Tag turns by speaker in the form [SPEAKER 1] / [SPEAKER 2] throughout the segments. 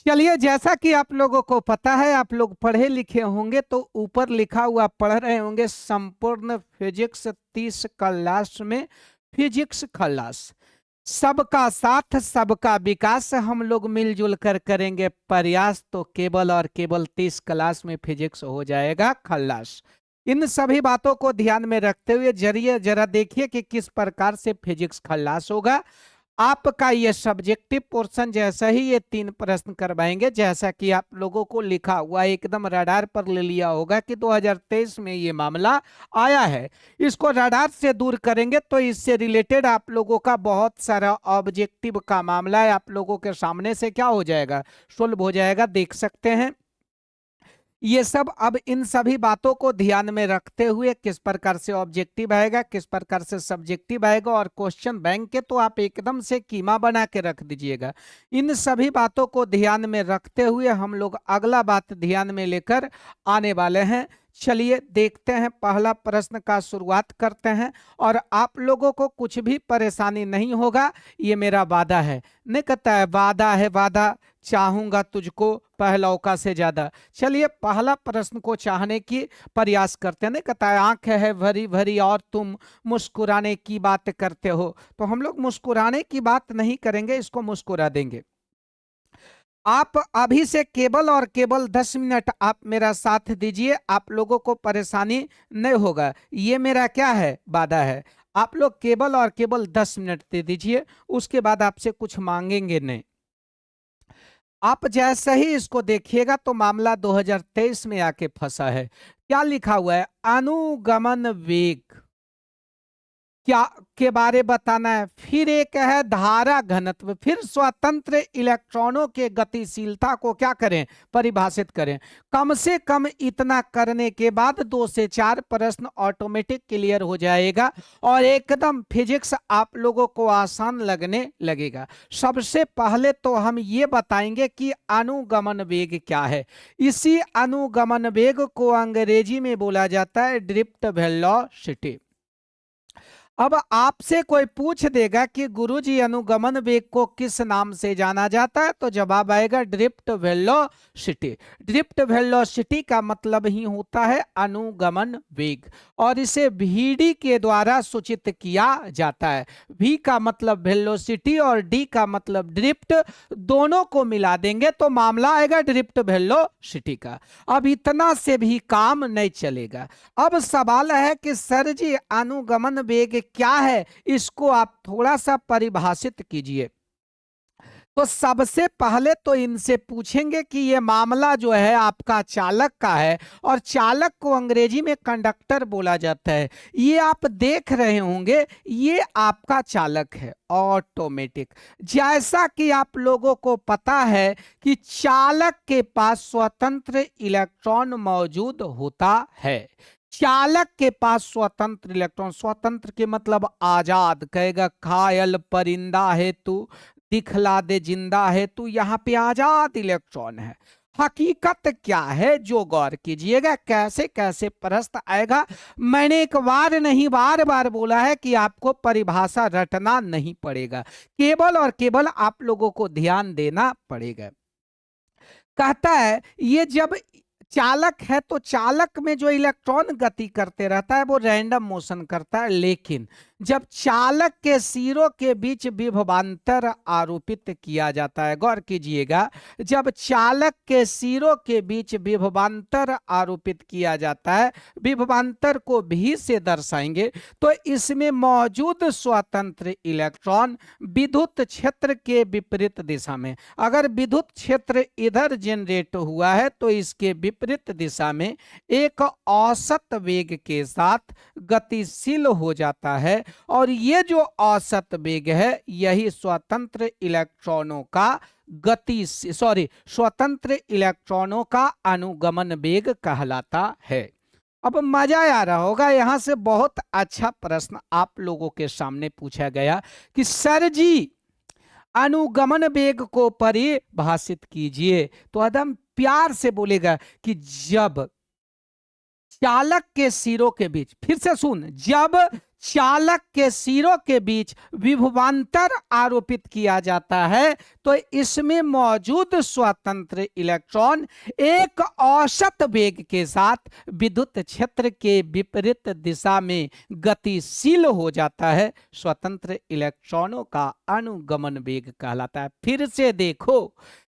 [SPEAKER 1] चलिए, जैसा कि आप लोगों को पता है, आप लोग पढ़े लिखे होंगे तो ऊपर लिखा हुआ पढ़ रहे होंगे संपूर्ण फिजिक्स 30 क्लास में। फिजिक्स क्लास, सबका साथ सबका विकास, हम लोग मिलजुल कर करेंगे प्रयास तो केवल और केवल 30 क्लास में फिजिक्स हो जाएगा खल्लास। इन सभी बातों को ध्यान में रखते हुए जरिए जरा देखिए कि किस प्रकार से फिजिक्स खल्लास होगा। आपका ये सब्जेक्टिव पोर्शन जैसा ही ये 3 प्रश्न करवाएंगे, जैसा कि आप लोगों को लिखा हुआ एकदम रडार पर ले लिया होगा कि 2023 में ये मामला आया है। इसको रडार से दूर करेंगे तो इससे रिलेटेड आप लोगों का बहुत सारा ऑब्जेक्टिव का मामला है, आप लोगों के सामने से क्या हो जाएगा, सोल्व हो जाएगा। देख सकते हैं ये सब। अब इन सभी बातों को ध्यान में रखते हुए किस प्रकार से ऑब्जेक्टिव आएगा, किस प्रकार से सब्जेक्टिव आएगा और क्वेश्चन बैंक के तो आप एकदम से कीमा बना के रख दीजिएगा। इन सभी बातों को ध्यान में रखते हुए हम लोग अगला बात ध्यान में लेकर आने वाले हैं। चलिए देखते हैं, पहला प्रश्न का शुरुआत करते हैं और आप लोगों को कुछ भी परेशानी नहीं होगा, ये मेरा वादा है। नहीं कहता है वादा है वादा, चाहूंगा तुझको पहलौका से ज्यादा। चलिए पहला प्रश्न को चाहने की प्रयास करते हैं। नहीं कहता है आंख है भरी भरी और तुम मुस्कुराने की बात करते हो, तो हम लोग मुस्कुराने की बात नहीं करेंगे, इसको मुस्कुरा देंगे। आप अभी से केवल और केवल 10 मिनट आप मेरा साथ दीजिए, आप लोगों को परेशानी नहीं होगा, ये मेरा क्या है, वादा है। आप लोग केवल और केवल 10 मिनट दे दीजिए, उसके बाद आपसे कुछ मांगेंगे नहीं। आप जैसे ही इसको देखिएगा तो मामला 2023 में आके फंसा है। क्या लिखा हुआ है, अनुगमन वेग क्या के बारे बताना है, फिर एक है धारा घनत्व, फिर स्वतंत्र इलेक्ट्रॉनों के गतिशीलता को क्या करें, परिभाषित करें। कम से कम इतना करने के बाद 2 से 4 प्रश्न ऑटोमेटिक क्लियर हो जाएगा और एकदम फिजिक्स आप लोगों को आसान लगने लगेगा। सबसे पहले तो हम ये बताएंगे कि अनुगमन वेग क्या है। इसी अनुगमन वेग को अंग्रेजी में बोला जाता है ड्रिफ्ट वेलोसिटी। अब आपसे कोई पूछ देगा कि गुरुजी अनुगमन वेग को किस नाम से जाना जाता है, तो जवाब आएगा ड्रिफ्ट वेलोसिटी। ड्रिफ्ट वेलोसिटी का मतलब ही होता है अनुगमन वेग और इसे vd के द्वारा सूचित किया जाता है। v का मतलब वेलोसिटी और d का मतलब ड्रिफ्ट, दोनों को मिला देंगे तो मामला आएगा ड्रिफ्ट वेलोसिटी का। अब इतना से भी काम नहीं चलेगा। अब सवाल है कि सर जी अनुगमन वेग क्या है, इसको आप थोड़ा सा परिभाषित कीजिए। तो सबसे पहले तो इनसे पूछेंगे कि ये मामला जो है आपका चालक का है और चालक को अंग्रेजी में कंडक्टर बोला जाता है। ये आप देख रहे होंगे, ये आपका चालक है ऑटोमेटिक। जैसा कि आप लोगों को पता है कि चालक के पास स्वतंत्र इलेक्ट्रॉन मौजूद होता है। चालक के पास स्वतंत्र इलेक्ट्रॉन, स्वतंत्र के मतलब आजाद, कहेगा घायल परिंदा है तू, दिखला दे जिंदा है तू, यहाँ पे आजाद इलेक्ट्रॉन है। हकीकत क्या है जो गौर कीजिएगा, कैसे कैसे प्रश्न आएगा। मैंने एक बार नहीं बार बार बोला है कि आपको परिभाषा रटना नहीं पड़ेगा, केवल और केवल आप लोगों को ध्यान देना पड़ेगा। कहता है ये जब चालक है तो चालक में जो इलेक्ट्रॉन गति करते रहता है वो रैंडम मोशन करता है, लेकिन जब चालक के सिरों के बीच विभवांतर आरोपित किया जाता है, गौर कीजिएगा, जब चालक के सिरों के बीच विभवांतर आरोपित किया जाता है, विभवांतर को भी से दर्शाएंगे, तो इसमें मौजूद स्वतंत्र इलेक्ट्रॉन विद्युत क्षेत्र के विपरीत दिशा में, अगर विद्युत क्षेत्र इधर जनरेट हुआ है तो इसके विपरीत दिशा में एक औसत वेग के साथ गतिशील हो जाता है और ये जो औसत वेग है यही स्वतंत्र इलेक्ट्रॉनों का स्वतंत्र इलेक्ट्रॉनों का अनुगमन वेग कहलाता है। अब मजा आ रहा होगा, यहां से बहुत अच्छा प्रश्न आप लोगों के सामने पूछा गया कि सर जी अनुगमन वेग को परिभाषित कीजिए, तो एकदम प्यार से बोलेगा कि जब चालक के सिरों के बीच, फिर से सुन, जब चालक के सिरों के बीच विभवांतर आरोपित किया जाता है तो इसमें मौजूद स्वतंत्र इलेक्ट्रॉन एक औसत वेग के साथ विद्युत क्षेत्र के विपरीत दिशा में गतिशील हो जाता है। स्वतंत्र इलेक्ट्रॉनों का अनुगमन वेग कहलाता है। फिर से देखो,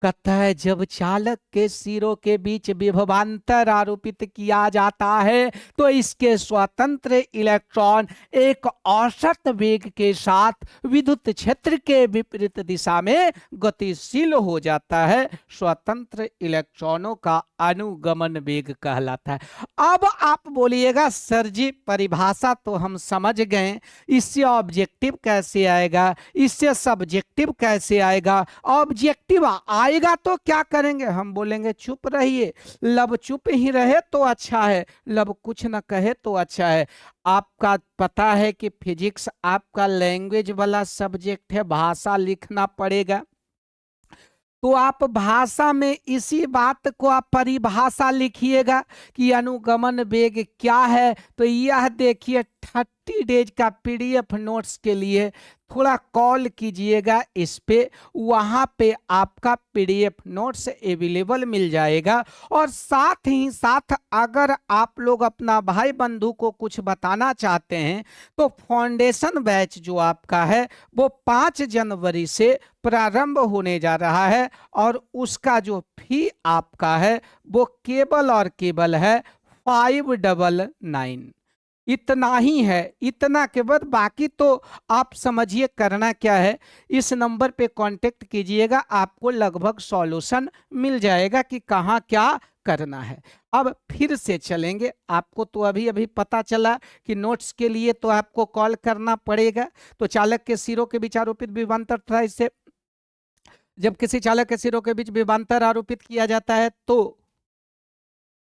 [SPEAKER 1] कहता है जब चालक के सिरों के बीच विभवांतर आरोपित किया जाता है तो इसके स्वतंत्र इलेक्ट्रॉन एक औसत वेग के साथ विद्युत क्षेत्र के विपरीत दिशा में गतिशील हो जाता है। स्वतंत्र इलेक्ट्रॉनों का अनुगमन वेग कहलाता है। अब आप बोलिएगा सर जी परिभाषा तो हम समझ गए, इससे ऑब्जेक्टिव कैसे आएगा, इससे सब्जेक्टिव कैसे आएगा? ऑब्जेक्टिव आएगा तो क्या करेंगे? हम बोलेंगे चुप रहिए। लब चुप ही रहे तो अच्छा है, लब कुछ ना कहे तो अच्छा है। आपका पता है कि फिजिक्स आपका लैंग्वेज वाला सब्जेक्ट है, भाषा लिखना पड़ेगा। तो आप भाषा में इसी बात को आप परिभाषा लिखिएगा कि अनुगमन वेग क्या है। तो यह देखिए 30 डेज का पीडीएफ नोट्स के लिए थोड़ा कॉल कीजिएगा इस पे, वहां पे आपका पीडीएफ नोट्स अवेलेबल मिल जाएगा। और साथ ही साथ अगर आप लोग अपना भाई बंधु को कुछ बताना चाहते हैं तो फाउंडेशन बैच जो आपका है वो 5 जनवरी से प्रारंभ होने जा रहा है और उसका जो फी आपका है वो केवल और केवल है 599। इतना ही है, इतना के बाद बाकी तो आप समझिए करना क्या है। इस नंबर पे कांटेक्ट कीजिएगा, आपको लगभग सॉल्यूशन मिल जाएगा कि कहाँ क्या करना है। अब फिर से चलेंगे, आपको तो अभी अभी पता चला कि नोट्स के लिए तो आपको कॉल करना पड़ेगा। तो चालक के सिरों के बीच आरोपित विभवांतर था, इससे जब किसी चालक के सिरों के बीच विभवांतर आरोपित किया जाता है तो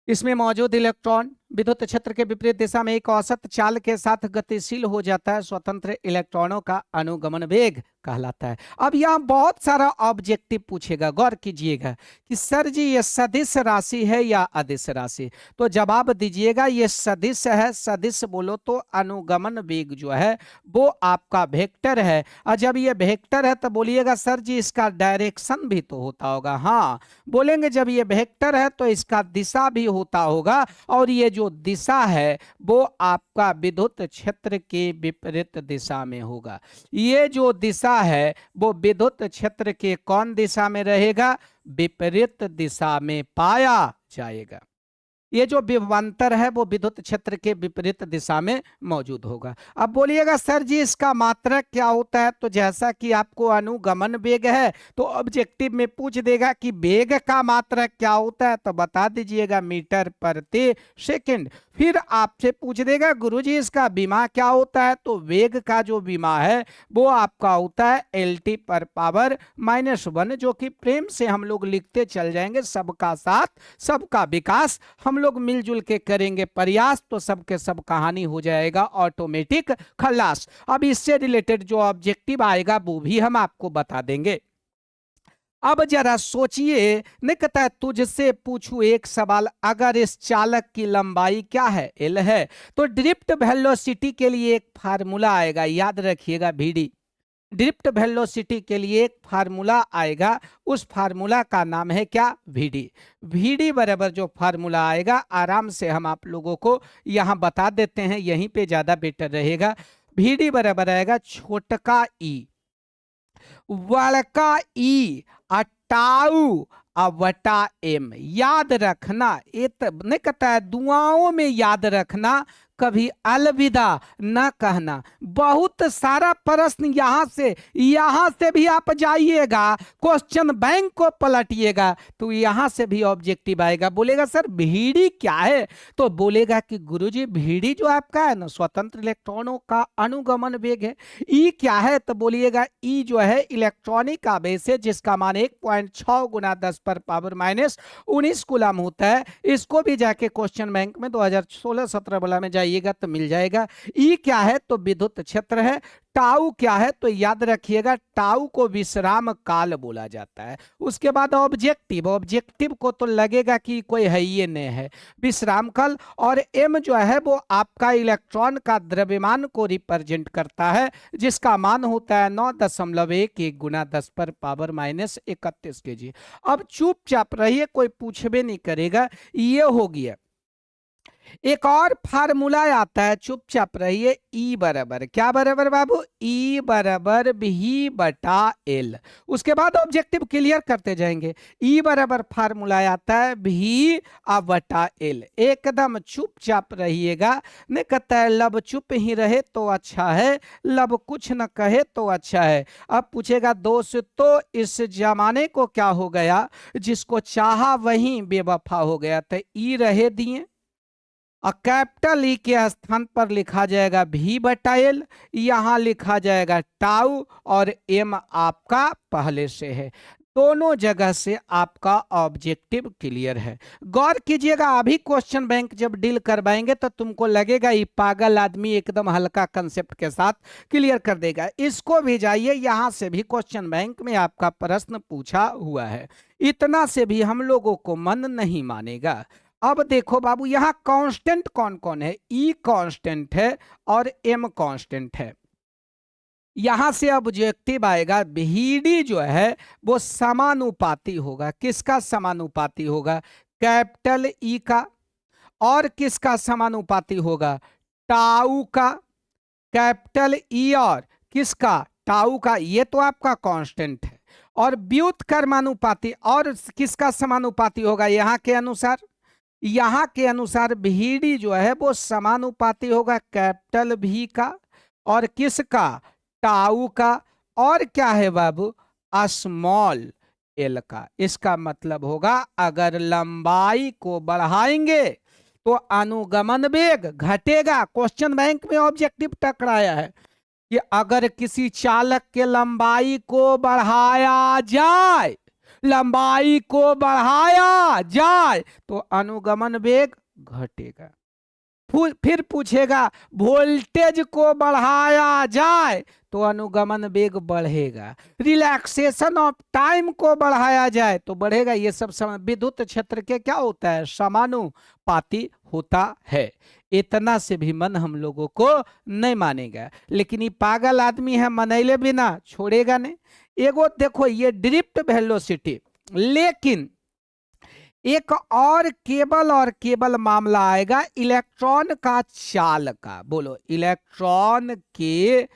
[SPEAKER 1] इसमें मौजूद इलेक्ट्रॉन विद्युत क्षेत्र के विपरीत दिशा में एक औसत चाल के साथ गतिशील हो जाता है। स्वतंत्र इलेक्ट्रॉनों का अनुगमन वेग कहलाता है। अब यहाँ बहुत सारा ऑब्जेक्टिव पूछेगा, गौर कीजिएगा कि सर जी ये सदिश राशि है या अदिश राशि। तो जवाब दीजिएगा ये सदिश है। सदिश बोलो तो अनुगमन वेग जो है वो आपका वेक्टर है। और जब ये वेक्टर है तो बोलिएगा सर जी इसका डायरेक्शन भी तो होता होगा। हाँ बोलेंगे, जब ये वेक्टर है तो इसका दिशा भी होता होगा, और ये जो दिशा है वो आपका विद्युत क्षेत्र के विपरीत दिशा में होगा। ये जो दिशा है वो विद्युत क्षेत्र के कौन दिशा में रहेगा? विपरीत दिशा में पाया जाएगा। ये जो विभवांतर है वो विद्युत क्षेत्र के विपरीत दिशा में मौजूद होगा। अब बोलिएगा सर जी इसका मात्रक क्या होता है? तो जैसा कि आपको अनुगमन वेग है तो ऑब्जेक्टिव में पूछ देगा कि वेग का मात्रक क्या होता है, तो बता दीजिएगा मीटर प्रति सेकंड। फिर आपसे पूछ देगा गुरुजी इसका विमा क्या होता है? तो वेग का जो विमा है वो आपका होता है LT पर पावर -1, जो कि प्रेम से हम लोग लिखते चल जाएंगे। सबका साथ सबका विकास, हम लोग मिलजुल के करेंगे प्रयास तो सबके सब कहानी हो जाएगा ऑटोमेटिक खलास। अब इससे रिलेटेड जो ऑब्जेक्टिव आएगा वो भी हम आपको बता देंगे। अब जरा सोचिए, नहीं कहता है तुझसे पूछूं एक सवाल, अगर इस चालक की लंबाई क्या है? L है, तो ड्रिफ्ट वेलोसिटी के लिए एक फार्मूला आएगा, याद रखिएगा VD। ड्रिफ्ट वेलोसिटी के लिए एक फार्मूला आएगा, उस फार्मूला का नाम है क्या? VD। VD बराबर जो फार्मूला आएगा आराम से हम आप लोगों को यहां बता देते हैं, यहीं पे ज्यादा बेटर रहेगा। VD बराबर आएगा छोटका E बड़का E टाउ वटा M। याद रखना, ये नहीं कहता है दुआओं में याद रखना, कभी अलविदा न कहना। बहुत सारा प्रश्न यहां से भी आप जाइएगा, क्वेश्चन बैंक को पलटिएगा तो यहां से भी ऑब्जेक्टिव आएगा। बोलेगा सर VD क्या है? तो बोलेगा कि गुरुजी VD जो आपका है ना स्वतंत्र इलेक्ट्रॉनों का अनुगमन वेग है। E क्या है? तो बोलिएगा E जो है इलेक्ट्रॉनिक आवेश है जिसका मान 1.6 × 10⁻⁻⁻19 कूलम होता है। इसको भी जाके क्वेश्चन बैंक में 2016-17 वाला में जाइए जाइएगा तो मिल जाएगा। ई क्या है तो विद्युत क्षेत्र है। टाउ क्या है तो याद रखिएगा टाउ को विश्राम काल बोला जाता है। उसके बाद ऑब्जेक्टिव, ऑब्जेक्टिव को तो लगेगा कि कोई है ये नहीं है, विश्राम काल। और एम जो है वो आपका इलेक्ट्रॉन का द्रव्यमान को रिप्रेजेंट करता है, जिसका मान होता है 9.11 गुना 10⁻⁻31 kg। अब चुपचाप रहिए, कोई पूछबे नहीं करेगा। ये हो गया। एक और फार्मूला आता है, चुपचाप रहिए। ई बराबर क्या बराबर बाबू, ई बराबर भी बटा एल। उसके बाद ऑब्जेक्टिव क्लियर करते जाएंगे। ई बराबर फार्मूला आता है भी बटा एल। एकदम चुपचाप रहिएगा। नहीं कहता है लब चुप ही रहे तो अच्छा है, लब कुछ न कहे तो अच्छा है। अब पूछेगा दोस्तों इस जमाने को क्या हो गया, जिसको चाहा वही बेवफा हो गया। तो ई रहे दिए, और कैपिटल ई के स्थान पर लिखा जाएगा भी बटा एल, यहां लिखा जाएगा टाउ, और एम आपका पहले से है। दोनों जगह से आपका ऑब्जेक्टिव क्लियर है। गौर कीजिएगा, अभी क्वेश्चन बैंक जब डील करवाएंगे तो तुमको लगेगा ये पागल आदमी एकदम हल्का कंसेप्ट के साथ क्लियर कर देगा। इसको भी जाइए, यहां से भी क्वेश्चन बैंक में आपका प्रश्न पूछा हुआ है। इतना से भी हम लोगों को मन नहीं मानेगा। अब देखो बाबू, यहां कांस्टेंट कौन कौन है, ई कांस्टेंट है और एम कांस्टेंट है। यहां से ऑब्जेक्टिव आएगा, बीडी जो है वो समानुपाती होगा। किसका समानुपाती होगा, कैपिटल ई का। और किसका समानुपाती होगा, टाउ का। कैपिटल ई और किसका, टाउ का। ये तो आपका कांस्टेंट है। और व्युत्क्रमानुपाती और किसका समानुपाती होगा, यहां के अनुसार, यहां के अनुसार बीडी जो है वो समानुपाती होगा कैपिटल भी का और किसका, टाउ का। और क्या है बाबू, स्मॉल एल का। इसका मतलब होगा अगर लंबाई को बढ़ाएंगे तो अनुगमन वेग घटेगा। क्वेश्चन बैंक में ऑब्जेक्टिव टकराया है कि अगर किसी चालक के लंबाई को बढ़ाया जाए, लंबाई को बढ़ाया जाए तो अनुगमन वेग घटेगा। फिर पूछेगा वोल्टेज को बढ़ाया जाए तो अनुगमन वेग बढ़ेगा। रिलैक्सेशन ऑफ टाइम को बढ़ाया जाए तो बढ़ेगा। ये सब विद्युत क्षेत्र के क्या होता है, समानुपाती होता है। इतना से भी मन हम लोगों को नहीं मानेगा, लेकिन ये पागल आदमी है, मनैले बिना छोड़ेगा नहीं। एगो देखो ये ड्रिफ्ट वेलोसिटी, लेकिन एक और केबल मामला आएगा इलेक्ट्रॉन का चाल का। बोलो, इलेक्ट्रॉन के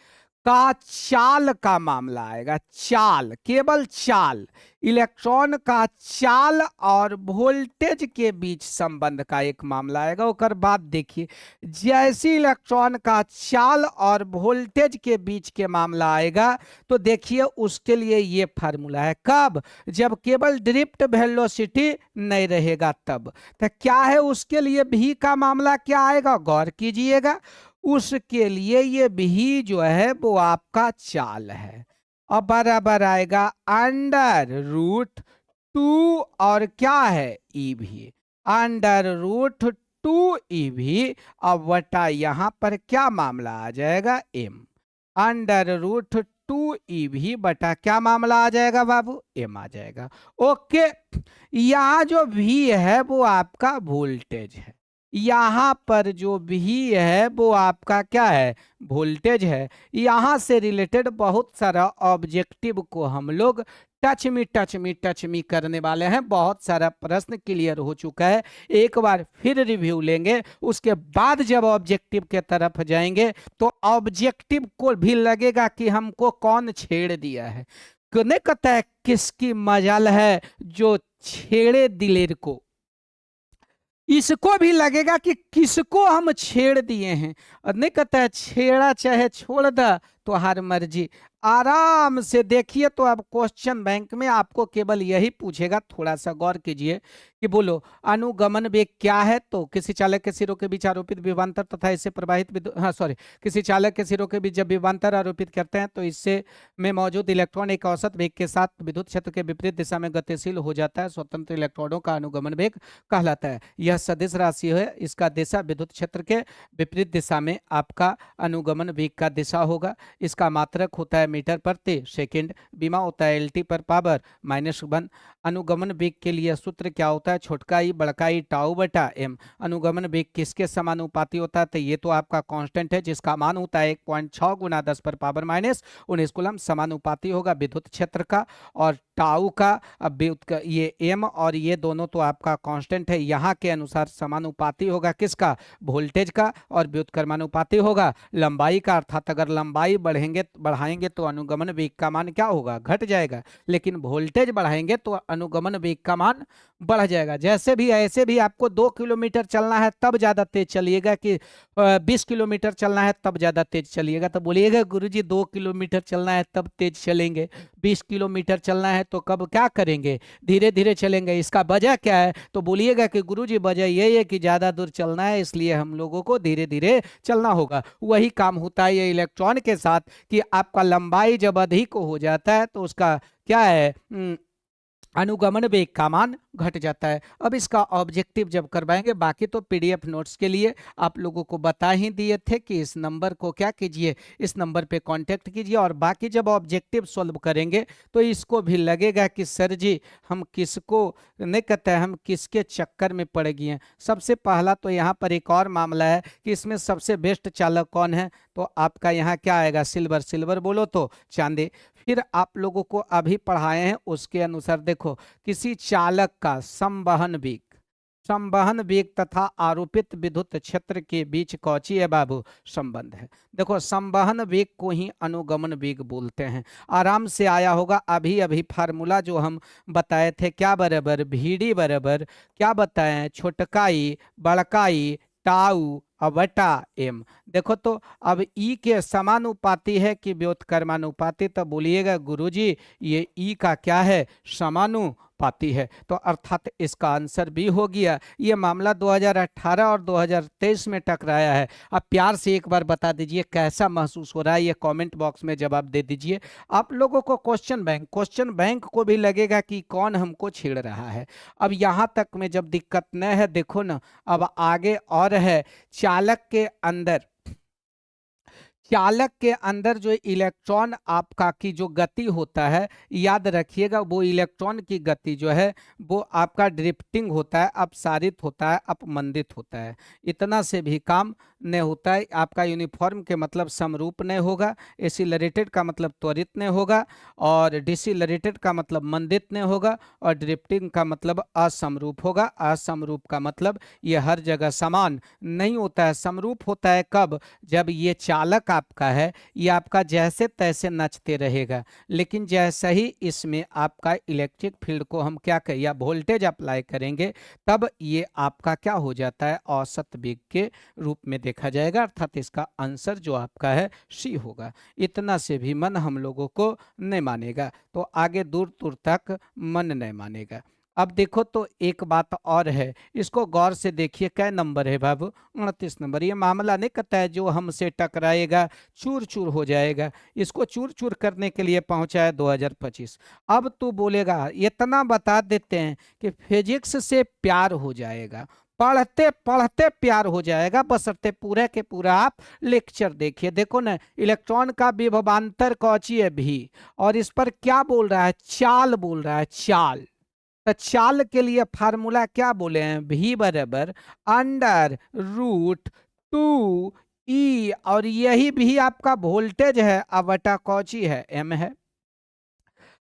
[SPEAKER 1] का चाल का मामला आएगा। चाल, केवल चाल, इलेक्ट्रॉन का चाल और वोल्टेज के बीच संबंध का एक मामला आएगा। उसके बाद देखिए, जैसे इलेक्ट्रॉन का चाल और वोल्टेज के बीच के मामला आएगा तो देखिए उसके लिए ये फार्मूला है। कब, जब केवल ड्रिफ्ट वेलोसिटी नहीं रहेगा तब। तो क्या है उसके लिए भी का मामला क्या आएगा, गौर कीजिएगा। उसके लिए ये भी जो है वो आपका चाल है, और बराबर आएगा √2 और क्या है ई भी, √2 ई भी। अब वटा यहां पर क्या मामला आ जाएगा, एम। √2 ई भी बटा क्या मामला आ जाएगा बाबू, एम आ जाएगा। ओके, यहां जो भी है वो आपका वोल्टेज है, यहां पर जो भी है वो आपका क्या है, वोल्टेज है। यहां से रिलेटेड बहुत सारा ऑब्जेक्टिव को हम लोग टच मी करने वाले हैं। बहुत सारा प्रश्न क्लियर हो चुका है, एक बार फिर रिव्यू लेंगे। उसके बाद जब ऑब्जेक्टिव के तरफ जाएंगे तो ऑब्जेक्टिव को भी लगेगा कि हमको कौन छेड़ दिया है। नहीं कहता है किसकी मजाल है जो छेड़े दिलेर को, इसको भी लगेगा कि किसको हम छेड़ दिए हैं। और नहीं कहता है छेड़ा चाहे छोड़ दा तुम्हारी मर्जी। आराम से देखिए। तो अब क्वेश्चन बैंक में आपको केवल यही पूछेगा, थोड़ा सा गौर कीजिए कि बोलो अनुगमन वेग क्या है। तो किसी चालक के सिरों के बीच आरोपित विभवांतर तथा इससे प्रवाहित किसी चालक के सिरों के बीच जब विभवांतर आरोपित करते हैं तो इससे में मौजूद इलेक्ट्रॉन एक औसत वेग के साथ विद्युत क्षेत्र के विपरीत दिशा में गतिशील हो जाता है। स्वतंत्र इलेक्ट्रॉनों का अनुगमन वेग कहलाता है। यह सदिश राशि है, इसका दिशा विद्युत क्षेत्र के विपरीत दिशा में आपका अनुगमन वेग का दिशा होगा। इसका मात्रक होता है मीटर प्रति सेकंड, बीमा होता है LT पर पावर -1। अनुगमन वेग के लिए सूत्र क्या होता है, छोटका ई बड़का ई टाउ बटा m। अनुगमन वेग किसके समानुपाती होता है, तो ये तो आपका कांस्टेंट है जिसका मान होता है 1.6 गुना 10 पर पावर -19 कूलम, समानुपाती होगा विद्युत क्षेत्र का और टाउ का। अब ये m और ये दोनों तो आपका कांस्टेंट है, यहाँ के अनुसार समानुपाती होगा किसका, वोल्टेज का, और व्युत्क्रमानुपाती होगा लंबाई का। अर्थात अगर लंबाई बढ़ाएंगे तो अनुगमन वेग का मान क्या होगा, घट जाएगा, लेकिन वोल्टेज बढ़ाएंगे तो अनुगमन वेग का मान बढ़ जाएगा। जैसे भी ऐसे भी आपको 2 किलोमीटर चलना है तब ज्यादा तेज चलिएगा कि 20 किलोमीटर चलना है तब ज्यादा तेज चलिएगा। तो बोलिएगा गुरुजी 2 किलोमीटर चलना है तब तेज चलेंगे, 20 किलोमीटर चलना है तो कब क्या करेंगे, धीरे धीरे चलेंगे। इसका वजह क्या है, तो बोलिएगा कि गुरुजी वजह यही है कि ज्यादा दूर चलना है इसलिए हम लोगों को धीरे धीरे चलना होगा। वही काम होता है ये इलेक्ट्रॉन के साथ कि आपका लंबाई जब अधिक हो जाता है तो उसका क्या है, अनुगमन वेग का मान घट जाता है। अब इसका ऑब्जेक्टिव जब करवाएंगे, बाकी तो PDF नोट्स के लिए आप लोगों को बता ही दिए थे कि इस नंबर को क्या कीजिए, इस नंबर पे कांटेक्ट कीजिए। और बाकी जब ऑब्जेक्टिव सॉल्व करेंगे तो इसको भी लगेगा कि सर जी हम किसको नहीं कहते हैं, हम किसके चक्कर में पड़ गए हैं। सबसे पहला तो यहाँ पर एक और मामला है कि इसमें सबसे बेस्ट चालक कौन है, तो आपका यहाँ क्या आएगा, सिल्वर। सिल्वर बोलो तो चांदी। फिर आप लोगों को अभी पढ़ाए हैं उसके अनुसार देखो, किसी चालक का संवहन वेग तथा आरोपित विद्युत क्षेत्र के बीच कौची है बाबू, संबंध है। देखो संवहन वेग को ही अनुगमन वेग बोलते हैं। आराम से आया होगा अभी अभी फार्मूला जो हम बताए थे, क्या बराबर, VD बराबर क्या बताएं, छोटकाई बड़काई टाउ बटा m। देखो तो अब E के समानुपाती है कि व्युत्क्रमानुपाती, तो बोलिएगा गुरुजी ये E का क्या है, समानुपाती है। तो अर्थात इसका आंसर भी हो गया। ये मामला 2018 और 2023 में टकराया है। अब प्यार से एक बार बता दीजिए कैसा महसूस हो रहा है, ये कमेंट बॉक्स में जवाब दे दीजिए। आप लोगों को क्वेश्चन बैंक को भी लगेगा कि कौन हमको छेड़ रहा है। अब यहाँ तक में जब दिक्कत न है, देखो ना अब आगे और है, चालक के अंदर जो इलेक्ट्रॉन आपका की जो गति होता है, याद रखिएगा वो इलेक्ट्रॉन की गति जो है वो आपका ड्रिफ्टिंग होता है, अपसारित होता है, अपमंदित होता है। इतना से भी काम नहीं होता है। आपका यूनिफॉर्म के मतलब समरूप नहीं होगा, एसिलरेटेड का मतलब त्वरित नहीं होगा, और डिसिलरेटेड का मतलब मंदित नहीं होगा, और ड्रिफ्टिंग का मतलब असमरूप होगा। असमरूप का मतलब ये हर जगह समान नहीं होता है। समरूप होता है कब, जब ये चालक आपका है ये आपका जैसे तैसे नचते रहेगा, लेकिन जैसे ही इसमें आपका इलेक्ट्रिक फील्ड को हम क्या करें या वोल्टेज अप्लाई करेंगे तब ये आपका क्या हो जाता है, औसत वेग के रूप में देखा जाएगा। अर्थात इसका आंसर जो आपका है C होगा। इतना से भी मन हम लोगों को नहीं मानेगा, तो आगे दूर दूर तक मन नहीं मानेगा। अब देखो तो एक बात और है, इसको गौर से देखिए, क्या नंबर है बाबू, 29 नंबर। ये मामला नहीं कहता है जो हमसे टकराएगा चूर चूर हो जाएगा, इसको चूर चूर करने के लिए पहुंचा है 2025। अब तू बोलेगा, इतना बता देते हैं कि फिजिक्स से प्यार हो जाएगा, पढ़ते पढ़ते प्यार हो जाएगा, बशर्ते पूरे के पूरा आप लेक्चर देखिए। देखो ना इलेक्ट्रॉन का विभवांतर कौची है भी, और इस पर क्या बोल रहा है, चाल बोल रहा है, चाल। तो चाल के लिए फार्मूला क्या बोले हैं, V बराबर √2E, और यही भी आपका वोल्टेज है, अब बटा कौची है, M है।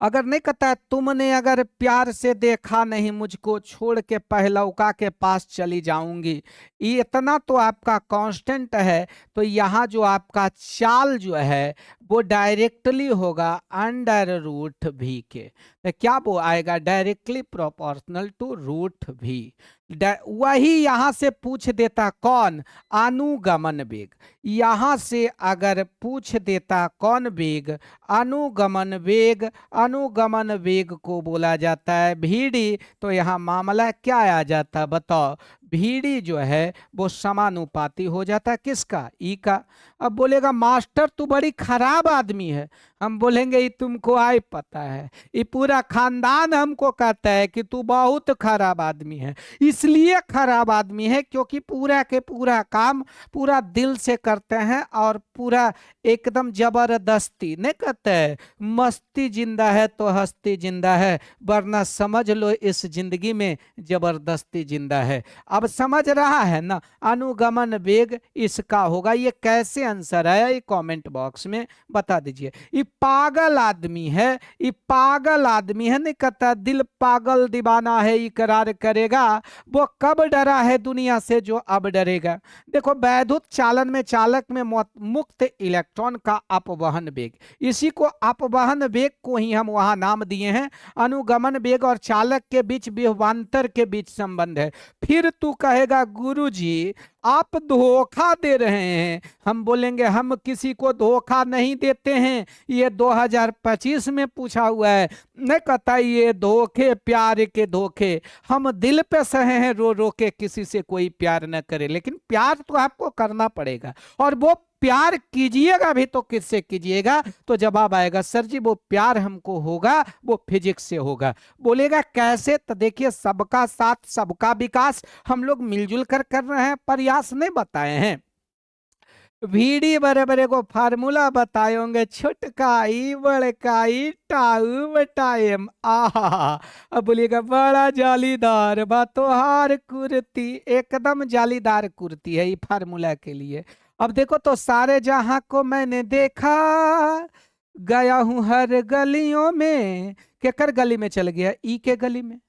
[SPEAKER 1] अगर नहीं कहता है तुमने अगर प्यार से देखा नहीं मुझको, छोड़ के पहलौका के पास चली जाऊंगी, ये इतना तो आपका कांस्टेंट है। तो यहाँ जो आपका चाल जो है वो डायरेक्टली होगा अंडर रूट भी के। तो क्या वो आएगा, डायरेक्टली प्रोपोर्शनल टू रूट भी। वही यहां से पूछ देता कौन, अनुगमन वेग। यहां से अगर पूछ देता कौन वेग, अनुगमन वेग। अनुगमन वेग को बोला जाता है भीड़ी। तो यहाँ मामला क्या आ जाता बताओ, भीड़ी जो है वो समानुपाती हो जाता है किसका, ई का। अब बोलेगा मास्टर तू बड़ी खराब आदमी है। हम बोलेंगे ये तुमको आई पता है, ये पूरा खानदान हमको कहता है कि तू बहुत खराब आदमी है। इसलिए खराब आदमी है क्योंकि पूरा के पूरा काम पूरा दिल से करते हैं और पूरा एकदम जबरदस्ती नहीं करते हैं। मस्ती जिंदा है तो हस्ती जिंदा है, वरना समझ लो इस जिंदगी में जबरदस्ती जिंदा है। अब समझ रहा है ना, अनुगमन वेग इसका होगा। ये कैसे आंसर आया ये कमेंट बॉक्स में बता दीजिए। ये पागल आदमी है, ये पागल आदमी है, नहीं कहता दिल पागल दीवाना है इकरार करेगा, वो कब डरा है दुनिया से जो अब डरेगा। देखो वैद्युत चालन में चालक में मुक्त इलेक्ट्रॉन का अपवहन वेग, इसी को अपवहन वेग को ही हम वहां नाम दिए हैं। अनुगमन वेग और चालक के बीच विभवांतर के बीच संबंध है। फिर तू कहेगा गुरुजी आप धोखा दे रहे हैं। हम बोलेंगे हम किसी को धोखा नहीं देते हैं, ये 2025 में पूछा हुआ है। नहीं कहता ये धोखे प्यार के धोखे, हम दिल पे सहे हैं रो रो के किसी से कोई प्यार न करे, लेकिन प्यार तो आपको करना पड़ेगा। और वो प्यार कीजिएगा भी तो किससे कीजिएगा, तो जवाब आएगा सर जी वो प्यार हमको होगा वो फिजिक्स से होगा। बोलेगा कैसे, तो देखिए सबका साथ सबका विकास हम लोग मिलजुल कर रहे हैं, प्रयास नहीं बताए हैं। वीडी बराबर को फार्मूला बताए होंगे, छुटकाई बड़काई टाउ बटाएम। आहा, अब बोलिएगा बड़ा जालीदार बातोहार कुर्ती, एकदम जालीदार कुर्ती है ये फार्मूला के लिए। अब देखो तो सारे जहां को मैंने देखा, गया हूं हर गलियों में, केकर गली में चल गया, ई के गली में।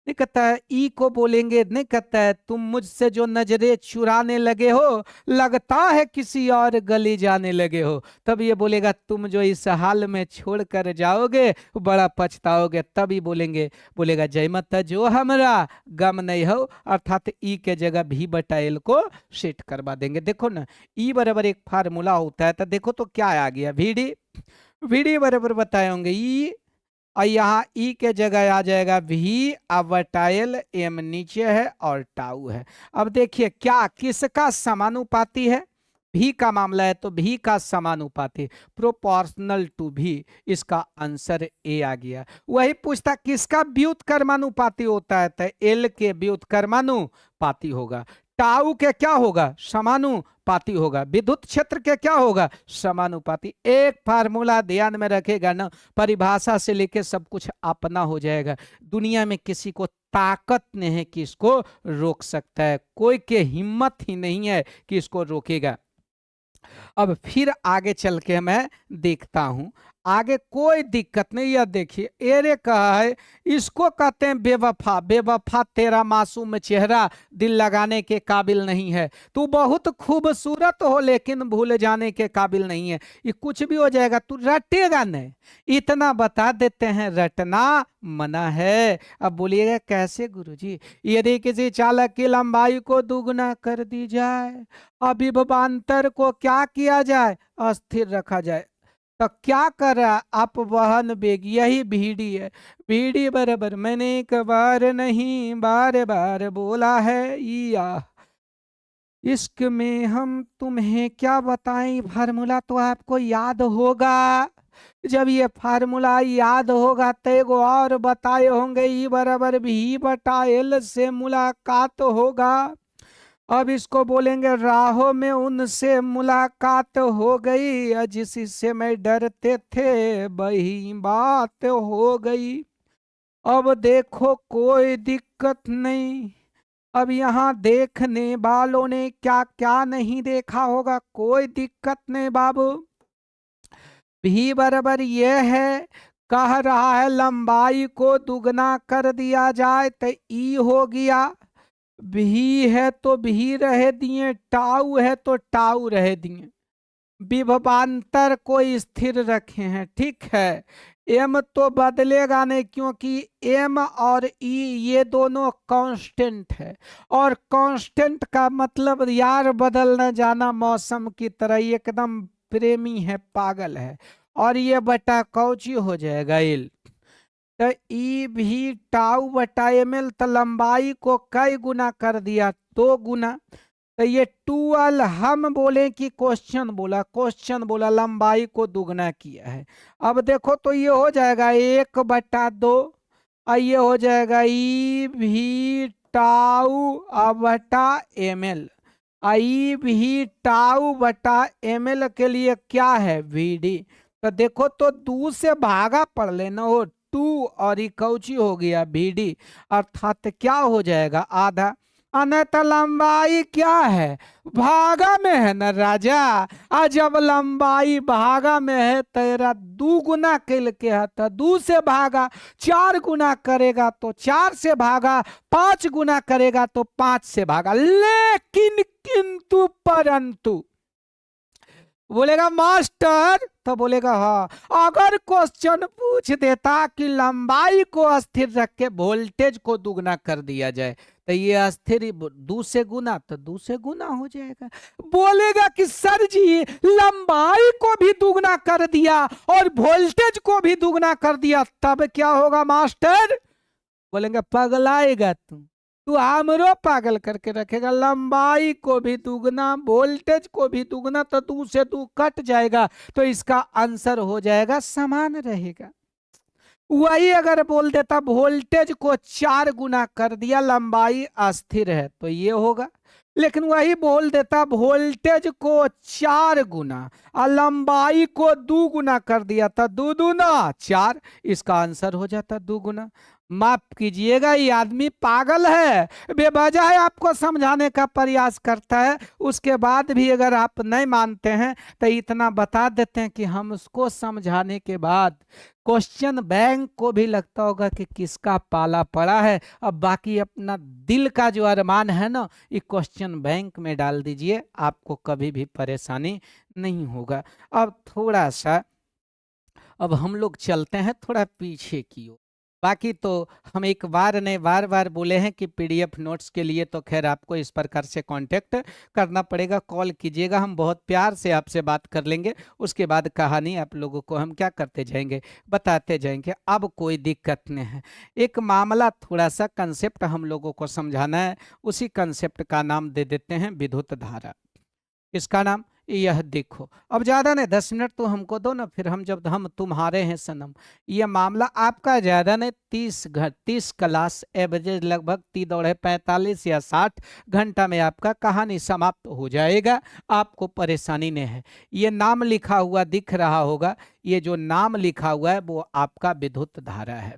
[SPEAKER 1] नहीं कहता है ई को बोलेंगे, नहीं कहता है तुम मुझसे जो नजरें चुराने लगे हो लगता है किसी और गली जाने लगे हो। तब ये बोलेगा तुम जो इस हाल में छोड़ कर जाओगे बड़ा पछताओगे। तभी बोलेंगे, बोलेगा जय माता जो हमरा गम नहीं हो, अर्थात ई के जगह भी बटा एल को सेट करवा देंगे। देखो ना ई बराबर एक फार्मूला होता है, तो देखो तो क्या आ गया, वीडी वीडी बराबर बताए होंगे ई, और यहाँ ई के जगह आ जाएगा भी, अवटाइल एम नीचे है और टाउ है। अब देखिए क्या किसका समानुपाती है, भी का मामला है तो भी का समानुपाती, प्रोपोर्शनल टू भी, इसका आंसर ए आ गया। वही पूछता किसका व्युत्क्रमानुपाती होता है, तो एल के व्युत्क्रमानुपाती होगा। टाउ के क्या होगा, समानुपाती होगा। विद्युत क्षेत्र के क्या होगा, समानुपाती। एक फार्मूला ध्यान में रखेगा ना, परिभाषा से लेके सब कुछ अपना हो जाएगा। दुनिया में किसी को ताकत नहीं है कि इसको रोक सकता है, कोई के हिम्मत ही नहीं है कि इसको रोकेगा। अब फिर आगे चल के मैं देखता हूं, आगे कोई दिक्कत नहीं। यह देखिए एरे कहा है, इसको कहते हैं बेवफा। बेवफा तेरा मासूम चेहरा दिल लगाने के काबिल नहीं है, तू बहुत खूबसूरत हो लेकिन भूल जाने के काबिल नहीं है। ये कुछ भी हो जाएगा, तू रटेगा नहीं, इतना बता देते हैं, रटना मना है। अब बोलिएगा कैसे गुरुजी, यदि किसी चालक की लंबाई को दुगना कर दी जाए, अभिभवांतर को क्या किया जाए, अस्थिर रखा जाए, तो क्या करा, अपवहन वेग, यही भीड़ी है। भीड़ी बराबर मैंने एक बार नहीं बार बार बोला है, या इश्क में हम तुम्हें क्या बताएं, फार्मूला तो आपको याद होगा। जब ये फार्मूला याद होगा तो एगो और बताए होंगे, ई बराबर भी बटा एल से मुलाकात होगा। अब इसको बोलेंगे राहों में उनसे मुलाकात हो गई, जिससे मैं डरते थे वही बात हो गई। अब देखो कोई दिक्कत नहीं, अब यहाँ देखने वालों ने क्या क्या नहीं देखा होगा, कोई दिक्कत नहीं बाबू। भी बराबर ये है, कह रहा है लंबाई को दुगना कर दिया जाए तो ई हो गया, भी है तो भी रह दिए, टाउ है तो टाउ रह दिए। विभवांतर को स्थिर रखे हैं, ठीक है। एम तो बदलेगा नहीं, क्योंकि एम और ई ये दोनों कांस्टेंट है, और कांस्टेंट का मतलब यार बदल न जाना मौसम की तरह, ये एकदम प्रेमी है, पागल है। और ये बटा कौची हो जाएगा, एल। तो ई भी टाउ बटा एम एल, तो लंबाई को कई गुना कर दिया, 2 गुना। तो ये 12 हम बोले कि क्वेश्चन बोला लंबाई को दुगना किया है। अब देखो तो ये हो जाएगा 1/2, और ये हो जाएगा ई भी टाउ बटा एम एल। आई भी टाउ बटा एम एल के लिए क्या है, वी डी। तो देखो तो 2 से भागा पढ़ लेना, हो 2 और ई कौची हो गया, वी डी, अर्थात क्या हो जाएगा, आधा। अनंत लंबाई क्या है, भागा में है ना राजा। आज जब लंबाई भागा में है, तेरा 2 गुना के है, तो 2 से भागा, 4 गुना करेगा तो 4 से भागा, 5 गुना करेगा तो 5 से भागा। लेकिन किंतु परंतु बोलेगा मास्टर, तो बोलेगा हाँ, अगर क्वेश्चन पूछ देता कि लंबाई को स्थिर रख के वोल्टेज को दुगना कर दिया जाए, तो ये स्थिर 2 से गुना, तो 2 से गुना हो जाएगा। बोलेगा कि सर जी लंबाई को भी दुगना कर दिया और वोल्टेज को भी दुगना कर दिया, तब क्या होगा मास्टर। बोलेंगे पगलाएगा तू हमरो पागल करके रखेगा। लंबाई को भी दुगना, वोल्टेज को भी दुगना, तो 2 से 2 कट जाएगा, तो इसका आंसर हो जाएगा समान रहेगा। वही अगर बोल देता वोल्टेज को 4 गुना कर दिया, लंबाई अस्थिर है, तो ये होगा। लेकिन वही बोल देता वोल्टेज को 4 गुना और लंबाई को 2 गुना कर दिया था, 2 दूना 4, इसका आंसर हो जाता 2 गुना। माफ कीजिएगा, ये आदमी पागल है, बेवजह आपको समझाने का प्रयास करता है। उसके बाद भी अगर आप नहीं मानते हैं तो इतना बता देते हैं कि हम उसको समझाने के बाद क्वेश्चन बैंक को भी लगता होगा कि किसका पाला पड़ा है। अब बाकी अपना दिल का जो अरमान है ना, ये क्वेश्चन बैंक में डाल दीजिए, आपको कभी भी परेशानी नहीं होगा। अब थोड़ा सा अब हम लोग चलते हैं थोड़ा पीछे की ओर। बाकी तो हम एक बार ने बार बार बोले हैं कि पीडीएफ नोट्स के लिए तो खैर आपको इस प्रकार से कांटेक्ट करना पड़ेगा, कॉल कीजिएगा, हम बहुत प्यार से आपसे बात कर लेंगे। उसके बाद कहानी आप लोगों को हम क्या करते जाएंगे, बताते जाएंगे। अब कोई दिक्कत नहीं है, एक मामला थोड़ा सा कंसेप्ट हम लोगों को समझाना है, उसी कंसेप्ट का नाम दे देते हैं विद्युत धारा। इसका नाम यह देखो, अब ज्यादा नहीं 10 मिनट तो हमको दो ना, फिर हम तुम्हारे हैं सनम। यह मामला आपका ज्यादा नहीं 30 क्लास एवरेज लगभग 45 या 60 घंटा में आपका कहानी समाप्त हो जाएगा, आपको परेशानी नहीं है। ये नाम लिखा हुआ दिख रहा होगा, ये जो नाम लिखा हुआ है वो आपका विद्युत धारा है।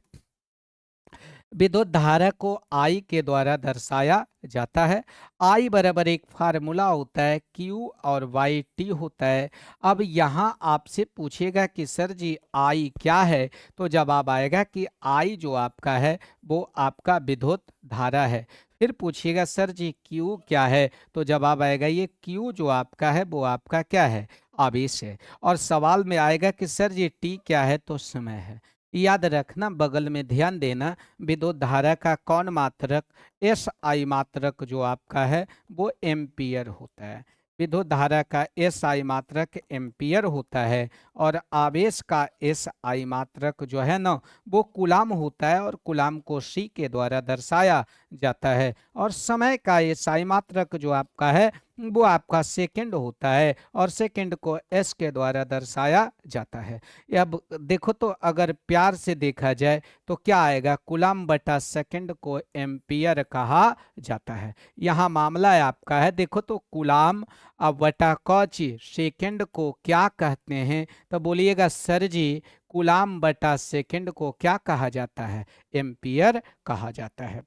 [SPEAKER 1] विद्युत धारा को आई के द्वारा दर्शाया जाता है। आई बराबर एक फार्मूला होता है, क्यू और वाई टी होता है। अब यहाँ आपसे पूछेगा कि सर जी आई क्या है, तो जवाब आएगा कि आई जो आपका है वो आपका विद्युत धारा है। फिर पूछिएगा सर जी क्यू क्या है, तो जवाब आएगा ये क्यू जो आपका है वो आपका क्या है, आवेश है। और सवाल में आएगा कि सर जी टी क्या है, तो समय है। याद रखना, बगल में ध्यान देना, विद्युत धारा का कौन मात्रक, एस आई मात्रक जो आपका है वो एम्पियर होता है। विद्युत धारा का एस आई मात्रक एम्पियर होता है, और आवेश का एस आई मात्रक जो है ना वो कूलाम होता है, और कूलाम को सी के द्वारा दर्शाया जाता है। और समय का एस आई मात्रक जो आपका है वो आपका सेकंड होता है, और सेकंड को एस के द्वारा दर्शाया जाता है। अब देखो तो अगर प्यार से देखा जाए तो क्या आएगा, कूलाम बटा सेकंड को एम्पियर कहा जाता है। यहाँ मामला है आपका है, देखो तो कूलाम अब बटा कौची सेकंड को क्या कहते हैं, तो बोलिएगा सर जी कूलाम बटा सेकंड को क्या कहा जाता है, एम्पियर कहा जाता है।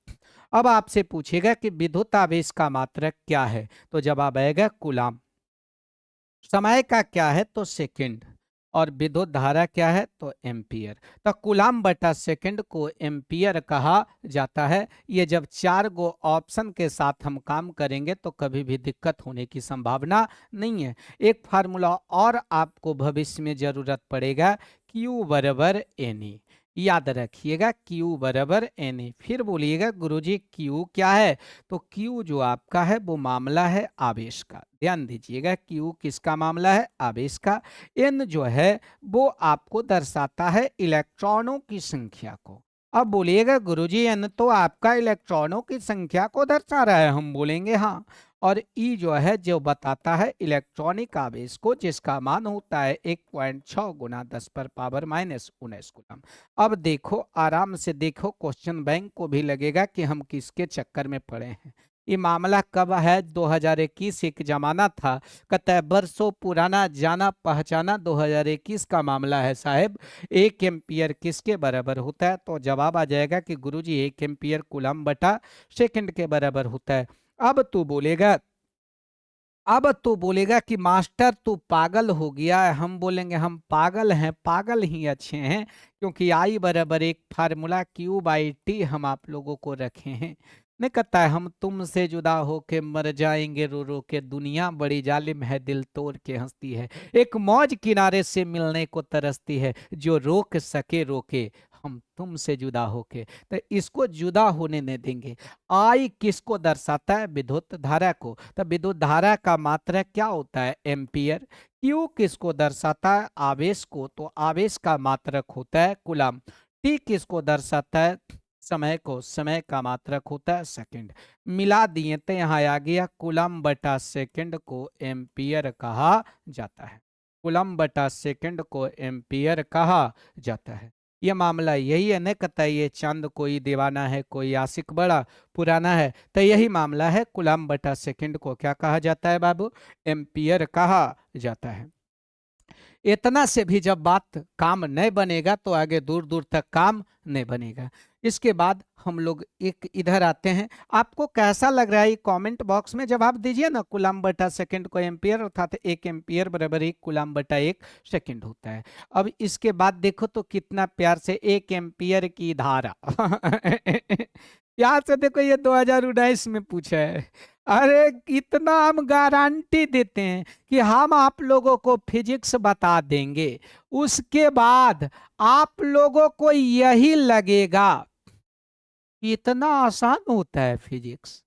[SPEAKER 1] अब आपसे पूछेगा कि विद्युत आवेश का मात्रक क्या है, तो जवाब आएगा कूलाम। समय का क्या है, तो सेकंड। और विद्युत धारा क्या है तो एम्पियर। तो कूलाम बटा सेकंड को एम्पियर कहा जाता है। ये जब 4 गो ऑप्शन के साथ हम काम करेंगे तो कभी भी दिक्कत होने की संभावना नहीं है। एक फार्मूला और आपको भविष्य में जरूरत पड़ेगा, Q बराबर NE, याद रखिएगा Q बराबर NE। फिर बोलिएगा गुरुजी Q क्या है, तो Q जो आपका है वो मामला है आवेश का। ध्यान दीजिएगा Q किसका मामला है, आवेश का। N जो है वो आपको दर्शाता है इलेक्ट्रॉनों की संख्या को। अब बोलिएगा गुरुजी N तो आपका इलेक्ट्रॉनों की संख्या को दर्शा रहा है, हम बोलेंगे हाँ। और E जो है जो बताता है इलेक्ट्रॉनिक आवेश को, जिसका मान होता है 1.6 गुना 10 पर पावर -19 कूलम। अब देखो आराम से देखो, क्वेश्चन बैंक को भी लगेगा कि हम किसके चक्कर में पड़े हैं। ये मामला कब है, 2021 एक जमाना था, कहता है बरसों पुराना जाना पहचाना 2021 का मामला है साहब। 1 एम्पियर किसके बराबर होता है, तो जवाब आ जाएगा कि गुरुजी 1 एम्पियर कूलम बटा सेकंड के बराबर होता है। अब तू बोलेगा कि मास्टर तू पागल हो गया है। हम बोलेंगे हम पागल हैं, पागल ही अच्छे हैं, क्योंकि आई बराबर एक फार्मूला Q/T हम आप लोगों को रखे हैं। नहीं कहता है हम तुमसे जुदा होके मर जाएंगे रो रो के, दुनिया बड़ी जालिम है दिल तोड़ के हंसती है, एक मौज किनारे से मिलने को तरसती है, जो रोक सके रोके हम तुमसे जुदा होके। तो इसको जुदा होने नहीं देंगे। आई किसको दर्शाता है, विद्युत धारा को। तो विद्युत धारा का मात्रक क्या होता है, एम्पियर। क्यू किसको दर्शाता है, आवेश को, तो आवेश का मात्रक होता है कूलम। टी किसको दर्शाता है, समय को, समय का मात्रक होता है सेकंड। मिला दिए तो यहाँ आ गया कूलम बटा सेकंड को एम्पियर कहा जाता है। कूलम बटा सेकंड को एम्पियर कहा जाता है। ये मामला यही है न, कहता है ये चांद कोई दीवाना है कोई आशिक बड़ा पुराना है। तो यही मामला है, कूलम बटा सेकंड को क्या कहा जाता है बाबू, एम्पियर कहा जाता है। इतना से भी जब बात काम नहीं बनेगा तो आगे दूर दूर तक काम नहीं बनेगा। इसके बाद हम लोग एक इधर आते हैं। आपको कैसा लग रहा है ये कमेंट बॉक्स में जवाब दीजिए ना। कूलम बटा सेकंड को एम्पियर, अर्थात 1 एम्पियर बराबर 1 कूलम बटा 1 सेकंड होता है। अब इसके बाद देखो तो कितना प्यार से 1 एम्पियर की धारा प्यार से देखो, ये 2019 में पूछा है। अरे इतना हम गारंटी देते हैं कि हम आप लोगों को फिजिक्स बता देंगे, उसके बाद आप लोगों को यही लगेगा कि इतना आसान होता है फिजिक्स,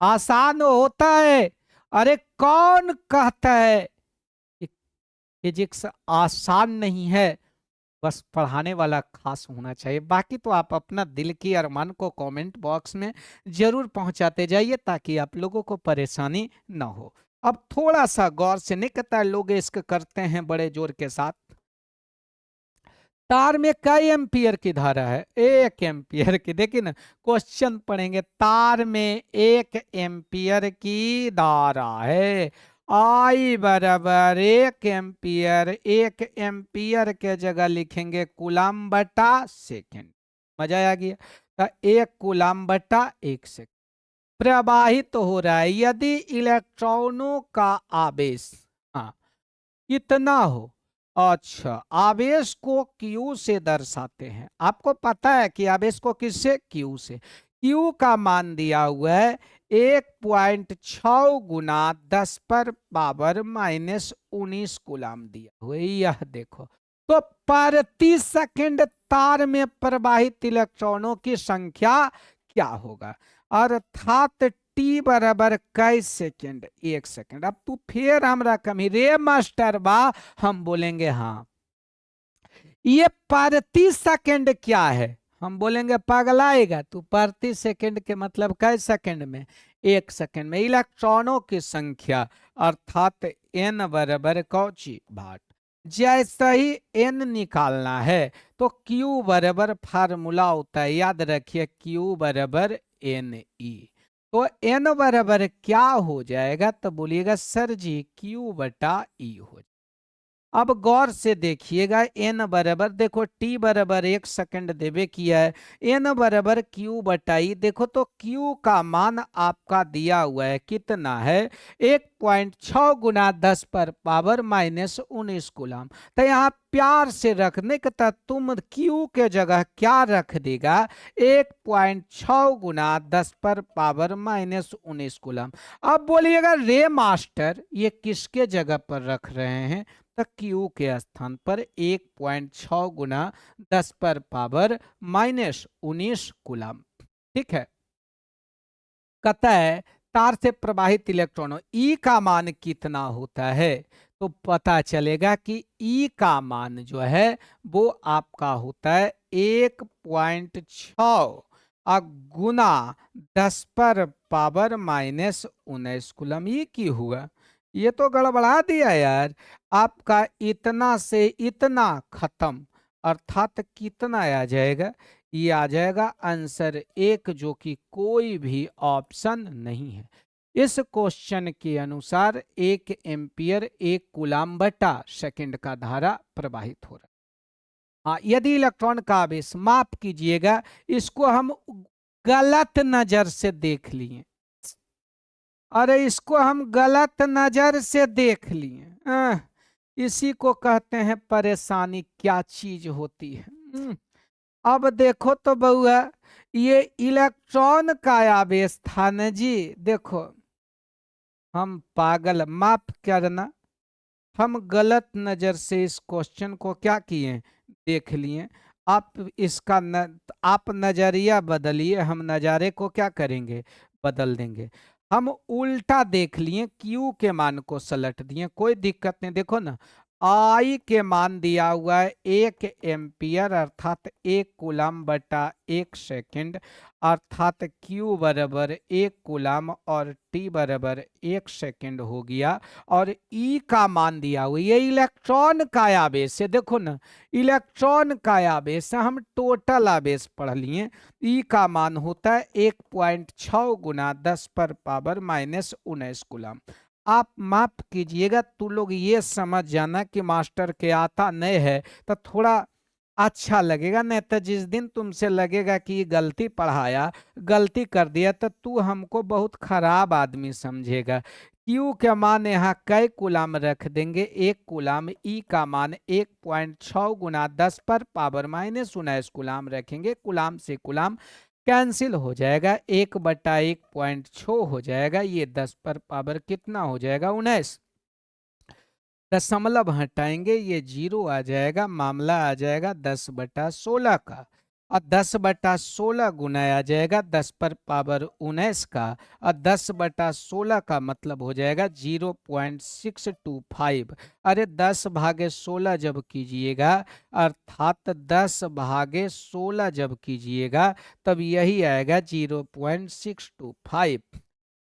[SPEAKER 1] आसान होता है। अरे कौन कहता है कि फिजिक्स आसान नहीं है, बस पढ़ाने वाला खास होना चाहिए। बाकी तो आप अपना दिल की अरमान को कमेंट बॉक्स में जरूर पहुंचाते जाइए ताकि आप लोगों को परेशानी ना हो। अब थोड़ा सा गौर से निकलता है, लोग इसको करते हैं बड़े जोर के साथ। तार में कई एम्पियर की धारा है, 1 एम्पियर की। देखिए ना क्वेश्चन पढ़ेंगे, तार में 1 एम्पियर की धारा है, आई बराबर 1 एम्पियर। 1 एम्पियर के जगह लिखेंगे कूलम बटा सेकंड। मजा आ गया। तो 1 कूलम बटा 1 सेकंड प्रवाहित तो हो रहा है। यदि इलेक्ट्रॉनों का आवेश हाँ कितना हो, अच्छा आवेश को Q से दर्शाते हैं। आपको पता है कि आवेश को किससे, Q से। Q का मान दिया हुआ है 1.6 गुना 10 पर पावर -19 कूलम दिया हुआ है। यह देखो तो प्रति सेकंड तार में प्रवाहित इलेक्ट्रॉनों की संख्या क्या होगा, अर्थात टी बराबर कई सेकंड, 1 सेकंड। अब तू फिर हमरा कमी रे मास्टर बा, हम बोलेंगे हाँ। ये प्रति सेकंड क्या है, हम बोलेंगे पगलाएगा तू। प्रति सेकंड के मतलब कई सेकंड में, 1 सेकंड में इलेक्ट्रॉनों की संख्या, अर्थात n बराबर कौची भाट। जैसे ही n निकालना है तो q बराबर फार्मूला होता है, याद रखिए q बराबर NE। तो n बराबर क्या हो जाएगा, तो बोलिएगा सर जी Q/E हो जाएगा। अब गौर से देखिएगा, n बराबर, देखो t बराबर 1 सेकंड देवे किया है, n बराबर q बटाई, देखो तो q का मान आपका दिया हुआ है कितना है, 1.6 गुना 10 पर पावर माइनस 19 कूलम। तो यहाँ प्यार से रखने का तो तुम q के जगह क्या रख देगा, 1.6 गुना 10 पर पावर माइनस 19 कूलम। अब बोलिएगा रे मास्टर ये किसके जगह पर रख रहे हैं, तो Q के स्थान पर 1.6 गुना 10 पर पावर माइनस 19 कूलम। ठीक है, कहता है तार से प्रवाहित इलेक्ट्रॉनों E का मान कितना होता है, तो पता चलेगा कि E का मान जो है वो आपका होता है 1.6 गुना 10 पर पावर माइनस 19 कूलम। ये की हुआ, ये तो गड़बड़ा दिया यार, आपका इतना से इतना खत्म, अर्थात कितना आ जाएगा, ये आ जाएगा आंसर 1, जो कि कोई भी ऑप्शन नहीं है। इस क्वेश्चन के अनुसार 1 एम्पियर 1 कूलम बटा सेकंड का धारा प्रवाहित हो रहा है। हाँ, यदि इलेक्ट्रॉन का आवेश, माफ कीजिएगा, इसको हम गलत नजर से देख लिए, अरे इसको हम गलत नजर से देख लिए, इसी को कहते हैं परेशानी, क्या चीज होती है। अब देखो तो बउआ, ये इलेक्ट्रॉन का आवेश था न जी, देखो हम पागल, माफ करना, हम गलत नजर से इस क्वेश्चन को क्या किए, देख लिए। आप इसका आप नजरिया बदलिए, हम नजारे को क्या करेंगे, बदल देंगे। हम उल्टा देख लिए, क्यू के मान को सलट दिए, कोई दिक्कत नहीं। देखो ना, आई के मान दिया हुआ है 1 एम्पियर अर्थात 1 कूलम बटा 1 सेकंड, अर्थात Q बराबर 1 कूलम और T बराबर 1 सेकंड हो गया। और E का मान दिया हुआ, ये इलेक्ट्रॉन का आवेश है, देखो ना इलेक्ट्रॉन का आवेश, हम टोटल आवेश पढ़ लिए। E का मान होता है 1.6 गुना 10 पर पावर माइनस 19 कूलम। आप माफ कीजिएगा, तू लोग ये समझ जाना कि मास्टर के आता नहीं है तो थोड़ा अच्छा लगेगा, नहीं तो जिस दिन तुमसे लगेगा कि ये गलती पढ़ाया, गलती कर दिया, तो तू हमको बहुत खराब आदमी समझेगा। क्यू के मान यहाँ कई कूलम रख देंगे, 1 कूलम, ई का मान 1.6 गुना 10 पर पावर माइनस 19 कूलम रखेंगे, कूलम से कूलम कैंसिल हो जाएगा, 1 बटा 1.6 हो जाएगा, ये 10 पर पावर कितना हो जाएगा, 19। दशमलव हटाएंगे, ये 0 आ जाएगा, मामला आ जाएगा 10 बटा 16 का, और 10 बटा 16 गुना आ जाएगा 10 पर पावर 19 का, और 10 बटा 16 का मतलब हो जाएगा 0.625। अरे 10 भागे 16 जब कीजिएगा, अर्थात 10 भागे 16 जब कीजिएगा, तब यही आएगा 0.625,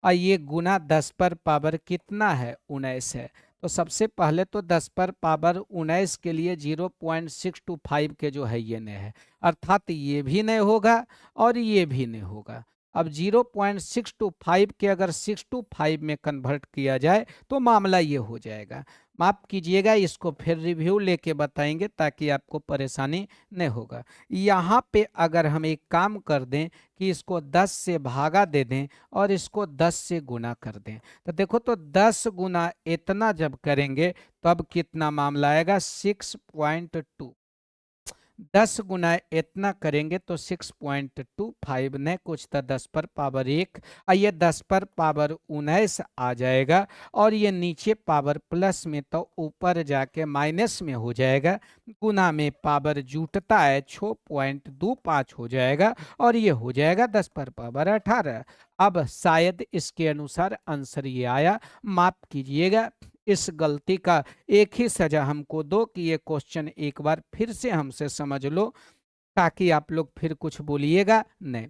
[SPEAKER 1] और ये गुना 10 पर पावर कितना है, 19 है। तो सबसे पहले तो 10 पर पावर 19 के लिए 0.625 के जो है ये नहीं है, अर्थात ये भी नहीं होगा और ये भी नहीं होगा। अब 0.625 के अगर 625 में कन्वर्ट किया जाए तो मामला ये हो जाएगा। माफ कीजिएगा, इसको फिर रिव्यू लेके बताएंगे ताकि आपको परेशानी नहीं होगा। यहाँ पे अगर हम एक काम कर दें कि इसको 10 से भागा दे दें और इसको 10 से गुना कर दें, तो देखो तो 10 गुना इतना जब करेंगे तो अब कितना मामला आएगा, 6.2। 10 गुना इतना करेंगे तो 6.25 ने कुछ तो 10 पर पावर 1, और ये 10 पर पावर 19 आ जाएगा, और ये नीचे पावर प्लस में तो ऊपर जाके माइनस में हो जाएगा, गुना में पावर जुटता है 6.25 हो जाएगा, और ये हो जाएगा 10 पर पावर 18। अब शायद इसके अनुसार आंसर ये आया, माफ कीजिएगा, इस गलती का एक ही सजा हमको दो कि ये क्वेश्चन एक बार फिर से हमसे समझ लो, ताकि आप लोग फिर कुछ बोलिएगा नहीं।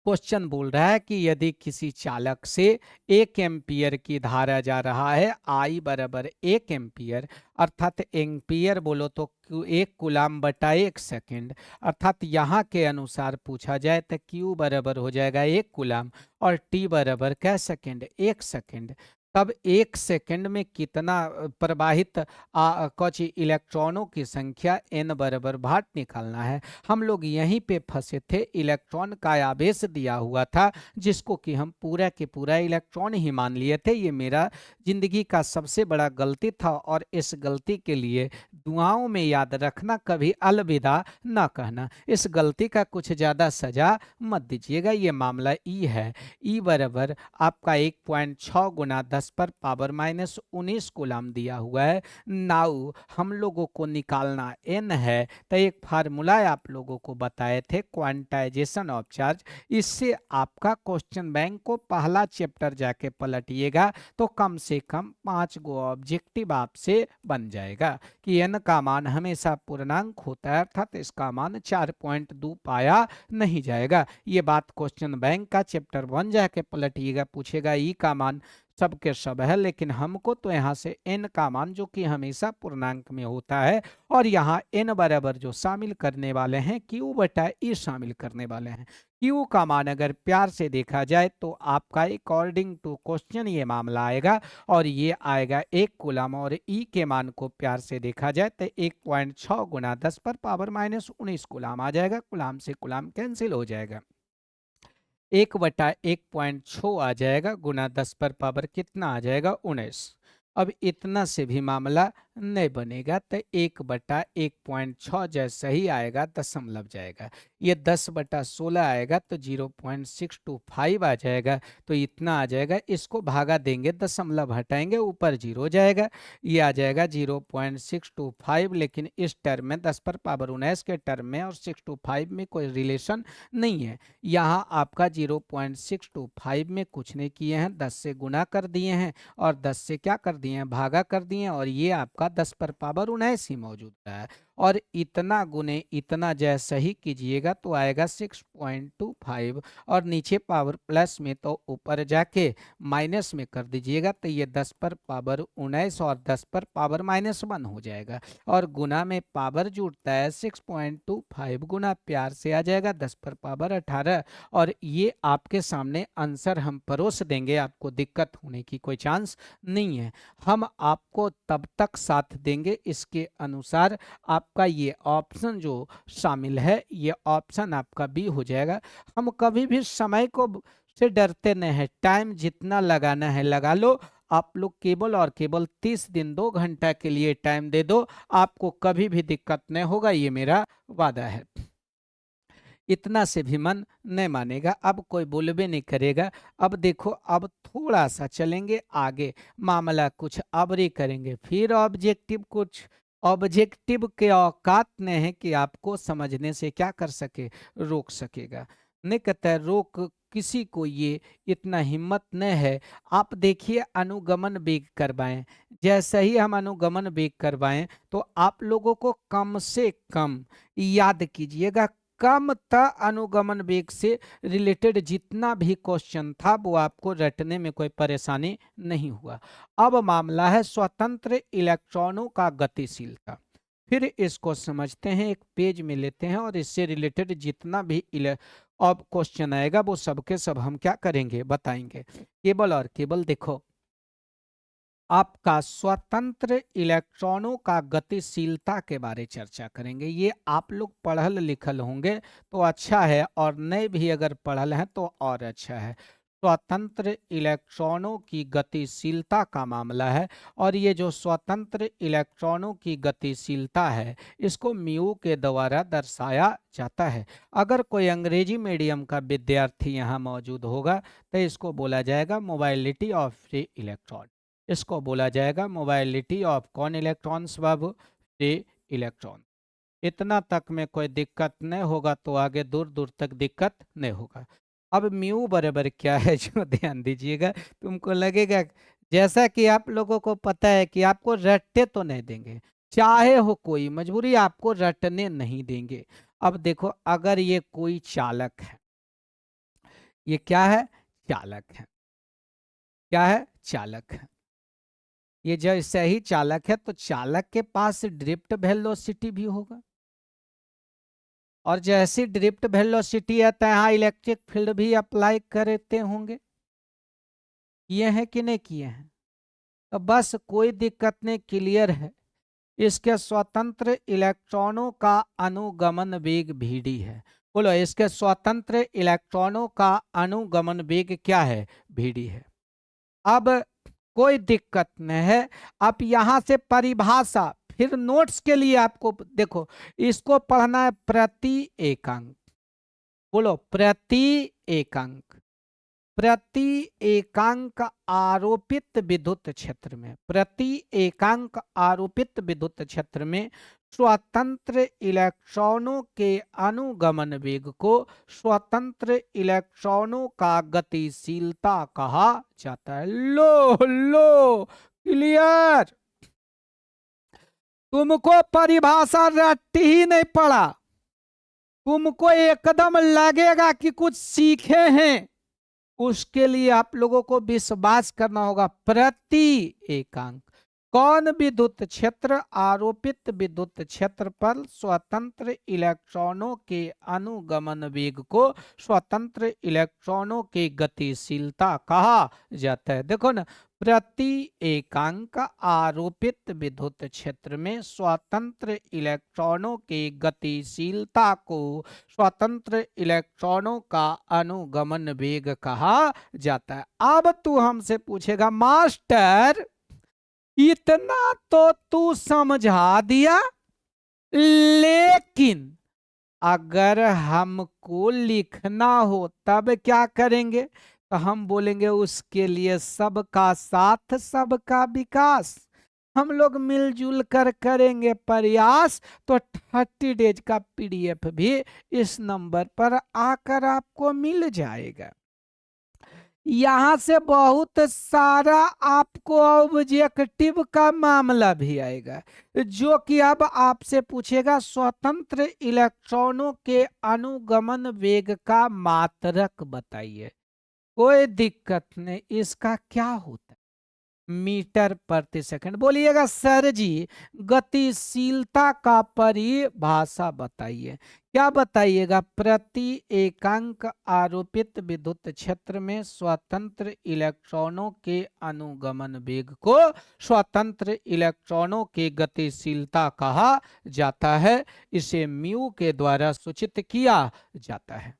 [SPEAKER 1] क्वेश्चन बोल रहा है कि यदि किसी चालक से 1 एम्पियर की धारा जा रहा है, आई बराबर 1 एम्पियर, अर्थात एम्पियर बोलो तो 1 कूलम बटा 1 सेकेंड, अर्थात यहाँ के अनुसार पूछा जाए तो Q बराबर हो जाएगा 1 कूलम और T बराबर क्या सेकेंड, 1 सेकेंड। तब 1 सेकंड में कितना प्रवाहित कुछ इलेक्ट्रॉनों की संख्या n बराबर भाट निकालना है। हम लोग यहीं पे फंसे थे, इलेक्ट्रॉन का आवेश दिया हुआ था जिसको कि हम पूरा के पूरा इलेक्ट्रॉन ही मान लिए थे। ये मेरा जिंदगी का सबसे बड़ा गलती था और इस गलती के लिए दुआओं में याद रखना, कभी अलविदा ना कहना। इस गलती का कुछ ज़्यादा सजा मत दीजिएगा। ये मामला ई है। ई बराबर आपका 1.6 गुना 10 पर पावर माइनस 19 कूलम दिया हुआ है। नाउ हम लोगों को निकालना एन है, तो एक फार्मूला आप लोगों को बताए थे, क्वांटाइजेशन ऑफ चार्ज। इससे आपका क्वेश्चन बैंक को पहला चैप्टर जाके पलटिएगा तो कम से कम 5 गो ऑब्जेक्टिव आपसे बन जाएगा कि एन का मान हमेशा पूर्णांक होता है, अर्थात इसका मान 4.2 पाया नहीं जाएगा। ये बात क्वेश्चन बैंक का चैप्टर 1 जाके पलटिएगा, पूछेगा ई का मान सब के सब है, लेकिन हमको तो यहाँ से n का मान जो कि हमेशा पूर्णांक में होता है और यहाँ n बराबर जो शामिल करने वाले हैं q बटा e शामिल करने वाले हैं। q का मान अगर प्यार से देखा जाए तो आपका अकॉर्डिंग टू क्वेश्चन ये मामला आएगा और ये आएगा 1 कूलम, और e के मान को प्यार से देखा जाए तो 1.6 गुना 10 पर पावर माइनस 19 कूलम आ जाएगा। कूलम से कूलम कैंसिल हो जाएगा, 1/1.6 आ जाएगा गुना 10 पर पावर कितना आ जाएगा 19। अब इतना से भी मामला नहीं बनेगा तो 1/1.6 जैसा ही आएगा दशमलव जाएगा, ये 10/16 आएगा तो 0.625 आ जाएगा, तो इतना आ जाएगा। इसको भागा देंगे, दशमलव हटाएंगे, ऊपर 0 जाएगा, ये आ जाएगा 0.625। लेकिन इस टर्म में 10 पर पावर 19 के टर्म में और 625 में कोई रिलेशन नहीं है। यहाँ आपका 0.625 में कुछ नहीं किए हैं, 10 से गुना कर दिए हैं और 10 से क्या कर दिए हैं, भागा कर दिए हैं, और ये आपका 10 पर पावर 19 ही मौजूद है। और इतना गुने इतना जैसा ही कीजिएगा तो आएगा 6.25, और नीचे पावर प्लस में तो ऊपर जाके माइनस में कर दीजिएगा तो ये 10 पर पावर 19 और 10 पर पावर माइनस 1 हो जाएगा, और गुना में पावर जुड़ता है 6.25 गुना प्यार से आ जाएगा 10 पर पावर 18। और ये आपके सामने आंसर हम परोस देंगे, आपको दिक्कत होने की कोई चांस नहीं है। हम आपको तब तक साथ देंगे इसके अनुसार आपका ये ऑप्शन जो शामिल है, ये ऑप्शन आपका बी हो जाएगा। हम कभी भी समय को से डरते नहीं है, टाइम जितना लगाना है लगा लो। आप लोग केवल और केवल 30 दिन 2 घंटा के लिए टाइम दे दो, आपको कभी भी दिक्कत नहीं होगा, ये मेरा वादा है। इतना से भी मन नहीं मानेगा, अब कोई बोलबे नहीं करेगा। अब देखो, अब थोड़ा सा चलेंगे आगे, मामला कुछ अबरी करेंगे, फिर ऑब्जेक्टिव कुछ। ऑब्जेक्टिव के औकात नहीं है कि आपको समझने से क्या कर सके, रोक सकेगा। नहीं कहता है रोक किसी को, ये इतना हिम्मत नहीं है। आप देखिए अनुगमन वेग करवाएं, जैसे ही हम अनुगमन वेग करवाएं तो आप लोगों को कम से कम याद कीजिएगा, कम था अनुगमन वेग से रिलेटेड जितना भी क्वेश्चन था वो आपको रटने में कोई परेशानी नहीं हुआ। अब मामला है स्वतंत्र इलेक्ट्रॉनों का गतिशीलता। फिर इसको समझते हैं, एक पेज में लेते हैं और इससे रिलेटेड जितना भी अब क्वेश्चन आएगा वो सबके सब हम क्या करेंगे, बताएंगे। केवल और केवल देखो, आपका स्वतंत्र इलेक्ट्रॉनों का गतिशीलता के बारे चर्चा करेंगे। ये आप लोग पढ़ल लिखल होंगे तो अच्छा है, और नहीं भी अगर पढ़ल हैं तो और अच्छा है। स्वतंत्र इलेक्ट्रॉनों की गतिशीलता का मामला है, और ये जो स्वतंत्र इलेक्ट्रॉनों की गतिशीलता है इसको म्यू के द्वारा दर्शाया जाता है। अगर कोई अंग्रेजी मीडियम का विद्यार्थी यहाँ मौजूद होगा तो इसको बोला जाएगा मोबाइलिटी ऑफ फ्री इलेक्ट्रॉन। इसको बोला जाएगा मोबाइलिटी ऑफ कौन इलेक्ट्रॉन्स बाबू, फ्री इलेक्ट्रॉन। इतना तक में कोई दिक्कत नहीं होगा तो आगे दूर दूर तक दिक्कत नहीं होगा। अब म्यू बराबर क्या है जो ध्यान दीजिएगा, तुमको लगेगा जैसा कि आप लोगों को पता है कि आपको रट्टे तो नहीं देंगे, चाहे हो कोई मजबूरी आपको रटने नहीं देंगे। अब देखो, अगर ये कोई चालक है, ये क्या है, चालक है, क्या है, चालक है। ये जैसे ही चालक है तो चालक के पास ड्रिफ्ट वेलोसिटी भी होगा, और जैसी ड्रिफ्ट वेलोसिटी है तो यहाँ इलेक्ट्रिक फील्ड भी अप्लाई करते होंगे। किए हैं कि नहीं किए हैं, तो बस कोई दिक्कत नहीं, क्लियर है। इसके स्वतंत्र इलेक्ट्रॉनों का अनुगमन वेग vd है। बोलो, इसके स्वतंत्र इलेक्ट्रॉनों का अनुगमन वेग क्या है? vd है। अब कोई दिक्कत नहीं है। अब यहां से परिभाषा, फिर नोट्स के लिए आपको देखो, इसको पढ़ना है प्रति एकांक। बोलो, प्रति एकांक। प्रति एकांक आरोपित विद्युत क्षेत्र में, प्रति एकांक आरोपित विद्युत क्षेत्र में स्वतंत्र इलेक्ट्रॉनों के अनुगमन वेग को स्वतंत्र इलेक्ट्रॉनों का गतिशीलता कहा जाता है। लो लो, क्लियर। तुमको परिभाषा रट्टी ही नहीं पड़ा, तुमको एकदम लगेगा कि कुछ सीखे हैं। उसके लिए आप लोगों को विश्वास करना होगा। प्रति एकांक, कौन विद्युत क्षेत्र आरोपित विद्युत क्षेत्र पर स्वतंत्र इलेक्ट्रॉनों के अनुगमन वेग को स्वतंत्र इलेक्ट्रॉनों की गतिशीलता कहा जाता है। देखो ना, प्रति एकांक आरोपित विद्युत क्षेत्र में स्वतंत्र इलेक्ट्रॉनों की गतिशीलता को स्वतंत्र इलेक्ट्रॉनों का अनुगमन वेग कहा जाता है। अब तू हमसे पूछेगा, मास्टर इतना तो तू समझा दिया, लेकिन अगर हमको लिखना हो तब क्या करेंगे? तो हम बोलेंगे उसके लिए सबका साथ सबका विकास। हम लोग मिलजुल कर करेंगे प्रयास, तो 30 डेज का पीडीएफ भी इस नंबर पर आकर आपको मिल जाएगा। यहां से बहुत सारा आपको ऑब्जेक्टिव का मामला भी आएगा, जो कि अब आपसे पूछेगा स्वतंत्र इलेक्ट्रॉनों के अनुगमन वेग का मात्रक बताइए। कोई दिक्कत नहीं, इसका क्या होता है? मीटर प्रति सेकंड। बोलिएगा सर जी गतिशीलता का परिभाषा बताइए। क्या बताइएगा? प्रति एकांक आरोपित विद्युत क्षेत्र में स्वतंत्र इलेक्ट्रॉनों के अनुगमन वेग को स्वतंत्र इलेक्ट्रॉनों की गतिशीलता कहा जाता है। इसे म्यू के द्वारा सूचित किया जाता है।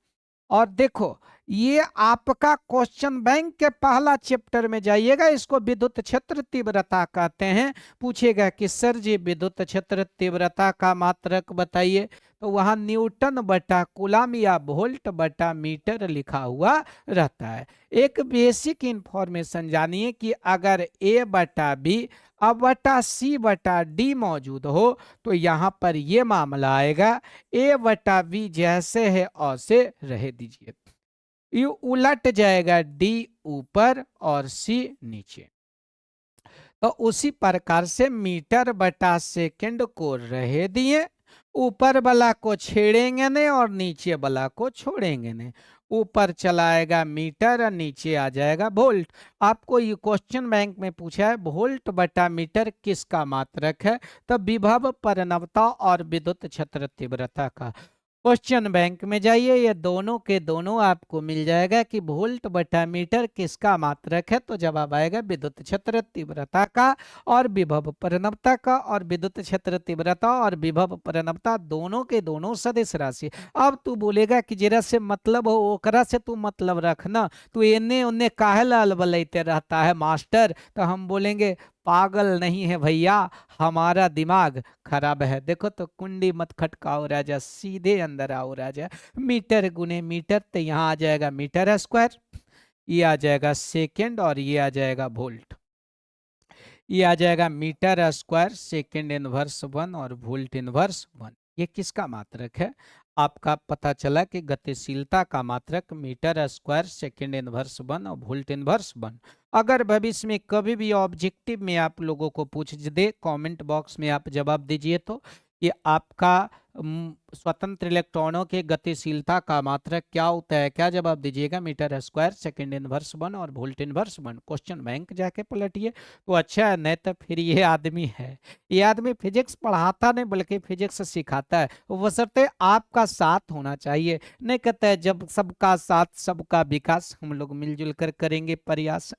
[SPEAKER 1] और देखो, ये आपका क्वेश्चन बैंक के पहला चैप्टर में जाइएगा, इसको विद्युत क्षेत्र तीव्रता कहते हैं। पूछेगा कि सर जी विद्युत क्षेत्र तीव्रता का मात्रक बताइए, तो वहां न्यूटन बटा कूलम या वोल्ट बटा मीटर लिखा हुआ रहता है। एक बेसिक इंफॉर्मेशन जानिए कि अगर ए बटा बी अब बटा सी बटा डी मौजूद हो, तो यहाँ पर ये मामला आएगा, ए बटा बी जैसे है ऐसे रह दीजिए, ये उलट जाएगा, डी ऊपर और सी नीचे। तो उसी प्रकार से मीटर बटा सेकंड को रह दिए, ऊपर वाला को छेड़ेंगे नहीं और नीचे वाला को छोड़ेंगे नहीं। ऊपर चलाएगा मीटर और नीचे आ जाएगा वोल्ट। आपको ये क्वेश्चन बैंक में पूछा है वोल्ट बटा मीटर किसका मात्रक है? तो विभव परिणवता और विद्युत क्षेत्र तीव्रता का। क्वेश्चन बैंक में जाइए, ये दोनों के दोनों आपको मिल जाएगा कि वोल्ट बटा मीटर किसका मात्रक है। तो जवाब आएगा विद्युत क्षेत्र तीव्रता का और विभव परिणवता का। और विद्युत क्षेत्र तीव्रता और विभव परिणवता दोनों के दोनों सदिश राशि। अब तू बोलेगा कि जरा से मतलब हो ओकरा से तू मतलब रखना, तू एने ओने काहे लाल बलैते रहता है मास्टर। तो हम बोलेंगे पागल नहीं है भैया, हमारा दिमाग खराब है। देखो तो कुंडी मत खटकाओ राजा, सीधे अंदर आओ राजा। मीटर गुने मीटर, तो यहाँ आ जाएगा मीटर स्क्वायर, ये आ जाएगा सेकंड और ये आ जाएगा वोल्ट। ये आ जाएगा मीटर स्क्वायर सेकंड इनवर्स 1 और वोल्ट इनवर्स 1। ये किसका मात्रक है? आपका पता चला कि गतिशीलता का मात्रक मीटर स्क्वायर सेकंड इनवर्स 1 और वोल्ट इनवर्स 1। अगर भविष्य में कभी भी ऑब्जेक्टिव में आप लोगों को पूछ दे, कमेंट बॉक्स में आप जवाब दीजिए तो कि आपका स्वतंत्र इलेक्ट्रॉनों के गतिशीलता का मात्रक क्या होता है, क्या जवाब दीजिएगा? मीटर स्क्वायर सेकंड इनवर्स 1 और वोल्ट इनवर्स 1। क्वेश्चन बैंक जाके पलटिए तो अच्छा है, नहीं तो फिर ये आदमी है, ये आदमी फिजिक्स पढ़ाता नहीं बल्कि फिजिक्स सिखाता है। बशर्ते आपका साथ होना चाहिए। नहीं कहते है जब सबका साथ सबका विकास, हम लोग मिलजुल कर करेंगे प्रयास।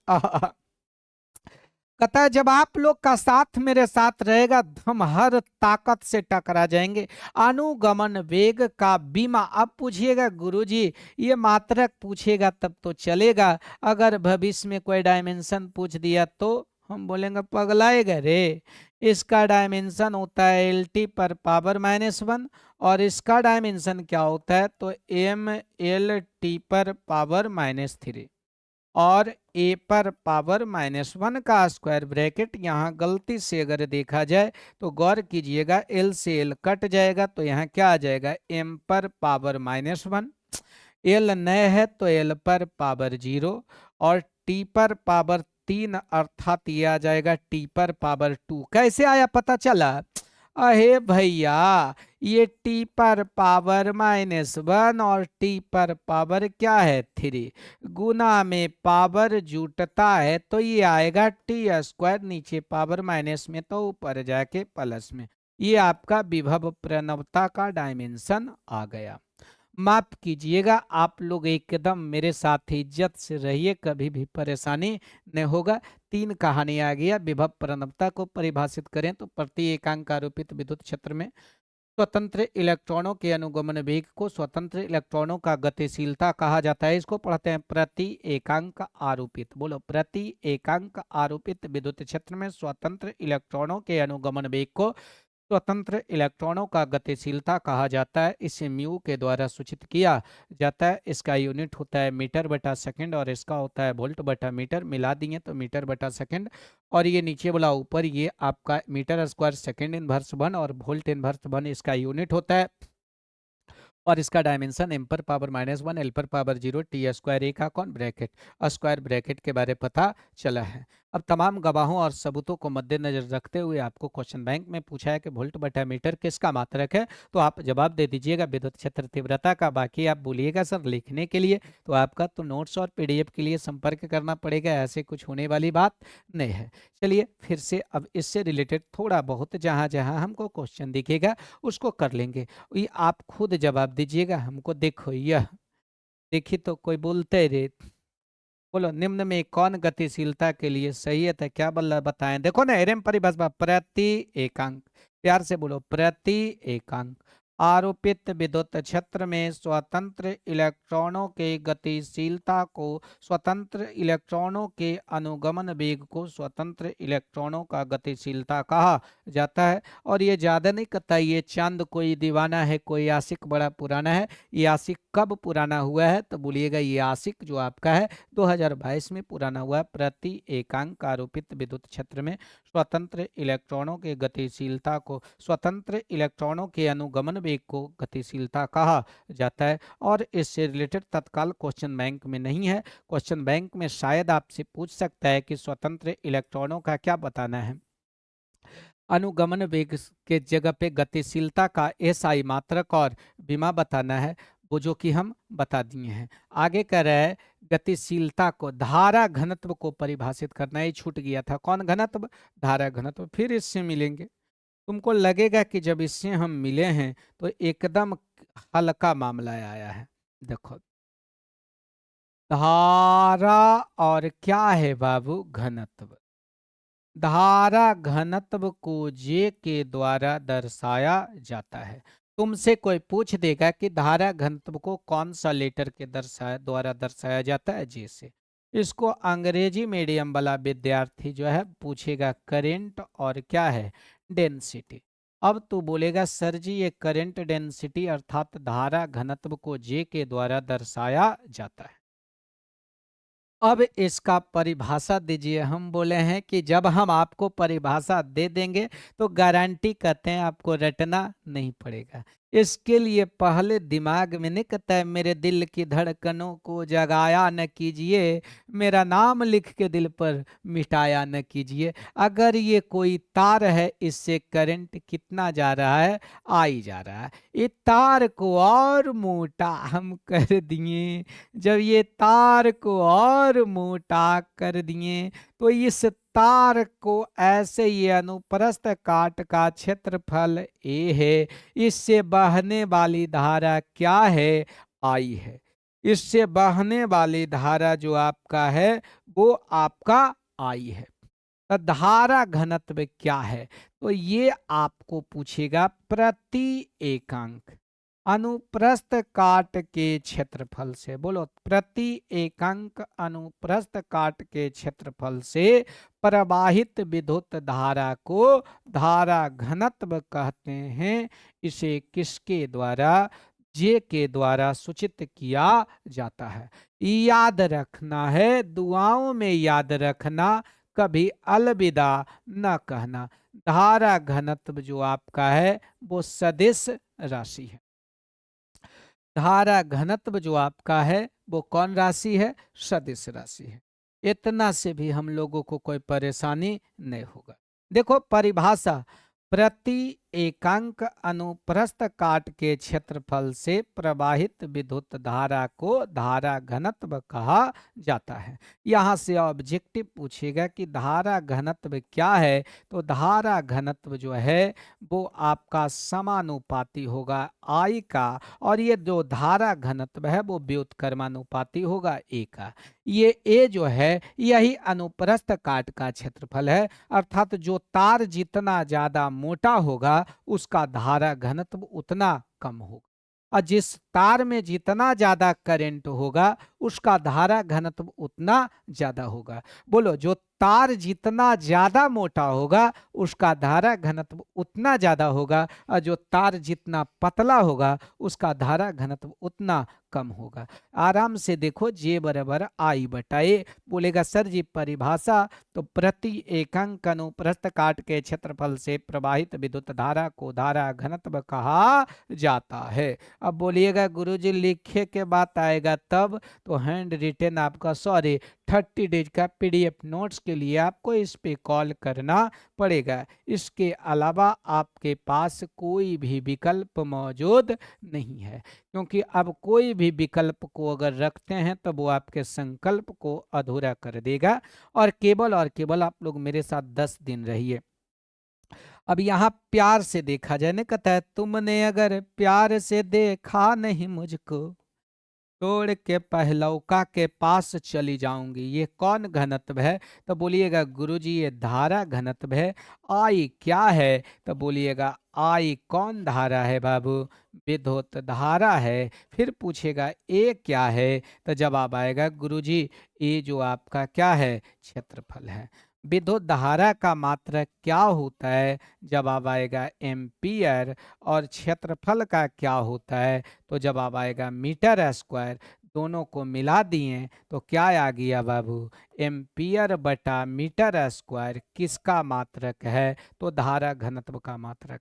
[SPEAKER 1] कहता है जब आप लोग का साथ मेरे साथ रहेगा हम हर ताकत से टकरा जाएंगे। अनुगमन वेग का बीमा। अब पूछिएगा गुरुजी ये मात्रक पूछेगा तब तो चलेगा, अगर भविष्य में कोई डायमेंशन पूछ दिया तो हम बोलेंगे पगलाएगा रे। इसका डायमेंशन होता है LT पर पावर -1 और इसका डायमेंशन क्या होता है तो MLT पर पावर -3 और A पर पावर -1 का स्क्वायर ब्रैकेट। यहाँ गलती से अगर देखा जाए तो गौर कीजिएगा L से L कट जाएगा तो यहाँ क्या आ जाएगा M पर पावर -1, L नए है तो L पर पावर 0 और T पर पावर 3 अर्थात ये आ जाएगा T पर पावर 2। कैसे आया पता चला? अहे भैया ये T पर पावर -1 और T पर पावर क्या है 3 गुना में पावर जुटता है तो ये आएगा T² नीचे पावर माइनस में तो ऊपर जाके प्लस में। ये आपका विभव प्रणवता का डायमेंशन आ गया। माफ कीजिएगा आप लोग एकदम मेरे साथ इज्जत से रहिए, कभी भी परेशानी नहीं होगा। 3 कहानी आ गया। विभव प्रणवता को परिभाषित करें तो प्रति एकांक आरोपित विद्युत क्षेत्र में स्वतंत्र इलेक्ट्रॉनों के अनुगमन वेग को स्वतंत्र इलेक्ट्रॉनों का गतिशीलता कहा जाता है। इसको पढ़ते हैं प्रति एकांक आरोपित। बोलो प्रति एकांक आरोपित विद्युत क्षेत्र में स्वतंत्र इलेक्ट्रॉनों के अनुगमन वेग को स्वतंत्र इलेक्ट्रॉनों का गतिशीलता कहा जाता है। इसे म्यू के द्वारा सूचित किया जाता है। इसका यूनिट होता है मीटर बटा सेकंड और इसका होता है वोल्ट बटा मीटर। मिला दिए तो मीटर बटा सेकंड और ये नीचे वाला ऊपर ये आपका मीटर स्क्वायर सेकंड इनवर्स 1 और वोल्ट इनवर्स 1 इसका यूनिट होता है और इसका डायमेंशन m पर पावर -1 L पर पावर 0 T² का कौन ब्रैकेट स्क्वायर ब्रैकेट के बारे पता चला है। अब तमाम गवाहों और सबूतों को मद्देनजर रखते हुए आपको क्वेश्चन बैंक में पूछा है कि वोल्ट बटा मीटर किसका मात्रक है, तो आप जवाब दे दीजिएगा विद्युत क्षेत्र तीव्रता का। बाकी आप बोलिएगा सर लिखने के लिए तो आपका तो नोट्स और PDF के लिए संपर्क करना पड़ेगा, ऐसे कुछ होने वाली बात नहीं है। चलिए फिर से अब इससे रिलेटेड थोड़ा बहुत जहाँ जहाँ हमको क्वेश्चन दिखेगा उसको कर लेंगे। ये आप खुद जवाब दीजिएगा हमको। देखो यह देखिए तो कोई बोलते रे, बोलो निम्न में कौन गतिशीलता के लिए सही है तो क्या बताएं। देखो ना एरम परिभाषा प्रति एकांक, प्यार से बोलो प्रति एकांक आरोपित विद्युत क्षेत्र में स्वतंत्र इलेक्ट्रॉनों के गतिशीलता को स्वतंत्र इलेक्ट्रॉनों के अनुगमन वेग को स्वतंत्र इलेक्ट्रॉनों का गतिशीलता कहा जाता है। और ये ज़्यादा नहीं कहता ये चांद कोई दीवाना है कोई आशिक बड़ा पुराना है। ये आशिक कब पुराना हुआ है तो बोलिएगा ये आशिक जो आपका है 2022 में पुराना हुआ है। प्रति एकांक आरोपित विद्युत क्षेत्र में स्वतंत्र इलेक्ट्रॉनों के गतिशीलता को स्वतंत्र इलेक्ट्रॉनों के अनुगमन वेग को गतिशीलता कहा जाता है। और इससे रिलेटेड तत्काल क्वेश्चन बैंक में नहीं है। क्वेश्चन बैंक में शायद आपसे पूछ सकता है कि स्वतंत्र इलेक्ट्रॉनों का क्या बताना है। अनुगमन वेग के जगह पे गतिशीलता का SI मात्रक और विमा बताना है, वो जो कि हम बता दिए हैं। आगे कह रहा है गतिशीलता को धारा घनत्व को परिभाषित करना। ये छूट गया था, कौन घनत्व धारा घनत्व। फिर इससे मिलेंगे तुमको लगेगा कि जब इससे हम मिले हैं तो एकदम हल्का मामला आया है। देखो धारा और क्या है बाबू घनत्व। धारा घनत्व को J के द्वारा दर्शाया जाता है। तुमसे कोई पूछ देगा कि धारा घनत्व को कौन सा लेटर के द्वारा दर्शाया जाता है J से। इसको अंग्रेजी मीडियम वाला विद्यार्थी जो है पूछेगा करंट और क्या है डेंसिटी। अब तू बोलेगा सर जी ये करंट डेंसिटी अर्थात धारा घनत्व को J के द्वारा दर्शाया जाता है। अब इसका परिभाषा दीजिए। हम बोले हैं कि जब हम आपको परिभाषा दे देंगे तो गारंटी कहते हैं आपको रटना नहीं पड़ेगा। इसके लिए पहले दिमाग में नहीं कहता है मेरे दिल की धड़कनों को जगाया न कीजिए, मेरा नाम लिख के दिल पर मिटाया न कीजिए। अगर ये कोई तार है इससे करंट कितना जा रहा है आई जा रहा है। ये तार को और मोटा हम कर दिए। जब ये तार को और मोटा कर दिए तो इस तार को ऐसे ये अनुप्रस्थ काट का क्षेत्रफल A है। इससे बहने वाली धारा क्या है I है। इससे बहने वाली धारा जो आपका है वो आपका I है। तो धारा घनत्व क्या है? तो ये आपको पूछेगा प्रति एकांक अनुप्रस्थ काट के क्षेत्रफल से। बोलो, प्रति एकांक अनुप्रस्थ काट के क्षेत्रफल से प्रवाहित विद्युत धारा को धारा घनत्व कहते हैं। इसे किसके द्वारा? जे के द्वारा सूचित किया जाता है। याद रखना है, दुआओं में याद रखना, कभी अलविदा न कहना। धारा घनत्व जो आपका है वो सदिश राशि है। धारा घनत्व जो आपका है वो कौन राशि है? सदिश राशि है। इतना से भी हम लोगों को कोई परेशानी नहीं होगा। देखो परिभाषा, प्रति एकांक अनुप्रस्थ काट के क्षेत्रफल से प्रवाहित विद्युत धारा को धारा घनत्व कहा जाता है। यहाँ से ऑब्जेक्टिव पूछेगा कि धारा घनत्व क्या है? तो धारा घनत्व जो है वो आपका समानुपाती होगा I का, और ये जो धारा घनत्व है वो व्युत्क्रमानुपाती होगा A का। ये A जो है यही अनुप्रस्थ काट का क्षेत्रफल है, अर्थात जो तार जितना ज्यादा मोटा होगा उसका धारा घनत्व उतना कम होगा, और जिस तार में जितना ज्यादा करंट होगा उसका धारा घनत्व उतना ज्यादा होगा। बोलो, जो तार जितना ज्यादा मोटा होगा उसका धारा घनत्व उतना ज्यादा होगा, और जो तार जितना पतला होगा उसका धारा घनत्व उतना कम होगा। आराम से देखो, जे बराबर I बटा A। बोलेगा सर जी परिभाषा, तो प्रति एकांक अनुप्रस्थ काट के क्षेत्रफल से प्रवाहित विद्युत धारा को धारा घनत्व कहा जाता है। अब बोलिएगा गुरुजी लिखे के बात आएगा तब, तो हैंड रिटेन आपका, सॉरी 30 डेज का PDF नोट्स के लिए आपको इस पे कॉल करना पड़ेगा। इसके अलावा आपके पास कोई भी विकल्प मौजूद नहीं है, क्योंकि अब कोई भी विकल्प को अगर रखते हैं तो वो आपके संकल्प को अधूरा कर देगा। और केवल आप लोग मेरे साथ 10 दिन रहिए। अब यहाँ प्यार से देखा जाए ना, कहता है तुमने अगर प्यार से देखा नहीं मुझको, तोड़ के पहलौका के पास चली जाऊंगी। ये कौन घनत्व है? तो बोलिएगा गुरुजी ये धारा घनत्व है। I क्या है? तो बोलिएगा I कौन धारा है बाबू? विद्युत धारा है। फिर पूछेगा A क्या है? तो जवाब आएगा गुरुजी A जो आपका क्या है? क्षेत्रफल है। विद्युत धारा का मात्रक क्या होता है? जवाब आएगा एम्पियर। और क्षेत्रफल का क्या होता है? तो जवाब आएगा मीटर स्क्वायर। दोनों को मिला दिए तो क्या आ गया बाबू? एम्पियर बटा मीटर स्क्वायर किसका मात्रक है? तो धारा घनत्व का मात्रक।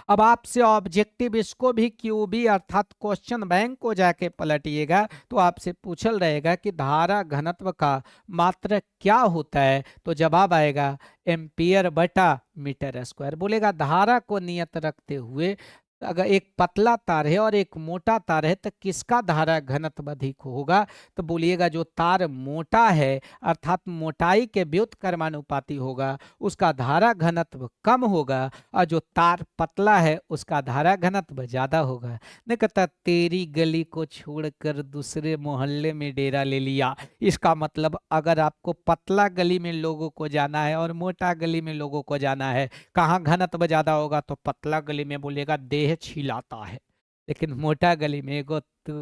[SPEAKER 1] अब आपसे ऑब्जेक्टिव इसको भी QB अर्थात क्वेश्चन बैंक को जाके पलटिएगा तो आपसे पूछल रहेगा कि धारा घनत्व का मात्रक क्या होता है? तो जवाब आएगा एम्पियर बटा मीटर स्क्वायर। बोलेगा धारा को नियत रखते हुए अगर एक पतला तार है और एक मोटा तार है तो किसका धारा घनत्व अधिक होगा? तो बोलिएगा जो तार मोटा है अर्थात मोटाई के व्युत्क्रमानुपाती होगा उसका धारा घनत्व कम होगा, और जो तार पतला है उसका धारा घनत्व ज्यादा होगा। नहीं कहता तेरी गली को छोड़कर दूसरे मोहल्ले में डेरा ले लिया। इसका मतलब अगर आपको पतला गली में लोगों को जाना है और मोटा गली में लोगों को जाना है, कहाँ घनत्व ज्यादा होगा? तो पतला गली में बोलेगा देह छिलाता है, लेकिन मोटा गली में एगो तू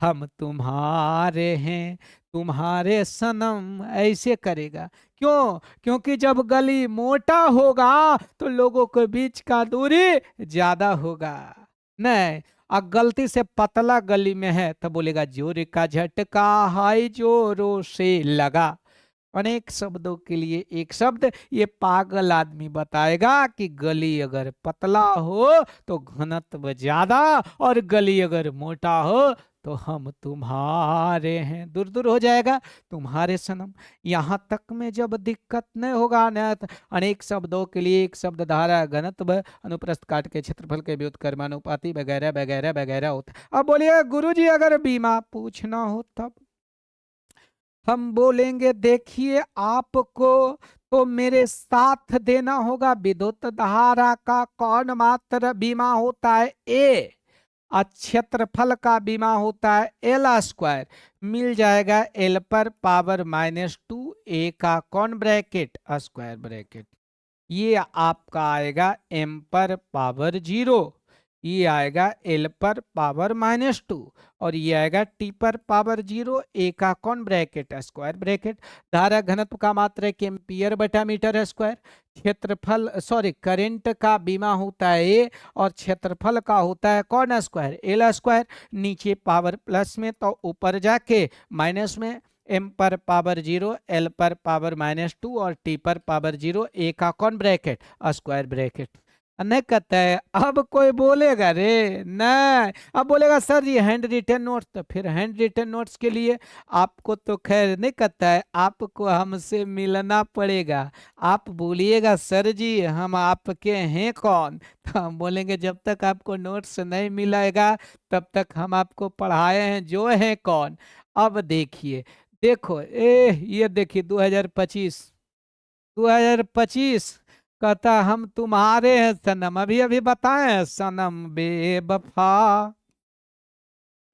[SPEAKER 1] हम तुम्हारे हैं तुम्हारे सनम ऐसे करेगा। क्यों? क्योंकि जब गली मोटा होगा तो लोगों के बीच का दूरी ज्यादा होगा। नहीं, अब गलती से पतला गली में है तो बोलेगा जोर का झटका हाय जोरों से लगा। अनेक शब्दों के लिए एक शब्द ये पागल आदमी बताएगा कि गली अगर पतला हो तो घनत्व ज्यादा, और गली अगर मोटा हो तो हम तुम्हारे हैं, दूर दूर हो जाएगा तुम्हारे सनम। यहाँ तक में जब दिक्कत नहीं होगा न, तो अनेक शब्दों के लिए एक शब्द धारा घनत्व अनुप्रस्थ काट के क्षेत्रफल के व्युत्क्रमानुपाती वगैरह वगैरह वगैरह होता है। अब बोलिए गुरुजी अगर बीमा पूछना हो तब हम बोलेंगे देखिए आपको तो मेरे साथ देना होगा। विद्युत धारा का कौन मात्र बीमा होता है? A। और क्षेत्रफल का बीमा होता है एल स्क्वायर, मिल जाएगा एल पर पावर -2 ए का कौन ब्रैकेट स्क्वायर ब्रैकेट, ये आपका आएगा m पर पावर 0, ये आएगा l पर पावर -2 और ये आएगा t पर पावर 0 a का कौन ब्रैकेट स्क्वायर ब्रैकेट। धारा घनत्व का मात्रक एम्पियर बटा मीटर स्क्वायर, क्षेत्रफल करंट का बीमा होता है a और क्षेत्रफल का होता है कौन स्क्वायर एल स्क्वायर, नीचे पावर प्लस में तो ऊपर जाके माइनस में, m पर पावर 0 l पर पावर -2 और t पर पावर 0 a का कौन ब्रैकेट स्क्वायर ब्रैकेट। नहीं कहता है अब कोई बोलेगा रे नहीं, अब बोलेगा सर जी हैंड रिटन नोट्स, तो फिर हैंड रिटन नोट्स के लिए आपको तो खैर नहीं कहता है, आपको हमसे मिलना पड़ेगा। आप बोलिएगा सर जी हम आपके हैं कौन, तो हम बोलेंगे जब तक आपको नोट्स नहीं मिलेगा तब तक हम आपको पढ़ाए हैं जो है कौन। अब देखिए, देखो ये देखिए 2025 कहता हम तुम्हारे हैं सनम, अभी अभी बताए हैं सनम बेवफा,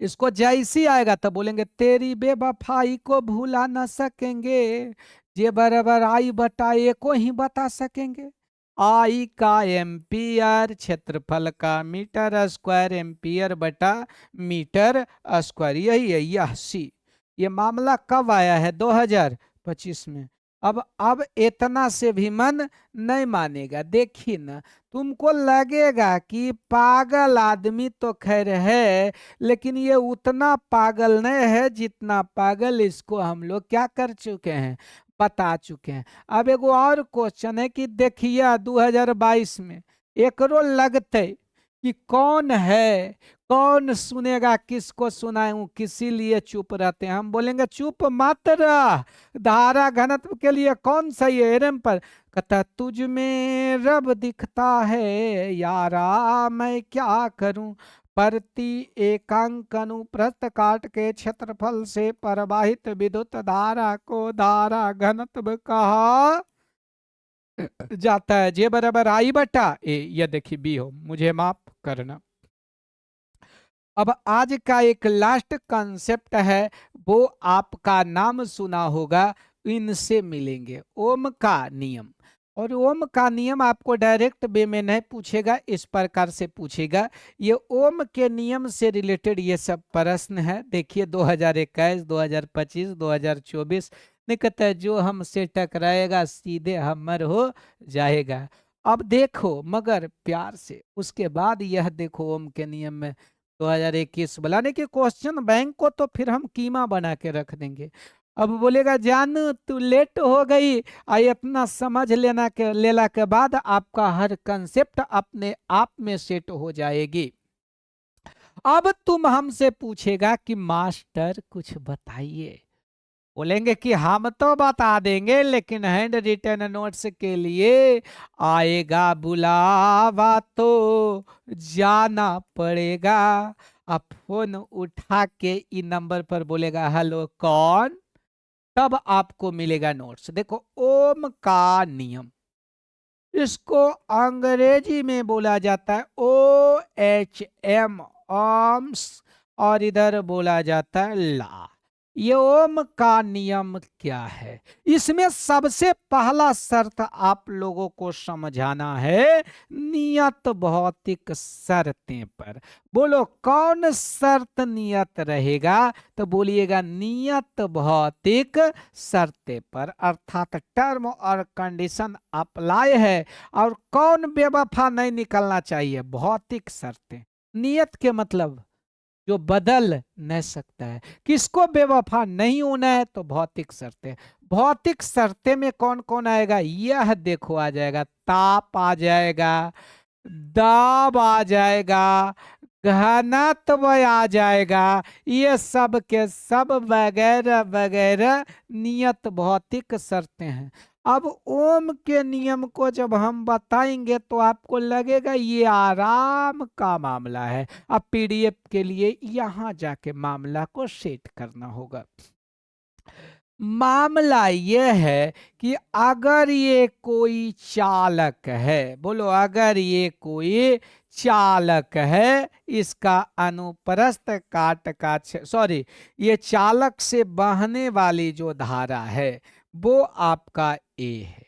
[SPEAKER 1] इसको जैसी आएगा तो बोलेंगे तेरी बेवफाई को भूला न सकेंगे, जे बराबर आई बटा ए को ही बता सकेंगे। आई का एम्पियर, क्षेत्रफल का मीटर स्क्वायर, एम्पियर बटा मीटर स्क्वायर, यही है यह सी। ये मामला कब आया है 2025 में। अब इतना से भी मन नहीं मानेगा। देखिए ना, तुमको लगेगा कि पागल आदमी तो खैर है, लेकिन ये उतना पागल नहीं है जितना पागल इसको हम लोग क्या कर चुके हैं, बता चुके हैं। अब एगो और क्वेश्चन है कि देखिए 2022 में एकरो लगते कि कौन है, कौन सुनेगा, किसको सुनाऊं, किसी लिए चुप रहते हैं। हम बोलेंगे चुप मत रह, धारा घनत्व के लिए कौन सही है एरम पर, कहता तुझ में रब दिखता है यारा मैं क्या करूं, प्रति एकांक अनुप्रस्थ काट के क्षेत्रफल से प्रवाहित विद्युत धारा को धारा घनत्व कहा जाता है, जे बराबर आई बटा ए। ये देखिए बी हो, मुझे माफ करना। अब आज का एक लास्ट कंसेप्ट है, वो आपका नाम सुना होगा, इनसे मिलेंगे ओम का नियम। और ओम का नियम आपको डायरेक्ट वे में नहीं पूछेगा, इस प्रकार से पूछेगा। ये ओम के नियम से रिलेटेड ये सब प्रश्न है। देखिए 2021, 2025, 2024 नहीं कहता है, जो हमसे टकराएगा सीधे हमर हो जाएगा। अब देखो मगर प्यार से, उसके बाद यह देखो ओम के नियम में 2021 बुलाने के क्वेश्चन बैंक को तो फिर हम कीमा बना के रख देंगे। अब बोलेगा जान तू लेट हो गई, आई इतना समझ लेला के बाद आपका हर कंसेप्ट अपने आप में सेट हो जाएगी। अब तुम हमसे पूछेगा कि मास्टर कुछ बताइए, बोलेंगे कि हम तो बता देंगे लेकिन हैंड रिटन नोट्स के लिए आएगा बुलावा तो जाना पड़ेगा। अब फोन उठा के इ नंबर पर बोलेगा हेलो कौन, तब आपको मिलेगा नोट्स। देखो ओम का नियम, इसको अंग्रेजी में बोला जाता है OHM ओम्स, और इधर बोला जाता है ला। ये ओम का नियम क्या है, इसमें सबसे पहला शर्त आप लोगों को समझाना है नियत भौतिक शर्तें पर। बोलो कौन शर्त नियत रहेगा, तो बोलिएगा नियत भौतिक शर्तें पर, अर्थात टर्म और कंडीशन अप्लाई है। और कौन बेवफा नहीं निकलना चाहिए, भौतिक शर्तें। नियत के मतलब जो बदल नहीं सकता है, किसको बेवफा नहीं होना है, तो भौतिक शर्तें। भौतिक शर्तें में कौन कौन आएगा, यह देखो आ जाएगा, ताप आ जाएगा, दाब आ जाएगा, घनत्व आ जाएगा, ये सब के सब वगैरह वगैरह नियत भौतिक शर्तें हैं। अब ओम के नियम को जब हम बताएंगे तो आपको लगेगा ये आराम का मामला है। अब पीडीएफ के लिए यहाँ जाके मामला को सेट करना होगा। मामला यह है कि अगर ये कोई चालक है, बोलो अगर ये कोई चालक है, इसका अनुप्रस्थ काट का सॉरी, ये चालक से बहने वाली जो धारा है वो आपका ए है,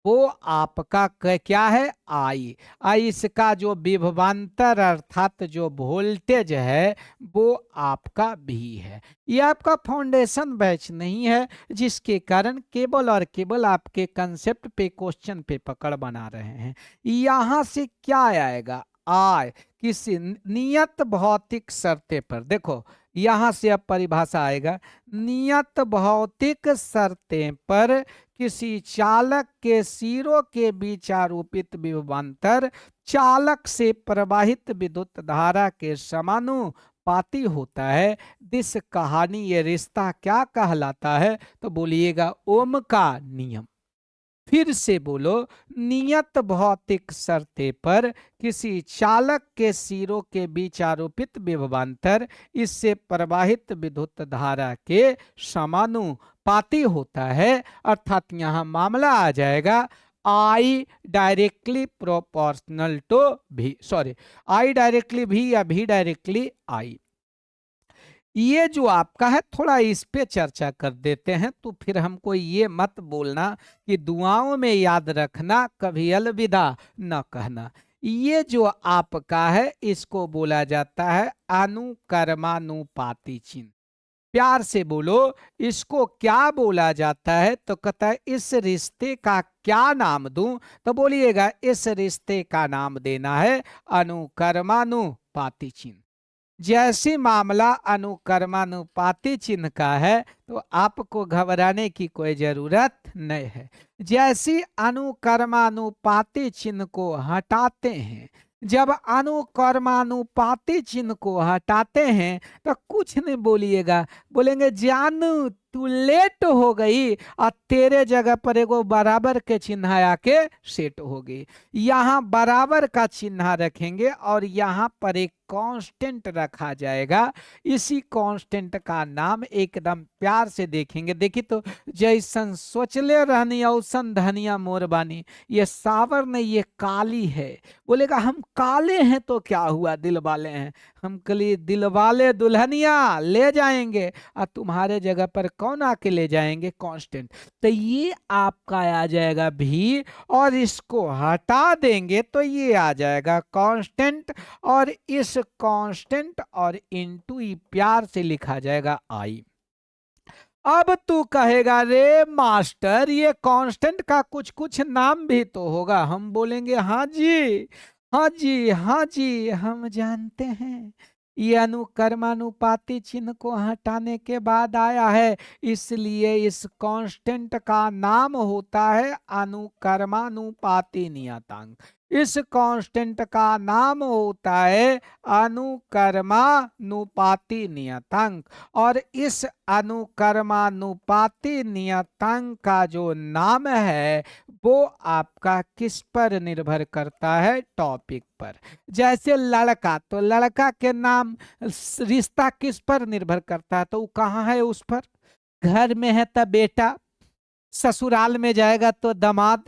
[SPEAKER 1] वो आपका क्या है आई। आई इसका जो विभवांतर अर्थात जो वोल्टेज है वो आपका भी है। ये आपका फाउंडेशन बैच नहीं है, जिसके कारण केवल और केवल आपके कंसेप्ट पे क्वेश्चन पे पकड़ बना रहे हैं। यहां से क्या आएगा, आय किसी नियत भौतिक शर्ते पर। देखो यहां से अब परिभाषा आएगा, नियत भौतिक शर्तें पर किसी चालक के सिरों के बीच आरोपित विभवांतर चालक से प्रवाहित विद्युत धारा के समानुपाती होता है। दिस कहानी, ये रिश्ता क्या कहलाता है, तो बोलिएगा ओम का नियम। फिर से बोलो, नियत भौतिक शर्ते पर किसी चालक के सिरों के बीच आरोपित विभवांतर इससे प्रवाहित विद्युत धारा के समानुपाती होता है। अर्थात यहां मामला आ जाएगा आई डायरेक्टली प्रोपोर्शनल टू भी, सॉरी आई डायरेक्टली भी या भी डायरेक्टली आई। ये जो आपका है थोड़ा इस पे चर्चा कर देते हैं, तो फिर हमको ये मत बोलना कि दुआओं में याद रखना, कभी अलविदा न कहना। ये जो आपका है इसको बोला जाता है अनुकर्मानुपाती चिन्ह। प्यार से बोलो, इसको क्या बोला जाता है, तो कहता है इस रिश्ते का क्या नाम दूं, तो बोलिएगा इस रिश्ते का नाम देना है अनुकर्मानुपाती चिन्ह। जैसे मामला अनुकर्मानुपाती चिन्ह का है तो आपको घबराने की कोई जरूरत नहीं है। जैसी अनुकर्मानुपाती चिन्ह को हटाते हैं, जब अनुकर्मानुपाती चिन्ह को हटाते हैं तो कुछ नहीं बोलिएगा, बोलेंगे जानू तू लेट हो गई और तेरे जगह पर एगो बराबर के चिन्ह आके सेट हो गई। यहाँ बराबर का चिन्ह रखेंगे और यहाँ पर एक कांस्टेंट रखा जाएगा। इसी कांस्टेंट का नाम एकदम प्यार से देखेंगे। देखिए तो जैसन सोचले रहनी औसन धनिया मोरबानी, ये सावर नहीं ये काली है। बोलेगा हम काले हैं तो क्या हुआ, दिल वाले हैं। हम कली दिल वाले दुल्हनिया ले जाएंगे और तुम्हारे जगह पर कौन आके ले जाएंगे, कांस्टेंट। तो ये आपका आ जाएगा भी और इसको हटा देंगे तो ये आ जाएगा कांस्टेंट, और इस कांस्टेंट और इनटू ही प्यार से लिखा जाएगा आई। अब तू कहेगा रे मास्टर ये कांस्टेंट का कुछ कुछ नाम भी तो होगा। हम बोलेंगे हाँ जी हाँ जी हाँ जी हम जानते हैं, ये अनुकर्मानुपाती चिन्ह को हटाने के बाद आया है, इसलिए इस कांस्टेंट का नाम होता है अनुकर्मानुपाती नियतांक। इस कांस्टेंट का नाम होता है अनुकर्मानुपाती नियतांक। और इस अनुकर्मानुपाती नियतांक का जो नाम है वो आपका किस पर निर्भर करता है, टॉपिक पर। जैसे लड़का, तो लड़का के नाम रिश्ता किस पर निर्भर करता है, तो वो कहाँ है, उस पर। घर में है तो बेटा, ससुराल में जाएगा तो दामाद,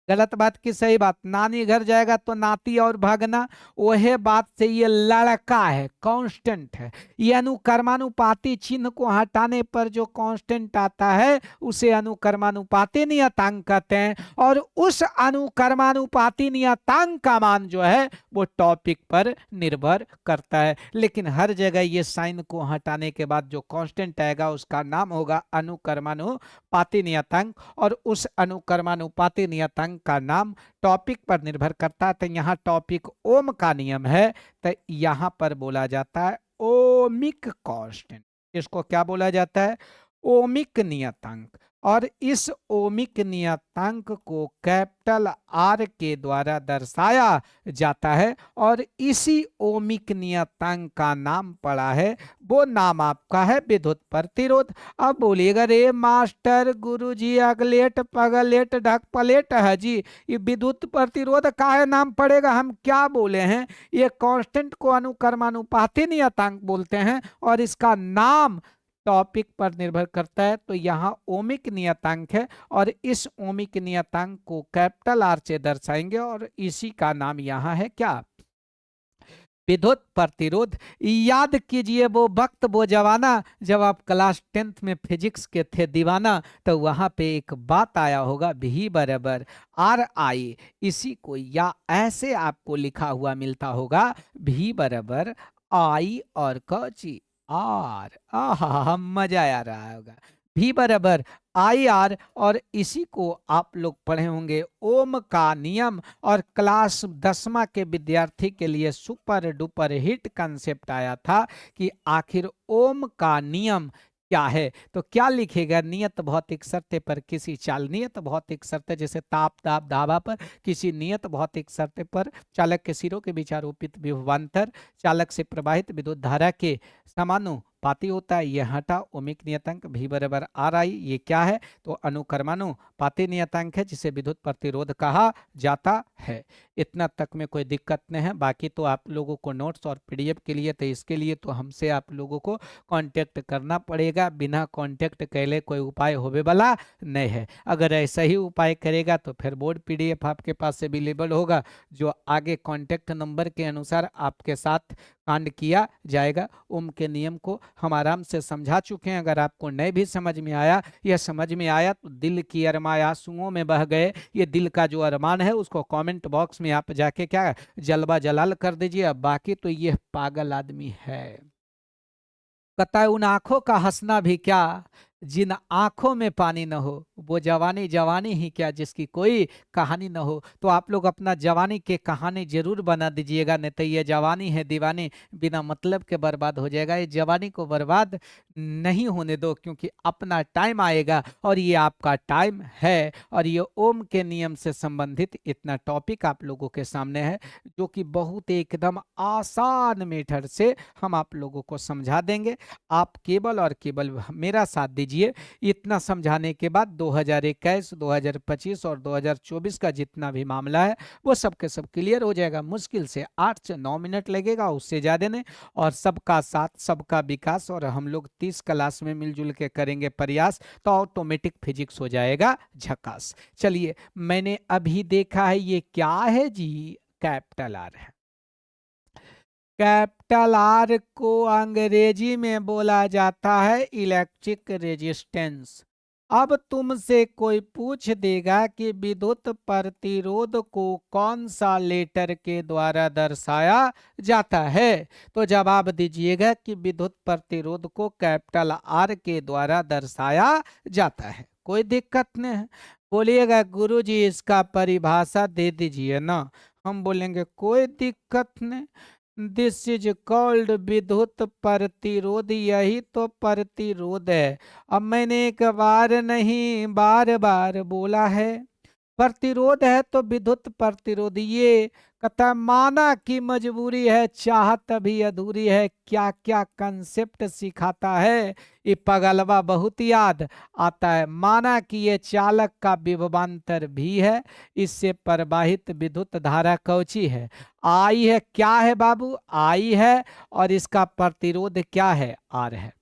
[SPEAKER 1] गलत बात की सही बात, नानी घर जाएगा तो नाती और भागना। वह बात से ये लड़का है, कांस्टेंट है। ये अनुकर्मानुपाती चिन्ह को हटाने पर जो कांस्टेंट आता है उसे अनुकर्मानुपाती नियतांक कहते हैं। और उस अनुकर्मानुपाती नियतांक का मान जो है वो टॉपिक पर निर्भर करता है। लेकिन हर जगह ये साइन को हटाने के बाद जो कांस्टेंट आएगा उसका नाम होगा अनुकर्मानुपाती नियतांक, और उस अनुकर्मानुपाती नियतांक का नाम टॉपिक पर निर्भर करता है। तो यहाँ टॉपिक ओम का नियम है, तो यहाँ पर बोला जाता है ओमिक कांस्टेंट। इसको क्या बोला जाता है, ओमिक नियतांक। और इस ओमिक नियतांक को कैपिटल आर के द्वारा दर्शाया जाता है, और इसी ओमिक नियतांक का नाम पड़ा है, वो नाम आपका है विद्युत प्रतिरोध। अब बोलिएगा रे मास्टर गुरुजी अगलेट पगलेट ढक पलेट है जी, ये विद्युत प्रतिरोध का है नाम पड़ेगा। हम क्या बोले हैं, ये कांस्टेंट को अनुकर्मानुपाती नियतांक बोलते हैं और इसका नाम टॉपिक पर निर्भर करता है। तो यहाँ ओमिक नियतांक है और इस ओमिक नियतांक को कैपिटल आर से दर्शाएंगे और इसी का नाम यहाँ है क्या, विद्युत प्रतिरोध। याद कीजिए वो वक्त वो जमाना जब आप क्लास 10th में फिजिक्स के थे दीवाना, तो वहां पे एक बात आया होगा भी बराबर आर आई। इसी को या ऐसे आपको लिखा हुआ मिलता होगा भी बराबर आई और कौची आर। आहा मजा आ रहा होगा। भी बराबर आई आर, और इसी को आप लोग पढ़े होंगे ओम का नियम। और क्लास 10वीं के विद्यार्थी के लिए सुपर डुपर हिट कंसेप्ट आया था कि आखिर ओम का नियम क्या है। तो क्या लिखेगा, नियत भौतिक शर्त पर किसी चाल, नियत भौतिक शर्त जैसे ताप दाब धावा पर किसी नियत भौतिक शर्त पर चालक के सिरों के बीच आरोपित विभवांतर चालक से प्रवाहित विद्युत धारा के समानुपाती होता है। यह हटा ओमिक नियतांक भी बराबर आर आई। ये क्या है, तो अनुक्रमानुपाती नियतांक है जिसे विद्युत प्रतिरोध कहा जाता है। इतना तक में कोई दिक्कत नहीं है। बाकी तो आप लोगों को नोट्स और पीडीएफ के लिए, तो इसके लिए तो हमसे आप लोगों को कांटेक्ट करना पड़ेगा। बिना कांटेक्ट कैले कोई उपाय होवे वाला नहीं है। अगर ऐसा ही उपाय करेगा तो फिर बोर्ड पीडीएफ आपके पास अवेलेबल होगा, जो आगे कांटेक्ट नंबर के अनुसार आपके साथ कांड किया जाएगा। ओम के नियम को हम आराम से समझा चुके हैं। अगर आपको नहीं भी समझ में आया, यह समझ में आया तो दिल की अरमां आंसुओं में बह गए। ये दिल का जो अरमान है उसको कमेंट बॉक्स में आप जाके क्या जलवा जलाल कर दीजिए। अब बाकी तो यह पागल आदमी है, कहता है उन आंखों का हंसना भी क्या जिन आंखों में पानी न हो, वो जवानी जवानी ही क्या जिसकी कोई कहानी न हो। तो आप लोग अपना जवानी के कहानी जरूर बना दीजिएगा, नहीं तो ये जवानी है दीवानी बिना मतलब के बर्बाद हो जाएगा। ये जवानी को बर्बाद नहीं होने दो, क्योंकि अपना टाइम आएगा और ये आपका टाइम है। और ये ओम के नियम से संबंधित इतना टॉपिक आप लोगों के सामने है, जो कि बहुत एकदम आसान मेथड से हम आप लोगों को समझा देंगे। आप केवल और केवल मेरा साथ दीजिए। इतना समझाने के बाद 2021, 2025 और 2024 का जितना भी मामला है वो सब के सब क्लियर हो जाएगा। मुश्किल से 8 से 9 मिनट लगेगा, उससे ज्यादा नहीं। और सबका साथ सबका विकास, और हम लोग 30 क्लास में मिलजुल के करेंगे प्रयास, तो ऑटोमेटिक फिजिक्स हो जाएगा झकास। चलिए, मैंने अभी देखा है ये क्या है जी, कैपिटल आर है। कैपिटल आर को अंग्रेजी में बोला जाता है इलेक्ट्रिक रेजिस्टेंस। अब तुमसे कोई पूछ देगा कि विद्युत प्रतिरोध को कौन सा लेटर के द्वारा दर्शाया जाता है, तो जवाब दीजिएगा कि विद्युत प्रतिरोध को कैपिटल आर के द्वारा दर्शाया जाता है। कोई दिक्कत नहीं है। बोलिएगा गुरुजी इसका परिभाषा दे दीजिए ना। हम बोलेंगे कोई दिक्कत नहीं, दिस इज कॉल्ड विद्युत प्रतिरोध। यही तो प्रतिरोध है। अब मैंने एक बार नहीं बार बार बोला है, प्रतिरोध है तो विद्युत प्रतिरोध। ये कहता माना कि मजबूरी है, चाहत अभी अधूरी है। क्या क्या कंसेप्ट सिखाता है ये पगलवा, बहुत याद आता है। माना कि ये चालक का विभवांतर भी है, इससे प्रवाहित विद्युत धारा कौची है, आई है। क्या है बाबू, आई है। और इसका प्रतिरोध क्या है, आर है।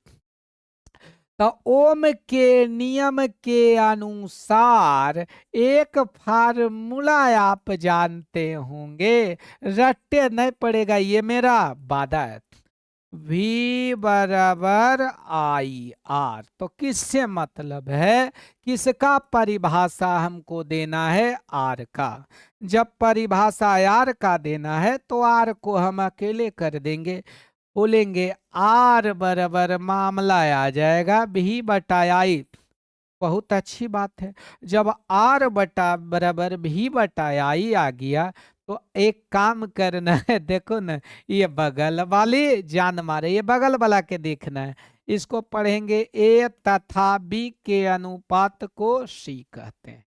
[SPEAKER 1] तो ओम के नियम के अनुसार एक फार्मूला आप जानते होंगे, रट्टे नहीं पड़ेगा, ये मेरा वादा है। V बराबर आई आर। तो किससे मतलब है, किसका परिभाषा हमको देना है, आर का। जब परिभाषा आर का देना है तो आर को हम अकेले कर देंगे। बोलेंगे आर बराबर मामला आ जाएगा भी बटा आई। बहुत अच्छी बात है। जब आर बटा बराबर भी बटा आई आ गया, तो एक काम करना है, देखो ना ये बगल वाली जान मारे, ये बगल वाला के देखना है। इसको पढ़ेंगे ए तथा बी के अनुपात को सी कहते हैं।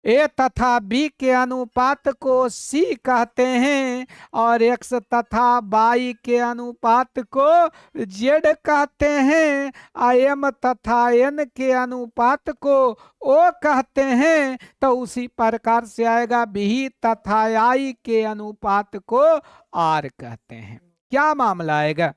[SPEAKER 1] ए तथा बी के अनुपात को सी कहते हैं, और एक्स तथा वाई के अनुपात को जेड कहते हैं, एम तथा एन के अनुपात को ओ कहते हैं। तो उसी प्रकार से आएगा बी तथा आई के अनुपात को आर कहते हैं। क्या मामला आएगा,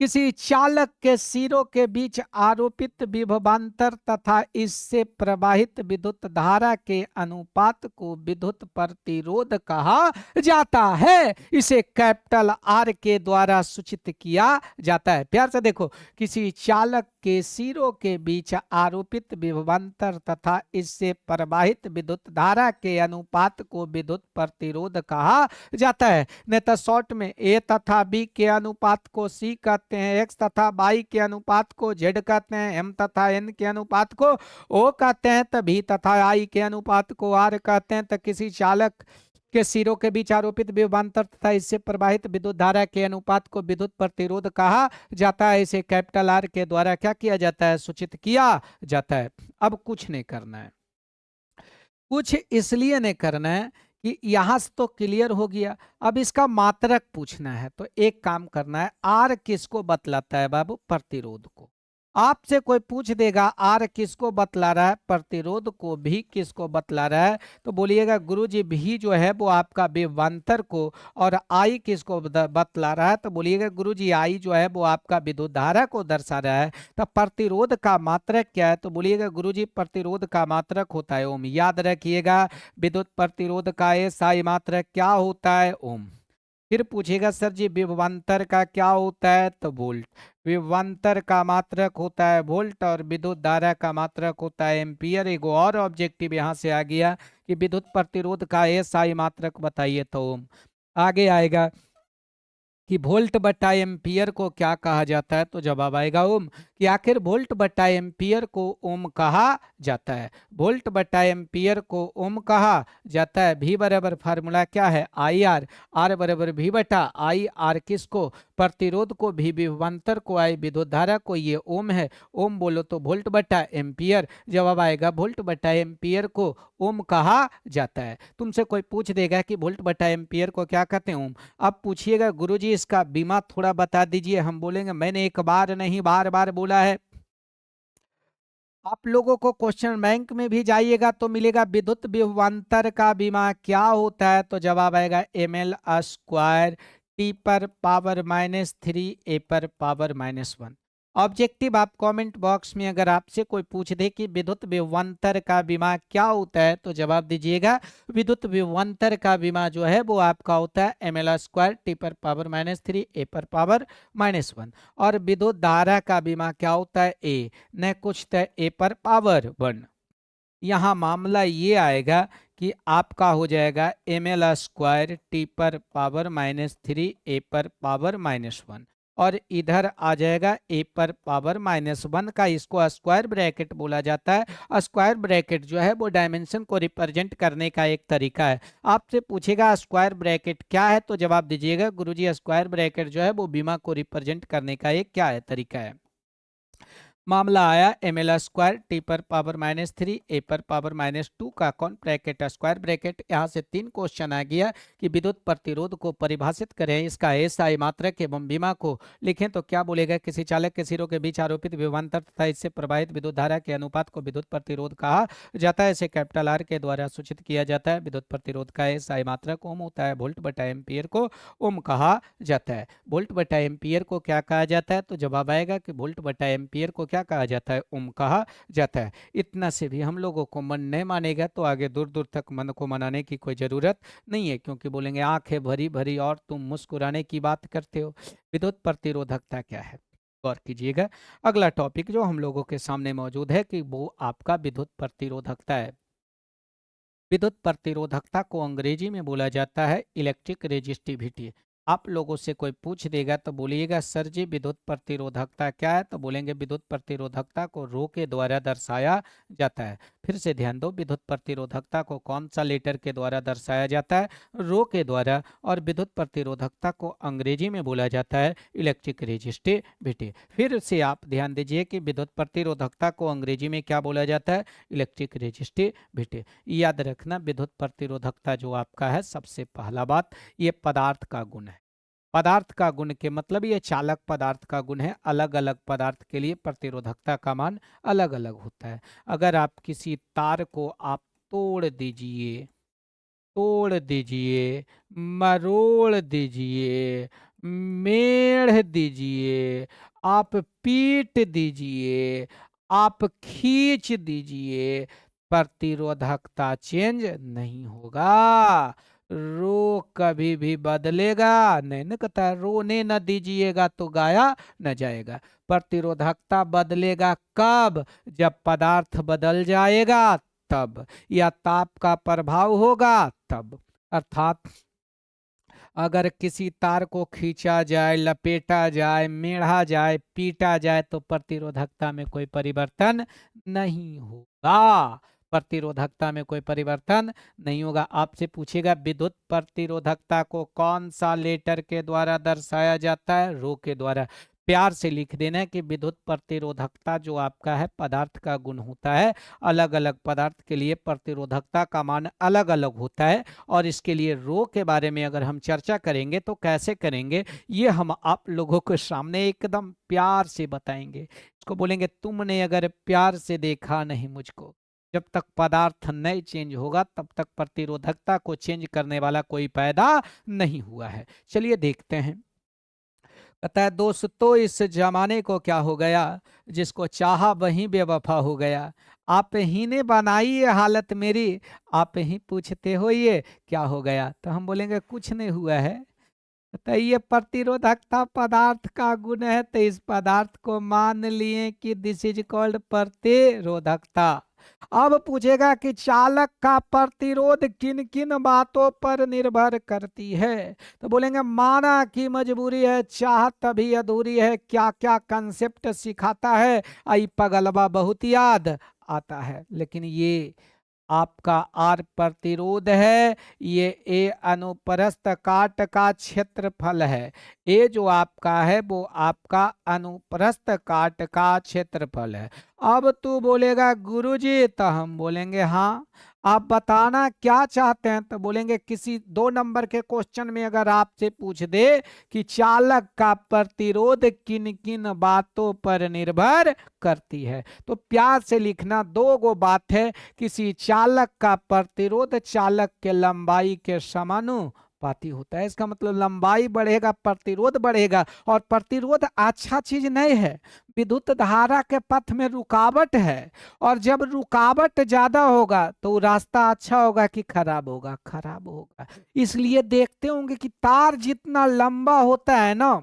[SPEAKER 1] किसी चालक के सिरों के बीच आरोपित विभवांतर तथा इससे प्रवाहित विद्युत धारा के अनुपात को विद्युत प्रतिरोध कहा जाता है। इसे कैपिटल आर के द्वारा सूचित किया जाता है। प्यार से देखो, किसी चालक के सिरों के बीच आरोपित विभवांतर तथा इससे प्रवाहित विद्युत धारा के अनुपात को विद्युत प्रतिरोध कहा जाता है। नहीं तो शॉर्ट में ए तथा बी के अनुपात को सी कहते हैं, एक्स तथा वाई के अनुपात को जेड कहते हैं, एम तथा एन के अनुपात को ओ कहते हैं, तो भी तथा आई के अनुपात को आर कहते हैं। तो किसी चालक के सिरों के बीच आरोपित विभवांतर तथा इससे प्रवाहित विद्युत धारा के अनुपात को विद्युत प्रतिरोध कहा जाता है। इसे कैपिटल आर के द्वारा क्या किया जाता है? सूचित किया जाता है। अब कुछ नहीं करना है, कुछ इसलिए नहीं करना है कि यहां से तो क्लियर हो गया। अब इसका मात्रक पूछना है, तो एक काम करना है, आर किसको बतलाता है बाबू? प्रतिरोध को। आपसे कोई पूछ देगा आर किसको बतला रहा है? प्रतिरोध को। भी किसको बतला रहा है? तो बोलिएगा गुरुजी भी जो है वो आपका विभवांतर को। और आई किसको बतला रहा है? तो बोलिएगा गुरुजी आई जो है वो आपका विद्युत धारा को दर्शा रहा है। तो प्रतिरोध का मात्रक क्या है? तो बोलिएगा गुरुजी प्रतिरोध का मात्रक होता है ओम। याद रखिएगा, विद्युत प्रतिरोध का एसआई मात्रक क्या होता है? ओम। फिर पूछेगा सर जी विभवांतर का क्या होता है? तो वोल्ट। विभवांतर का मात्रक होता है वोल्ट और विद्युत धारा का मात्रक होता है एम्पियर। एक और ऑब्जेक्टिव यहां से आ गया कि विद्युत प्रतिरोध का एसआई मात्रक बताइए, तो ओम। आगे आएगा कि वोल्ट बटा एम्पियर को क्या कहा जाता है? तो जवाब आएगा ओम। कि आखिर वोल्ट बटा एम्पियर को ओम कहा जाता है। वोल्ट बटा एम्पियर को ओम कहा जाता है। भी बराबर फार्मूला क्या है? I R. आर बराबर भी बटा आई आर। किसको? प्रतिरोध को। भी विभवांतर को, आई विद्युत धारा को, ये ओम है। ओम बोलो तो वोल्ट बटा एम्पियर। जवाब आएगा वोल्ट बटा एम्पियर को ओम कहा जाता है। तुमसे कोई पूछ देगा कि वोल्ट बटा एम्पियर को क्या कहते हैं? ओम। अब पूछिएगा गुरुजी इसका बीमा थोड़ा बता दीजिए। हम बोलेंगे मैंने एक बार नहीं बार बार बोला है। आप लोगों को क्वेश्चन बैंक में भी जाइएगा तो मिलेगा विद्युत विभवांतर का बीमा क्या होता है? तो जवाब आएगा ml स्क्वायर टी पर पावर -3 ए पर पावर -1। ऑब्जेक्टिव आप कमेंट बॉक्स में अगर आपसे कोई पूछ दे कि विद्युत विभवांतर का बीमा क्या होता है, तो जवाब दीजिएगा विद्युत विभवांतर का बीमा जो है वो आपका होता है ml स्क्वायर टी पर पावर -3 ए पर पावर -1। और विद्युत धारा का बीमा क्या होता है? ए न कुछ तो ए पर पावर 1। यहाँ मामला ये आएगा कि आपका हो जाएगा ml स्क्वायर टी पर पावर -3 ए पर पावर -1। और इधर आ जाएगा ए पर पावर -1 का। इसको स्क्वायर ब्रैकेट बोला जाता है। स्क्वायर ब्रैकेट जो है वो डायमेंशन को रिप्रेजेंट करने का एक तरीका है। आपसे पूछेगा स्क्वायर ब्रैकेट क्या है, तो जवाब दीजिएगा गुरुजी स्क्वायर ब्रैकेट जो है वो बीमा को रिप्रेजेंट करने का एक क्या है? तरीका है। मामला आया ml स्क्वायर टी पर पावर -3 ए पर पावर -2 का कौन ब्रैकेट स्क्वायर ब्रैकेट। यहाँ से 3 क्वेश्चन आ गया कि विद्युत प्रतिरोध को परिभाषित करें, इसका एसआई मात्रक एवं बीमा को लिखें। तो क्या बोलेगा? किसी चालक के सिरों के बीच आरोपित विभवांतर तथा इससे प्रवाहित विद्युत धारा के अनुपात को विद्युत प्रतिरोध कहा जाता है। इसे कैपिटल आर के द्वारा सूचित किया जाता है। विद्युत प्रतिरोध का एसआई मात्रक ओम होता है। वोल्ट बटा एम्पियर को ओम कहा जाता है। वोल्ट बटा एम्पियर को क्या कहा जाता है? तो जवाब आएगा कि वोल्ट बटा एम्पियर को क्या कहा जाता है? ओम कहा जाता है। इतना से भी हम लोगों को मन नहीं मानेगा तो आगे दूर दूर तक मन को मनाने की कोई जरूरत नहीं है, क्योंकि बोलेंगे आंखें भरी भरी और तुम मुस्कुराने की बात करते हो। विद्युत प्रतिरोधकता क्या है? गौर कीजिएगा। अगला टॉपिक जो हम लोगों के सामने मौजूद है कि वो आपका विद्युत प्रतिरोधकता है। विद्युत प्रतिरोधकता को अंग्रेजी में बोला जाता है इलेक्ट्रिक रेजिस्टिविटी। आप लोगों से कोई पूछ देगा तो बोलिएगा सर जी विद्युत प्रतिरोधकता क्या है? तो बोलेंगे विद्युत प्रतिरोधकता को रो के द्वारा दर्शाया जाता है। फिर से ध्यान दो, विद्युत प्रतिरोधकता को कौन सा लेटर के द्वारा दर्शाया जाता है? रो के द्वारा। और विद्युत प्रतिरोधकता को अंग्रेजी में बोला जाता है इलेक्ट्रिक रेजिस्टिविटी। फिर से आप ध्यान दीजिए कि विद्युत प्रतिरोधकता को अंग्रेजी में क्या बोला जाता है? Electric resistivity. याद रखना विद्युत प्रतिरोधकता जो आपका है, सबसे पहला बात ये पदार्थ का गुण है। पदार्थ का गुण के मतलब ये चालक पदार्थ का गुण है। अलग अलग पदार्थ के लिए प्रतिरोधकता का मान अलग अलग होता है। अगर आप किसी तार को आप तोड़ दीजिए, तोड़ दीजिए, मरोड़ दीजिए, मेढ़ दीजिए, आप पीट दीजिए, आप खींच दीजिए, प्रतिरोधकता चेंज नहीं होगा। रो कभी भी बदलेगा नहीं। न कहता है रोने न दीजिएगा तो गाया न जाएगा। प्रतिरोधकता बदलेगा कब? जब पदार्थ बदल जाएगा तब, या ताप का प्रभाव होगा तब। अर्थात अगर किसी तार को खींचा जाए, लपेटा जाए, मेढ़ा जाए, पीटा जाए तो प्रतिरोधकता में कोई परिवर्तन नहीं होगा। प्रतिरोधकता में कोई परिवर्तन नहीं होगा। आपसे पूछेगा विद्युत प्रतिरोधकता को कौन सा लेटर के द्वारा दर्शाया जाता है? रो के द्वारा। प्यार से लिख देना है कि विद्युत प्रतिरोधकता जो आपका है पदार्थ का गुण होता है। अलग अलग पदार्थ के लिए प्रतिरोधकता का मान अलग अलग होता है, और इसके लिए रो के बारे में अगर हम चर्चा करेंगे तो कैसे करेंगे ये हम आप लोगों के सामने एकदम प्यार से बताएंगे। इसको बोलेंगे तुमने अगर प्यार से देखा नहीं मुझको, जब तक पदार्थ नहीं चेंज होगा तब तक प्रतिरोधकता को चेंज करने वाला कोई पैदा नहीं हुआ है। चलिए देखते हैं। कहता है दोस्तों इस जमाने को क्या हो गया, जिसको चाहा वही बेवफा हो गया। आप ही ने बनाई ये हालत मेरी, आप ही पूछते हो ये क्या हो गया। तो हम बोलेंगे कुछ नहीं हुआ है। तो ये प्रतिरोधकता पदार्थ का गुण है, तो इस पदार्थ को मान लिए कि दिस इज कॉल्ड प्रतिरोधकता। अब पूछेगा कि चालक का प्रतिरोध किन किन बातों पर निर्भर करती है। तो बोलेंगे माना कि मजबूरी है, चाहत तभी अधूरी है, क्या क्या कंसेप्ट सिखाता है, आई पगलवा बहुत याद आता है। लेकिन ये आपका आर प्रतिरोध है, ये ए अनुप्रस्थ काट का क्षेत्रफल है। ए जो आपका है वो आपका अनुप्रस्थ काट का क्षेत्रफल है। अब तू बोलेगा गुरुजी, तो हम बोलेंगे हाँ। आप बताना क्या चाहते हैं? तो बोलेंगे किसी 2 नंबर के क्वेश्चन में अगर आपसे पूछ दे कि चालक का प्रतिरोध किन किन बातों पर निर्भर करती है, तो प्यार से लिखना 2 गो बात है। किसी चालक का प्रतिरोध चालक के लंबाई के समानुपाती होता है। इसका मतलब लंबाई बढ़ेगा प्रतिरोध बढ़ेगा, और प्रतिरोध अच्छा चीज नहीं है। विद्युत धारा के पथ में रुकावट है, और जब रुकावट ज्यादा होगा तो वो रास्ता अच्छा होगा कि खराब होगा? खराब होगा। इसलिए देखते होंगे कि तार जितना लंबा होता है ना,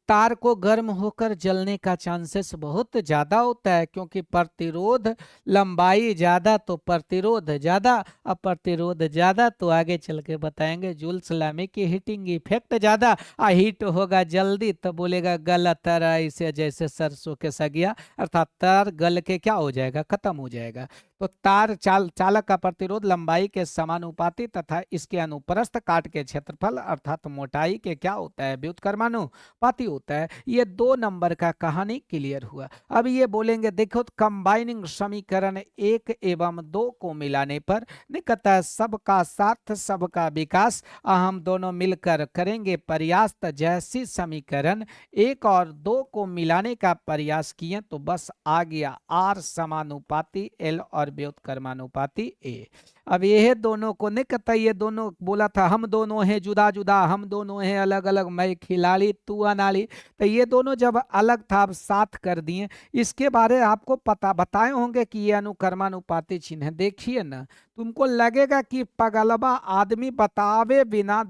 [SPEAKER 1] तार को गर्म होकर जलने का चांसेस बहुत ज्यादा होता है, क्योंकि प्रतिरोध लंबाई ज्यादा तो प्रतिरोध ज्यादा। अब प्रतिरोध ज्यादा तो आगे चल के बताएंगे जूल्स लामी की हीटिंग इफेक्ट ज्यादा, हीट होगा जल्दी तो बोलेगा गल तारा इसे जैसे सरसों के सगिया, अर्थात तार गल के क्या हो जाएगा? खत्म हो जाएगा। तो तार चालक का प्रतिरोध लंबाई के समानुपाती तथा इसके अनुप्रस्थ काट के क्षेत्रफल अर्थात मोटाई के क्या होता है? व्युत्क्रमानुपाती होता है। ये 2 नंबर का कहानी क्लियर हुआ। अब ये बोलेंगे देखो कंबाइनिंग समीकरण 1 एवं 2 को मिलाने पर निकलता है सबका साथ सबका विकास, हम दोनों मिलकर करेंगे प्रयास। जैसी समीकरण 1 और 2 को मिलाने का प्रयास किए तो बस आ गया आर समानुपाती एल और व्युत्क्रमानुपाती ए। अब ये दोनों को नहीं कहता, ये दोनों बोला था हम दोनों हैं जुदा जुदा, हम दोनों हैं अलग अलग, मैं खिलाड़ी तू अनाड़ी। तो ये दोनों जब अलग था अब साथ कर दिए। इसके बारे आपको पता बताए होंगे कि ये अनुक्रमानुपाती चिन्ह है। देखिए ना, तुमको लगेगा कि पगलवा आदमी बतावे बिना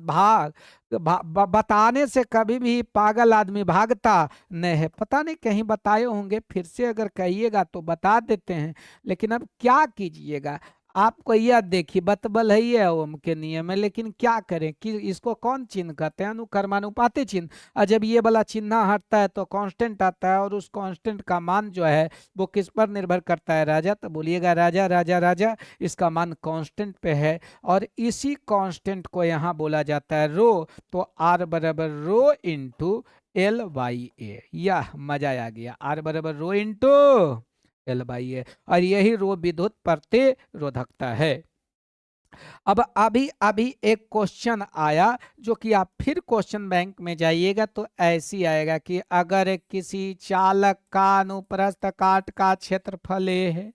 [SPEAKER 1] बताने से कभी भी पागल आदमी भागता नहीं है। पता नहीं कहीं बताए होंगे, फिर से अगर कहिएगा तो बता देते हैं। लेकिन अब क्या कीजिएगा, आपको यह देखिए बतबल है ये ओम के नियम है, लेकिन क्या करें कि इसको कौन चिन्ह कहते हैं? अनुक्रमानुपाती चिन्ह। और जब ये वाला चिन्ह हटता है तो कांस्टेंट आता है, और उस कांस्टेंट का मान जो है वो किस पर निर्भर करता है? राजा। तो बोलिएगा राजा राजा राजा, इसका मान कांस्टेंट पे है, और इसी कांस्टेंट को यहाँ बोला जाता है रो। तो आर बराबर रो इंटू एल बाई ए। यह मजा आ गया, आर बराबर रो इंटू एल बाई ए, और यही रो विद्युत प्रतिरोधकता है। अब अभी अभी एक क्वेश्चन आया जो कि आप फिर क्वेश्चन बैंक में जाइएगा तो ऐसी आएगा कि अगर किसी चालक का अनुप्रस्थ काट का क्षेत्रफल ए है,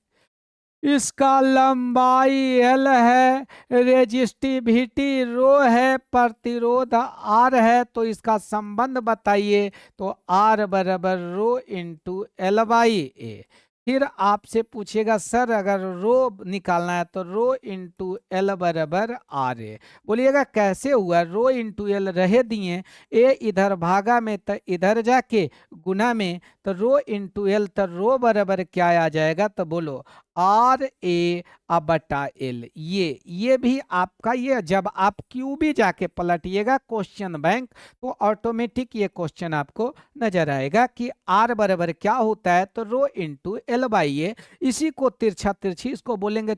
[SPEAKER 1] इसका लंबाई एल है, रेजिस्टिविटी रो है, प्रतिरोध आर है, तो इसका संबंध बताइए। तो आर बराबर रो इंटू एल बाई ए। फिर आपसे पूछेगा सर अगर रो निकालना है तो रो इंटू एल बराबर आर ए। बोलिएगा कैसे हुआ, रो इंटू एल रहे दिए, ए इधर भागा में तो इधर जाके गुना में, तो रो इंटू एल, तो रो बराबर क्या आ जाएगा, तो बोलो आर ए बटा एल। ये भी आपका, ये जब आप क्यू भी जाके पलटिएगा क्वेश्चन बैंक, तो ऑटोमेटिक ये क्वेश्चन आपको नजर आएगा कि आर बराबर क्या होता है, तो रो इंटू एल बाई ए। इसी को तिरछा तिरछी इसको बोलेंगे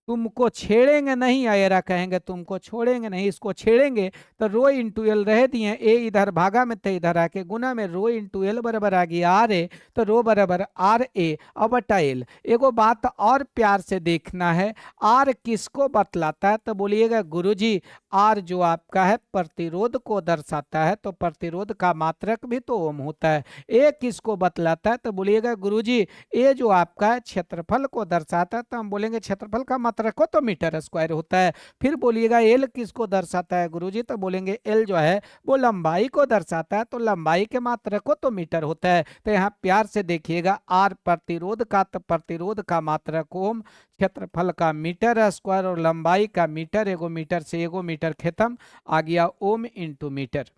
[SPEAKER 1] तुमको छेड़ेंगे नहीं, आयरा कहेंगे तुमको छोड़ेंगे नहीं, इसको छेड़ेंगे तो रो इंटू एल रह दिए, ए इधर भागा में तो इधर आके गुना में, रो इंटू एल बराबर आ गया आर ए, तो रो बराबर आर ए अब बटा एल। एगो बात और प्यार से देखना है, आर किसको बतलाता है, तो बोलिएगा गुरुजी आर जो आपका है प्रतिरोध को दर्शाता है, तो प्रतिरोध का मात्रक भी तो ओम होता है। ए किसको बतलाता है, तो बोलिएगा गुरुजी ए जो आपका है क्षेत्रफल को दर्शाता है, तो हम बोलेंगे क्षेत्रफल का मात्रक हो तो मीटर स्क्वायर होता है। फिर बोलिएगा एल किसको दर्शाता है गुरुजी, तो बोलेंगे एल जो है वो लंबाई को दर्शाता है, तो लंबाई के मात्रक हो तो मीटर होता है। तो यहाँ प्यार से देखिएगा आर प्रतिरोध का, तो प्रतिरोध का मात्रक ओम, क्षेत्रफल का मीटर स्क्वायर और लंबाई का मीटर, एगो मीटर से एगो मीटर खत्म, आ गया ओम इंटू मीटर।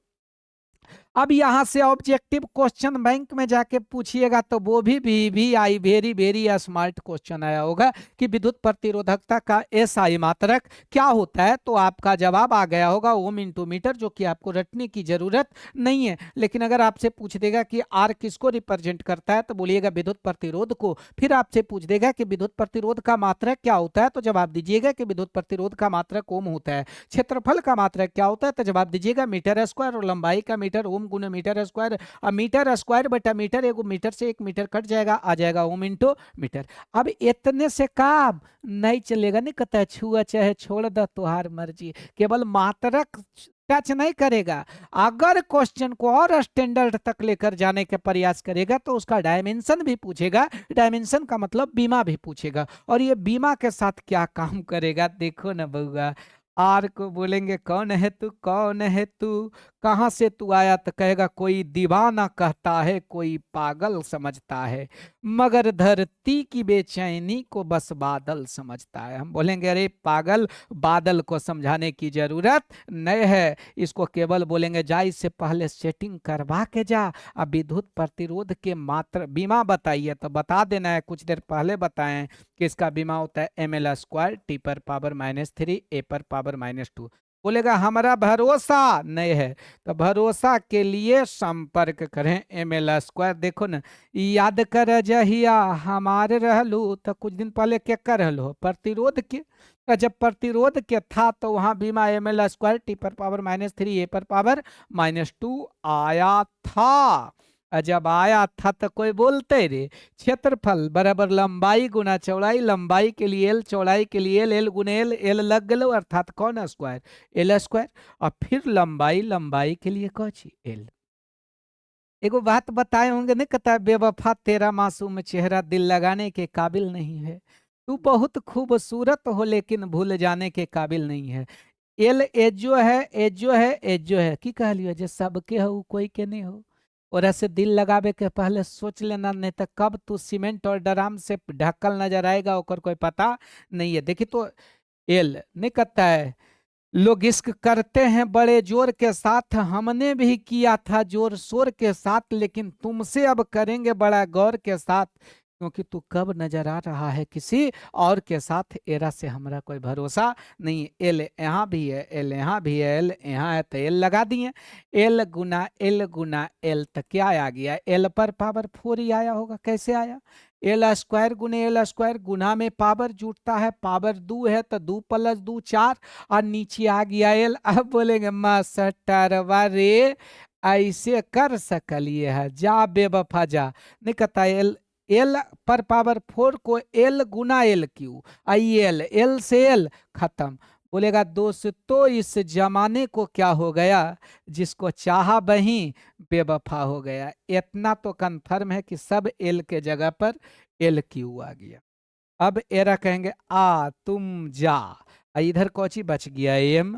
[SPEAKER 1] अब यहां से ऑब्जेक्टिव क्वेश्चन बैंक में जाके पूछिएगा तो वो भी I very very smart question आया होगा कि विद्युत प्रतिरोधकता का एसआई मात्रक क्या होता है, तो आपका जवाब आ गया होगा ओम इंटू मीटर, जो कि आपको रटने की जरूरत नहीं है। लेकिन अगर आपसे पूछ देगा कि आर किसको रिप्रेजेंट करता है, तो बोलिएगा विद्युत प्रतिरोध को। फिर आपसे पूछ देगा कि विद्युत प्रतिरोध का मात्रक क्या होता है, तो जवाब दीजिएगा कि विद्युत प्रतिरोध का मात्रक ओम होता है। क्षेत्रफल का मात्रक क्या होता है, तो जवाब दीजिएगा मीटर स्क्वायर, और लंबाई का मीटर ओम गुना मीटर स्क्वायर। अब मीटर स्क्वायर बटा मीटर, एगो मीटर से एक मीटर कट जाएगा, आ जाएगा ओम इंटू मीटर। अब इतने से काम नहीं चलेगा, नहीं कहता छुआ चाहे छोड़ दो तुहार मर्जी, केवल मात्रक टच नहीं करेगा। अगर क्वेश्चन को और स्टैंडर्ड तक लेकर जाने का प्रयास करेगा तो उसका डायमेंशन भी पूछेगा, डायमेंशन का मतलब बीमा भी पूछेगा, और ये बीमा के साथ क्या काम करेगा देखो ना बउआ। आर को बोलेंगे कौन है तू, कौन है तू, कहाँ से तू आया, तो कहेगा कोई दीवाना कहता है, कोई पागल समझता है, मगर धरती की बेचैनी को बस बादल समझता है। हम बोलेंगे अरे पागल, बादल को समझाने की जरूरत नहीं है, इसको केवल बोलेंगे जा इससे पहले सेटिंग करवा के जा। अब विद्युत प्रतिरोध के मात्र बीमा बताइए, तो बता देना है, कुछ देर पहले बताएं कि इसका बीमा होता है एम एल स्क्वायर टी पर पावर -3 ए पर पावर -2। बोलेगा हमारा भरोसा नहीं है, तो भरोसा के लिए संपर्क करें एम एल स्क्वायर। देखो ना, याद कर जहिया हमारे रहलू, तो कुछ दिन पहले क्या कर रहलू प्रतिरोध के, तो जब प्रतिरोध के था तो वहां बीमा एम एल स्क्वायर टी पर पावर -3 ए पर पावर -2 आया था। जब आया था तो कोई बोलते रे क्षेत्रफल बराबर लंबाई गुना चौड़ाई, लंबाई के लिए एल, चौड़ाई के लिए एल, एल गुने एल, एल लग गलो अर्थात कौन स्क्वायर, एल स्क्वायर। और फिर लंबाई, लंबाई के लिए कौची एल। एगो बात बताए होंगे, नहीं कहता बेवफा तेरा मासूम चेहरा दिल लगाने के काबिल नहीं है, तू बहुत खूबसूरत हो लेकिन भूल जाने के काबिल नहीं है। एल एजो है, एजो है, एजो है की कहलियो जे सबके हो कोई के नहीं हो, और ऐसे दिल लगावे के पहले सोच लेना, नहीं तो कब तू सीमेंट और ड्राम से ढकल नजर आएगा ओकर कोई पता नहीं है। देखिए तो एल नहीं कहता है लोग इश्क करते हैं बड़े जोर के साथ, हमने भी किया था जोर शोर के साथ, लेकिन तुमसे अब करेंगे बड़ा गौर के साथ, क्योंकि तू कब नजर आ रहा है किसी और के साथ, एरा से हमारा कोई भरोसा नहीं। एल यहाँ भी है, एल यहाँ भी है, एल यहाँ है, तो एल लगा दिए, एल गुना एल, तो क्या आ गया, एल पर पावर 4 ही आया होगा। कैसे आया, एल स्क्वायर गुने एल स्क्वायर, गुना में पावर जुटता है, पावर 2 है तो 2 + 2 4, और नीचे आ गया एल। अब बोलेंगे मास्टरवा रे ऐसे कर सकलिए है, जा बेवफा जा, नहीं कहता एल, एल पर पावर 4 को L Guna L Q, I L, L से एल खत्म। बोलेगा दोस्तों इस जमाने को क्या हो गया, जिसको चाहा वही बेवफा हो गया। इतना तो कन्फर्म है कि सब एल के जगह पर एल क्यू आ गया। अब एरा कहेंगे आ तुम जा, इधर कौची बच गया एम,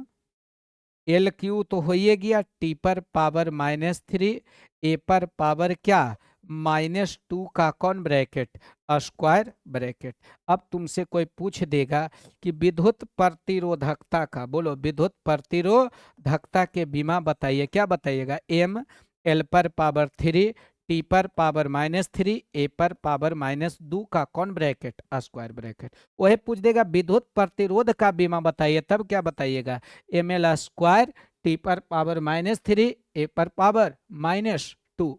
[SPEAKER 1] एल क्यू तो हो ही गया, टी पर पावर -3, ए पर पावर क्या -2 का कौन ब्रैकेट स्क्वायर ब्रैकेट। अब तुमसे कोई पूछ देगा कि विद्युत प्रतिरोधकता का, बोलो विद्युत प्रतिरोधकता के बीमा बताइए, क्या बताइएगा, एम, एल पर पावर 3, टी पर पावर -3, ए पर पावर -2 का कौन ब्रैकेट स्क्वायर ब्रैकेट। वही पूछ देगा विद्युत प्रतिरोध का बीमा बताइए, तब क्या बताइएगा, एम एल स्क्वायर, टी पर पावर -3, ए पर पावर -2।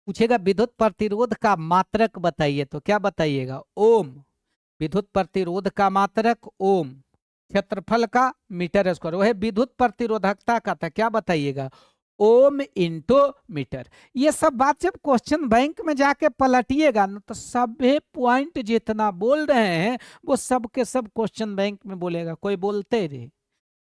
[SPEAKER 1] पूछेगा विद्युत प्रतिरोध का मात्रक बताइए, तो क्या बताइएगा, ओम। विद्युत प्रतिरोध का मात्रक ओम, क्षेत्रफल का मीटर स्क्वायर। वह विद्युत प्रतिरोधकता का था, क्या बताइएगा, ओम इंटू मीटर। ये सब बात जब क्वेश्चन बैंक में जाके पलटिएगा ना, तो सभी पॉइंट जितना बोल रहे हैं वो सब के सब क्वेश्चन बैंक में बोलेगा, कोई बोलते रहे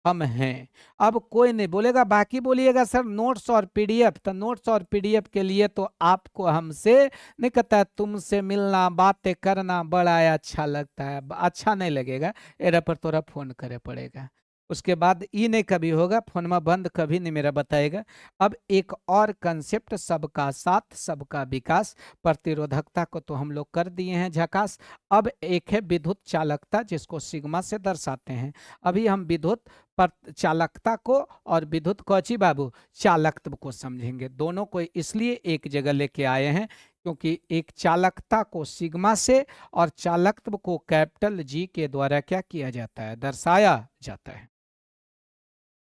[SPEAKER 1] हम हैं। अब कोई नहीं बोलेगा, बाकी बोलिएगा सर नोट्स और पीडीएफ, तो नोट्स और पीडीएफ के लिए तो आपको हमसे नहीं कहता है, तुमसे मिलना बातें करना बड़ा अच्छा लगता है, अच्छा नहीं लगेगा एरा पर तोरा फोन करे पड़ेगा। उसके बाद ई नहीं कभी होगा, फोन में बंद कभी नहीं मेरा बताएगा। अब एक और कंसेप्ट, सबका साथ सबका विकास, प्रतिरोधकता को तो हम लोग कर दिए हैं झकास। अब एक है विद्युत चालकता, जिसको सिग्मा से दर्शाते हैं। अभी हम विद्युत पर चालकता को और विद्युत कौची बाबू चालकत्व को समझेंगे। दोनों को इसलिए एक जगह लेके आए हैं क्योंकि एक चालकता को सिग्मा से और चालकत्व को कैपिटल जी के द्वारा क्या किया जाता है, दर्शाया जाता है।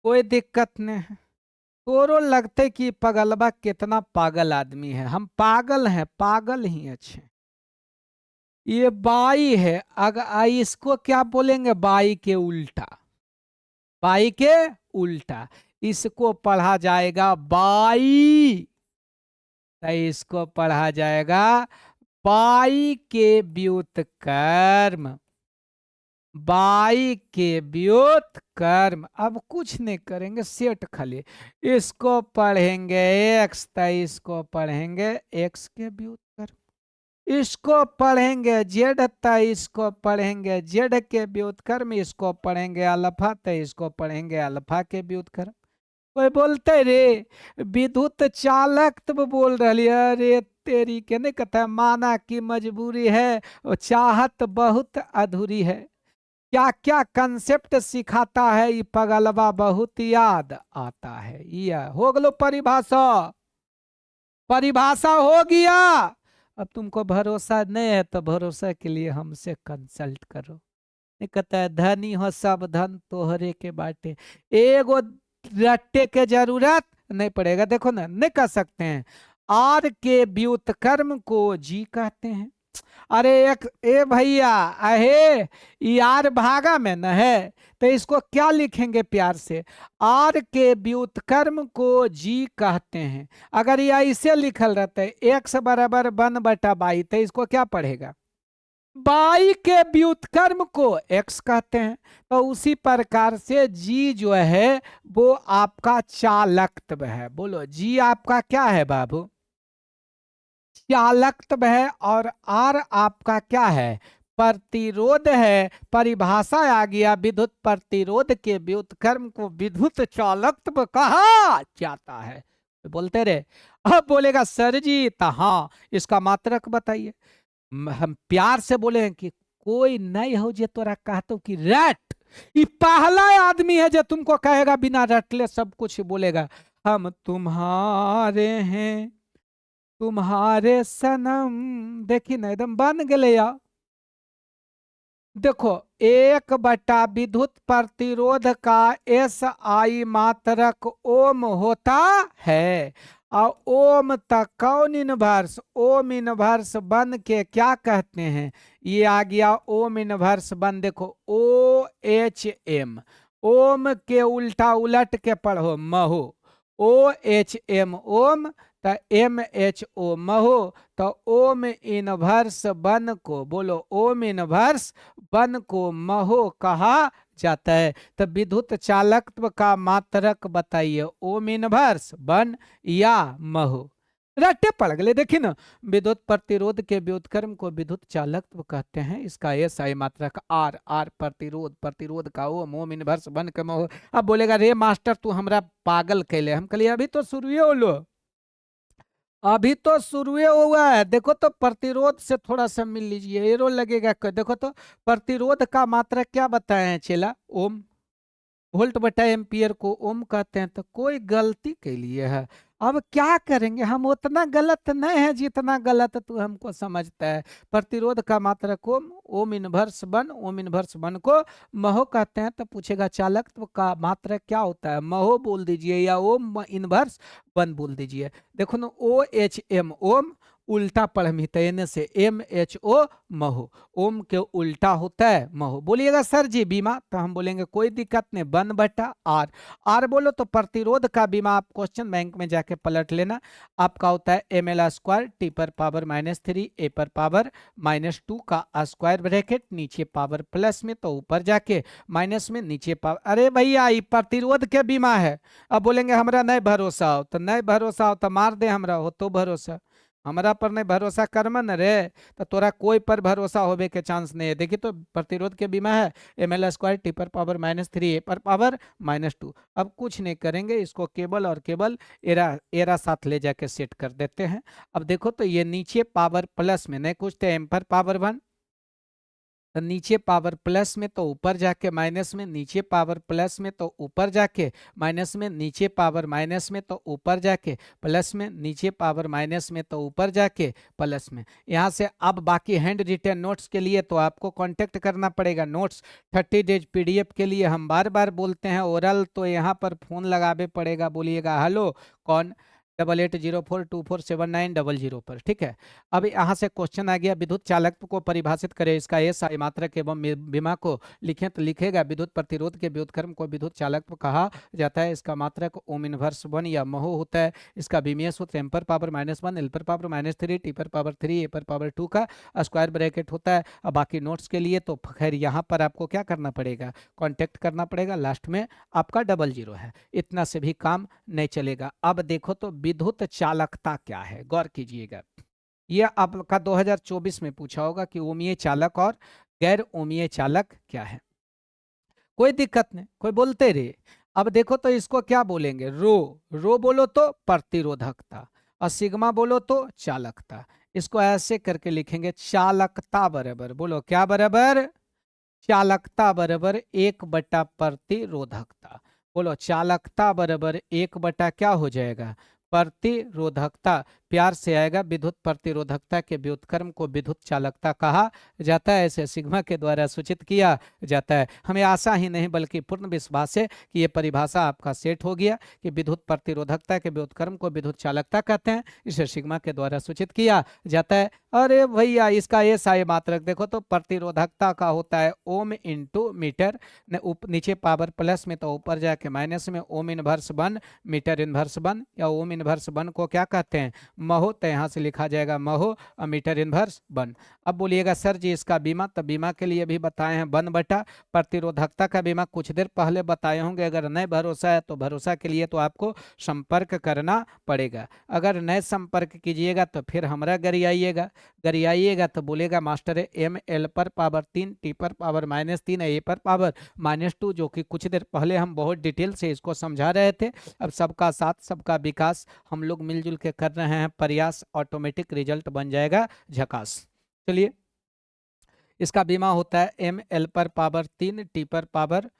[SPEAKER 1] कोई दिक्कत नहीं है। तोरो लगते कि पगलबा कितना पागल आदमी है, हम पागल हैं, पागल ही अच्छे। ये बाई है, अगर इसको क्या बोलेंगे, बाई के उल्टा, बाई के उल्टा इसको पढ़ा जाएगा बाई, तो इसको पढ़ा जाएगा बाई के व्युत्क्रम, बाई के व्युत्क्रम। अब कुछ नहीं करेंगे, सेट खाली इसको पढ़ेंगे एक्स, तो इसको पढ़ेंगे एक्स के व्युत्क्रम, इसको पढ़ेंगे जेड, तो इसको पढ़ेंगे जेड के व्युत्क्रम, इसको पढ़ेंगे अल्फा, तो इसको पढ़ेंगे अल्फा के व्युत्क्रम। कोई बोलते रे विद्युत चालक तो बोल रही है, अरे तेरी के नहीं कहता, माना की मजबूरी है, चाहत बहुत अधूरी है। क्या क्या कंसेप्ट सिखाता है ये पगलवा, बहुत याद आता है। ये हो गलो परिभाषा, परिभाषा हो गया। अब तुमको भरोसा नहीं है तो भरोसा के लिए हमसे कंसल्ट करो। नहीं कहता है धनी हो सब धन तोहरे के बाटे, एगो रट्टे के जरूरत नहीं पड़ेगा। देखो ना, नहीं कह सकते हैं आर के व्युत्क्रम को जी कहते हैं। अरे एक ए भैया अहे यार भागा में न है, तो इसको क्या लिखेंगे प्यार से, आर के व्युत्क्रम को जी कहते हैं। अगर यह ऐसे लिखल रहते एक्स बराबर 1/22, तो इसको क्या पढ़ेगा, बाई के व्युत्क्रम को एक्स कहते हैं। तो उसी प्रकार से जी जो है वो आपका चालकत्व है। बोलो जी आपका क्या है बाबू, चालकत्व है, और आर आपका क्या है, प्रतिरोध है। परिभाषा आ गया, विद्युत प्रतिरोध के व्युत्क्रम को विद्युत चालकत्व कहा जाता है। तो बोलते रहे, अब बोलेगा सर जी तो हाँ इसका मात्रक बताइए। हम प्यार से बोले कि कोई नहीं हो जे तोरा कहतो कि रट, ये पहला आदमी है जो तुमको कहेगा बिना रटले सब कुछ बोलेगा। हम तुम्हारे हैं तुम्हारे सनम, देखी ना एकदम बन गए या। देखो 1 विद्युत प्रतिरोध का एस आई मात्रक ओम होता है, और ओम तक कौन इनवर्स, ओम इनवर्स बन के क्या कहते हैं, ये आ गया ओम इनवर्स बन। देखो ओ एच एम, ओम के उल्टा उलट के पढ़ो महो, ओ एच एम ओम, तो एम एच ओ महो, तो ओम इनवर्स बन को, बोलो ओम इनवर्स बन को महो कहा जाता है। तो विद्युत चालकत्व का मात्रक बताइए, ओम इनवर्स बन या महो। रट्टे पड़ गए। देखिए ना, विद्युत प्रतिरोध के व्युत्क्रम को विद्युत चालकत्व कहते हैं। इसका एस आई मात्रक आर, आर प्रतिरोध, प्रतिरोध का ओम, ओम इनवर्स बन के महो। अब बोलेगा रे मास्टर तू हमरा पागल कैले। हम कहलिए अभी तो शुरुए होलो, अभी तो शुरुए हुआ है। देखो तो प्रतिरोध से थोड़ा सा मिल लीजिए, एरो लगेगा। देखो तो प्रतिरोध का मात्रक क्या बताए हैं चेला, ओम। वोल्ट बटा एम्पियर को ओम कहते हैं। तो कोई गलती के लिए है। अब क्या करेंगे, हम उतना गलत नहीं है जितना गलत तू हमको समझता है। प्रतिरोध का मात्रक ohm, ohm inverse one, ohm inverse one को महो कहते हैं। तो पूछेगा चालकत्व का मात्रक क्या होता है, महो बोल दीजिए या ओम इनवर्स वन बोल दीजिए। देखो ना, ओ एच एम ओम, उल्टा पढ़मित से एम एच ओ महो, ओम के उल्टा होता है महो। बोलिएगा सर जी बीमा, तो हम बोलेंगे कोई दिक्कत नहीं, वन बटा आर। आर बोलो तो प्रतिरोध का बीमा आप क्वेश्चन बैंक में जाके पलट लेना। आपका होता है एम एल स्क्वायर टी पर पावर -3 ए पर पावर -2 का स्क्वायर ब्रैकेट, नीचे पावर प्लस में तो ऊपर जाके माइनस में, नीचे पावर। अरे भैया ये प्रतिरोध के बीमा है। अब बोलेंगे हमरा नहीं भरोसा हो, तो नहीं भरोसा हो तो मार दे, हमरा हो तो भरोसा। हमरा पर नहीं भरोसा कर्म न रे, तो तोरा कोई पर भरोसा होवे के चांस नहीं है। देखिए तो प्रतिरोध के बीमा है एम एल स्क्वायर टी पर पावर -3 ए पर पावर -2। अब कुछ नहीं करेंगे, इसको केबल और केबल एरा एरा साथ ले जाके सेट कर देते हैं। अब देखो तो ये नीचे पावर प्लस में नहीं कुछ, तो एम पर पावर 1, तो नीचे पावर प्लस में तो ऊपर जाके माइनस में, नीचे पावर प्लस में तो ऊपर जाके माइनस में, नीचे पावर माइनस में तो ऊपर जाके प्लस में, नीचे पावर माइनस में तो ऊपर जाके प्लस में। यहाँ से अब बाकी हैंड रिटेन नोट्स के लिए तो आपको कांटेक्ट करना पड़ेगा। नोट्स 30 डेज पीडीएफ के लिए हम बार बार बोलते हैं, ओरल तो यहाँ पर फोन लगावे पड़ेगा। बोलिएगा हेलो कौन, 8804247900 पर, ठीक है। अब यहाँ से क्वेश्चन आ गया, विद्युत चालकत्व को परिभाषित करें। इसका एस आई मात्रक एवं बीमा को लिखें। तो लिखेगा विद्युत प्रतिरोध के व्युत्क्रम को विद्युत चालकत्व कहा जाता है। इसका मात्रक ओम इनवर्स 1 या महो होता है। इसका विमीय सूत्र एम पर पावर -1 एल पर पावर -3 टी पर पावर 3 ए पर पावर 2 का स्क्वायर ब्रैकेट होता है। अब बाकी नोट्स के लिए तो खैर यहाँ पर आपको क्या करना पड़ेगा, कॉन्टेक्ट करना पड़ेगा। लास्ट में आपका 00 है, इतना से भी काम नहीं चलेगा। अब देखो तो विद्युत चालकता क्या है, गौर कीजिएगा। यह आपका 2024 में पूछा होगा कि ओमीय चालक और गैर ओमीय चालक क्या है। कोई दिक्कत नहीं, कोई बोलते रहे। अब देखो तो इसको क्या बोलेंगे, रो, रो बोलो तो प्रतिरोधकता और सिग्मा बोलो तो चालकता। इसको ऐसे करके लिखेंगे, चालकता बराबर, बोलो क्या बराबर, चालकता बराबर 1 बटा प्रतिरोधकता। बोलो चालकता बराबर 1 बटा क्या हो जाएगा, प्रतिरोधकता। प्यार से आएगा, विद्युत प्रतिरोधकता के व्युत्क्रम को विद्युत चालकता कहा जाता है, ऐसे सिग्मा के द्वारा सूचित किया जाता है। हमें आशा ही नहीं बल्कि पूर्ण विश्वास है कि ये परिभाषा आपका सेट हो गया कि विद्युत प्रतिरोधकता के व्युत्क्रम को विद्युत चालकता कहते हैं, इसे सिग्मा के द्वारा सूचित किया जाता है। अरे भैया इसका ये साय मात्रक देखो तो प्रतिरोधकता का होता है ओम इंटू मीटर, नीचे पावर प्लस में तो ऊपर जाके माइनस में, ओम इनवर्स 1 मीटर इनवर्स 1 या ओम इनवर्स 1 को क्या कहते हैं, महो। तो यहाँ से लिखा जाएगा महो मीटर इनवर्स 1। अब बोलिएगा सर जी इसका बीमा, तो बीमा के लिए भी बताए हैं 1 बटा प्रतिरोधकता का बीमा कुछ देर पहले बताए होंगे। अगर नए भरोसा है तो भरोसा के लिए तो आपको संपर्क करना पड़ेगा। अगर नए संपर्क कीजिएगा तो फिर हमारा गरियाइएगा तो बोलेगा मास्टर एम एल पर पावर 3 टी पर पावर -3 ए पर पावर -2, जो कि कुछ देर पहले हम बहुत डिटेल से इसको समझा रहे थे। अब सबका साथ सबका विकास हम लोग मिलजुल के कर रहे हैं प्रयास, ऑटोमेटिक रिजल्ट बन जाएगा झकास। चलिए इसका बीमा होता है एम एल पर पावर 3 टी पर पावर,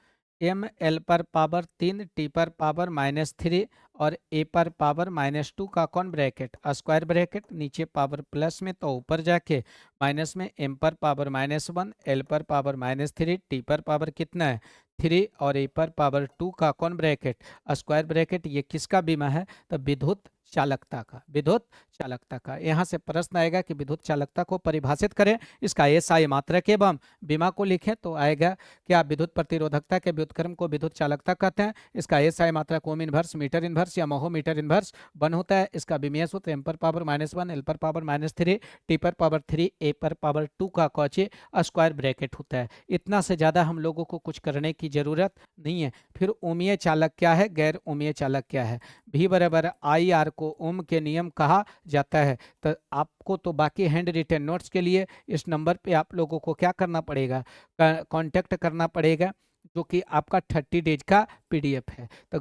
[SPEAKER 1] एम एल पर पावर 3 टी पर पावर -3 और ए पर पावर -2 का कौन ब्रैकेट, स्क्वायर ब्रैकेट, नीचे पावर प्लस में तो ऊपर जाके माइनस में, एम पर पावर -1 एल पर पावर -3 टी पर पावर कितना है 3 और ए पर पावर 2 का कौन ब्रैकेट, स्क्वायर ब्रैकेट। ये किसका बीमा है, तो विद्युत चालकता का, विद्युत चालकता का। यहाँ से प्रश्न आएगा कि विद्युत चालकता को परिभाषित करें। इसका एसआई मात्रक एवं बीमा को लिखें तो आएगा क्या, विद्युत प्रतिरोधकता के व्युत्क्रम को विद्युत चालकता कहते हैं। इसका एसआई मात्रक ओम इनवर्स मीटर इनवर्स या महो मीटर इनवर्स 1 होता है। इसका विमीय सूत्र एम पर पावर -1 एल पर पावर -3 टी पर पावर 3 ए पर पावर 2 का कौचे स्क्वायर ब्रैकेट होता है। इतना से ज़्यादा हम लोगों को कुछ करने की जरूरत नहीं है। फिर ओमीय चालक क्या है, गैर ओमीय चालक क्या है। भी बराबर आई आर को को ओम के नियम कहा जाता है। तो आपको तो बाकी हैंड रिटन नोट्स के लिए इस नंबर पे आप लोगों को क्या करना पड़ेगा, कांटेक्ट करना पड़ेगा, जो कि आपका 30 डेज का पीडीएफ है। तो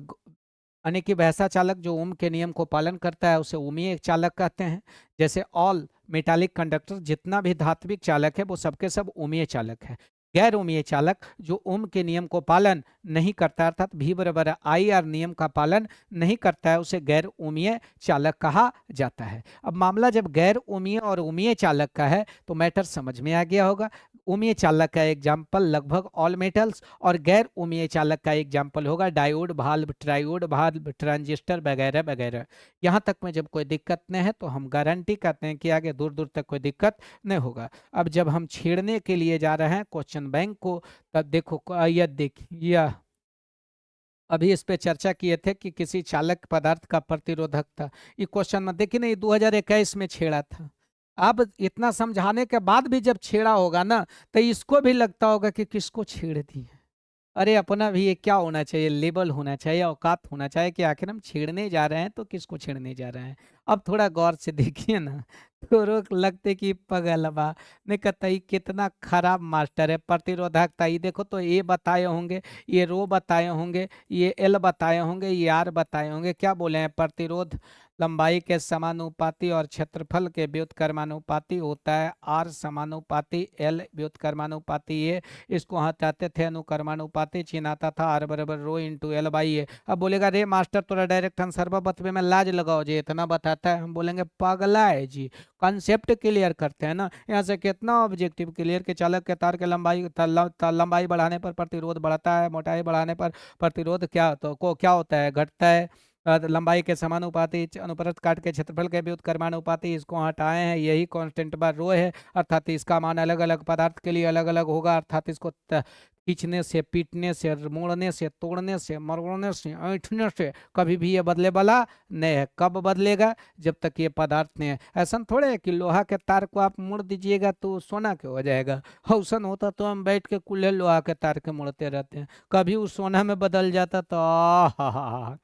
[SPEAKER 1] यानी कि वैसा चालक जो ओम के नियम को पालन करता है उसे ओमीय चालक कहते हैं। जैसे ऑल मेटालिक कंडक्टर, जितना भी धात्विक चालक है वो सबके सब ओमीय चालक है। गैर ओमीय चालक जो ओम के नियम को पालन नहीं करता, अर्थात V बराबर IR नियम का पालन नहीं करता है, उसे गैर ओमीय चालक कहा जाता है। अब मामला जब गैर ओमीय और ओमीय चालक का है तो मैटर समझ में आ गया होगा। ओमीय चालक का एग्जाम्पल लगभग ऑल मेटल्स, और गैर ओमीय चालक का एग्जाम्पल होगा diode, valve, triode valve, transistor वगैरह वगैरह। यहाँ तक में जब कोई दिक्कत नहीं है तो हम गारंटी करते हैं कि आगे दूर दूर तक कोई दिक्कत नहीं होगा। अब जब हम छेड़ने के लिए जा रहे हैं क्वेश्चन बैंक को, तब देखो यह देखिए, अभी इस पे चर्चा किए थे कि किसी चालक पदार्थ का प्रतिरोधकता, ये क्वेश्चन में देखिए नहीं 2021 में छेड़ा था। अब इतना समझाने के बाद भी जब छेड़ा होगा ना, तो इसको भी लगता होगा कि किसको छेड़ दी। अरे अपना भी ये क्या होना चाहिए, लेबल होना चाहिए, औकात होना चाहिए कि आखिर हम छेड़ने जा रहे हैं तो किसको छेड़ने जा रहे हैं। अब थोड़ा गौर से देखिए ना, तो रोक लगते कि पगल बा नहीं कहता ये कितना खराब मास्टर है। प्रतिरोधकता ये देखो तो ए बताए होंगे, ये रो बताए होंगे, ये एल बताए होंगे, ये आर बताए होंगे। क्या बोले हैं, प्रतिरोध लंबाई के समानुपाती और क्षेत्रफल के व्युत्क्रमानुपाती होता है। आर समानुपाती एल व्युत्क्रमानुपाती ए, इसको हटाते थे अनुक्रमानुपाती, चिन्ह आता था आर बराबर रो इंटू एल बाई ए। अब बोलेगा रे मास्टर तोरा डायरेक्ट आंसर बतवे में लाज लगाओ जी, इतना बताता है। हम बोलेंगे पगला है जी, कॉन्सेप्ट क्लियर करते हैं ना। यहाँ से कितना ऑब्जेक्टिव क्लियर के चालक के तार के लंबाई बढ़ाने पर प्रतिरोध बढ़ता है, मोटाई बढ़ाने पर प्रतिरोध क्या तो को क्या होता है, घटता है। लंबाई के समानुपाती अनुप्रस्थ काट के क्षेत्रफल के व्युत्क्रमानुपाती, इसको हटाए हैं, यही कांस्टेंट बार रो है, अर्थात इसका मान अलग अलग पदार्थ के लिए अलग अलग होगा। अर्थात इसको खींचने से, पीटने से, मोड़ने से, तोड़ने से, मरोड़ने से, ऐंठने से कभी भी ये बदले वाला नहीं है। कब बदलेगा, जब तक ये पदार्थ नहीं है। ऐसा थोड़े है कि लोहा के तार को आप मोड़ दीजिएगा तो सोना क्यों हो जाएगा। हौसन होता तो हम बैठ के कुल्हे लोहा के तार के मोड़ते रहते हैं, कभी उस सोना में बदल जाता तो हा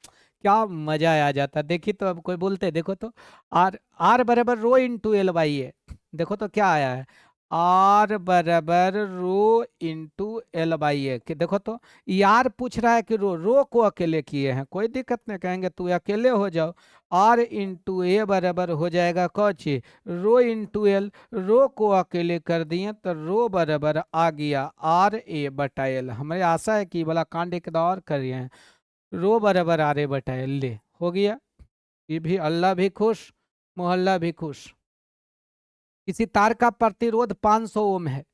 [SPEAKER 1] क्या मजा आ जाता। देखिए तो अब कोई बोलते, देखो तो आर आर बराबर रो इंटू एल बाई ए, देखो तो क्या आया है, आर बराबर रो इंटू एल बाई ए। कि देखो तो यार पूछ रहा है कि रो रो को अकेले किए हैं, कोई दिक्कत नहीं, कहेंगे तू अकेले हो जाओ। आर इंटू ए बराबर हो जाएगा कौची, रो इंटू एल, रो को अकेले कर दिए तो रो बराबर आ गया आर ए बटा एल। हमें आशा है कि वाला कांड एक दौर करिए हैं, रो बराबर आर ए बटा एल, ले हो गया। ये भी अल्लाह भी खुश, मोहल्ला भी खुश। किसी तार का प्रतिरोध 500 ओम है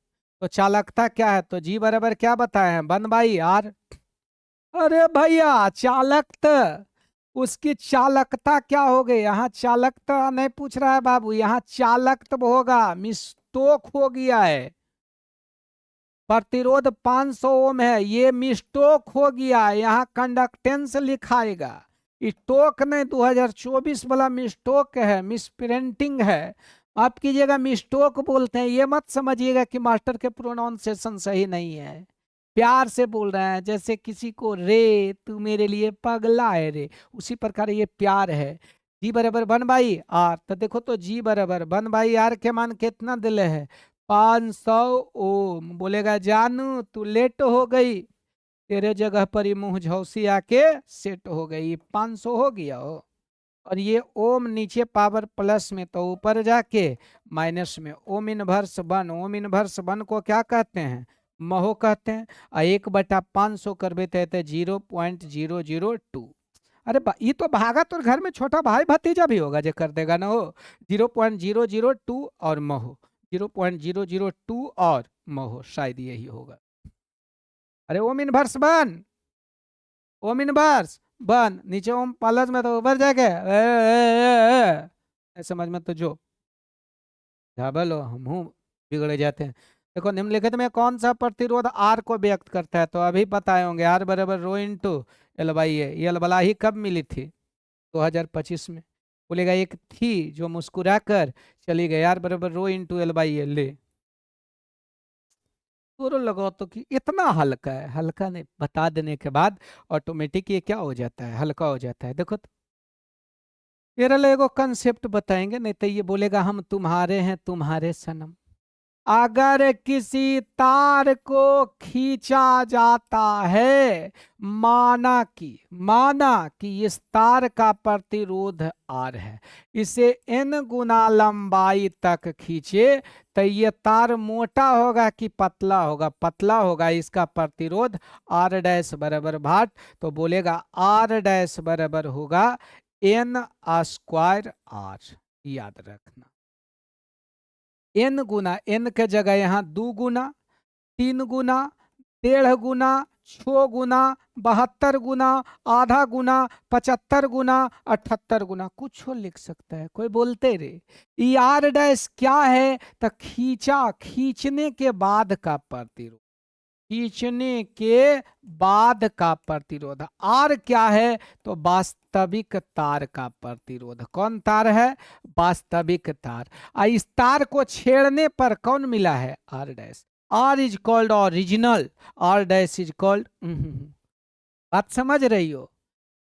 [SPEAKER 1] तो चालकता क्या है, तो जी बराबर क्या बताए हैं, 1/r। अरे भैया चालकता, उसकी चालकता क्या हो गई, यहाँ चालकता नहीं पूछ रहा है बाबू, यहाँ चालकता होगा, मिस्टोक हो गया है। प्रतिरोध 500 ओम है, ये मिस्टोक हो गया, यहाँ कंडक्टेंस लिखाएगा, स्टोक नहीं 2024 वाला मिस्टोक है, मिसप्रिंटिंग है। आप कीजिएगा मिस्टोक बोलते हैं, ये मत समझिएगा कि मास्टर के प्रोनाउंसिएशन सही नहीं है। प्यार से बोल रहे हैं, जैसे किसी को रे तू मेरे लिए पगला है रे, उसी प्रकार ये प्यार है। जी बराबर 1/r, तो देखो तो जी बराबर 1/r के मान कितना दिले है, 500 ओम। बोलेगा जानू तू लेट हो गई, तेरे जगह पर ही मुंह झौसी आके सेट हो गई, 500 हो गया हो। और ये ओम नीचे पावर प्लस में तो ऊपर जाके माइनस में, ओम इनवर्स 1, ओम इनवर्स 1 को क्या कहते हैं, महो कहते हैं। 1/500 कर देते थे 0.002। अरे ये तो भागा तो घर में छोटा भाई भतीजा भी होगा जो कर देगा ना, हो 0.002 और महो 0.002 और महो, शायद यही होगा। अरे ओम इनवर्स 1, ओम इनवर्स 1, नीचे ओम प्लस में तो ऊपर जाके समझ में तो जो झाबल हो हम बिगड़े जाते हैं। देखो निम्नलिखित में कौन सा प्रतिरोध आर को व्यक्त करता है, तो अभी बताए होंगे आर बराबर रो इंटू एल बाई ए। ये अलबला ही कब मिली थी, 2025 में। बोलेगा एक थी जो मुस्कुरा कर चली गई, आर बराबर रो इंटू एल बाई ए, ले तो लगाओ तो कि इतना हल्का है, हल्का नहीं, बता देने के बाद ऑटोमेटिक ये क्या हो जाता है, हल्का हो जाता है। देखो तो केरल एगो कंसेप्ट बताएंगे, नहीं तो ये बोलेगा हम तुम्हारे हैं तुम्हारे सनम। अगर किसी तार को खींचा जाता है, माना कि इस तार का प्रतिरोध R है, इसे n गुना लंबाई तक खींचे, तो ये तार मोटा होगा कि पतला होगा? पतला होगा, इसका प्रतिरोध R डैश बराबर भाट, तो बोलेगा R डैश बराबर होगा n स्क्वायर R। याद रखना, n गुना, n के जगह यहाँ 2 गुना, 3 गुना, 1.5 गुना, 6 गुना, 72 गुना, आधा गुना, 75 गुना, 78 गुना, कुछ लिख सकता है। कोई बोलते रे ई R डैश क्या है? तो खींचने के बाद का प्रतिरोध, खींचने के बाद का प्रतिरोध। R क्या है? तो वास्तविक तार का प्रतिरोध। कौन तार है? वास्तविक तार। इस तार को छेड़ने पर कौन मिला है? R dash. R is called original, R dash is called. बात समझ रही हो?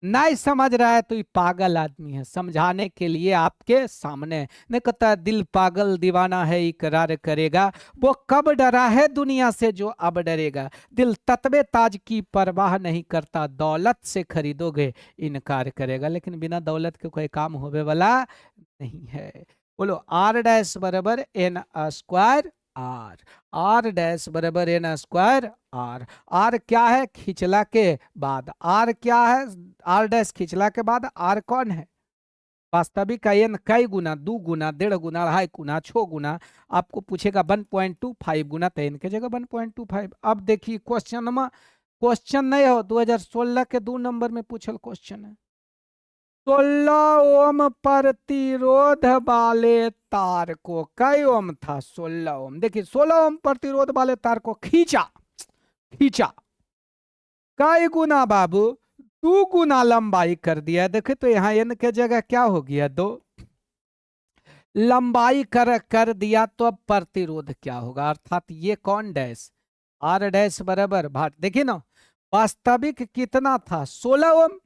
[SPEAKER 1] नहीं समझ रहा है तो ये पागल आदमी है, समझाने के लिए आपके सामने। नहीं कहता दिल पागल दीवाना है इकरार करेगा, वो कब डरा है दुनिया से जो अब डरेगा। दिल तत्वे ताज की परवाह नहीं करता, दौलत से खरीदोगे इनकार करेगा। लेकिन बिना दौलत के कोई काम होने वाला नहीं है। बोलो R डैश बराबर n square R, R dash बराबर n स्क्वायर R। R क्या है? खिंचला के बाद। R क्या है? R डैश खिंचला के बाद। R कौन है? वास्तविक का n कई गुना? 2 गुना, 1.5 गुना, 2.5 गुना, 6 गुना। आपको पूछेगा 1.25 गुना, तो n के जगह 1.25। अब देखिए क्वेश्चन में, क्वेश्चन नहीं हो 2016 के 2 नंबर में पूछल क्वेश्चन है। 16 ओम प्रतिरोध वाले तार को, कई ओम था? 16 ओम। देखिए 16 ओम प्रतिरोध वाले तार को खींचा, कई गुना बाबू? 2 गुना लंबाई कर दिया। देखे तो यहाँ n के जगह क्या हो गया? 2 लंबाई कर दिया, तो अब प्रतिरोध क्या होगा? अर्थात ये कौन डैश? R डैश बराबर भाट। देखिए ना, वास्तविक कितना था? 16 ओम।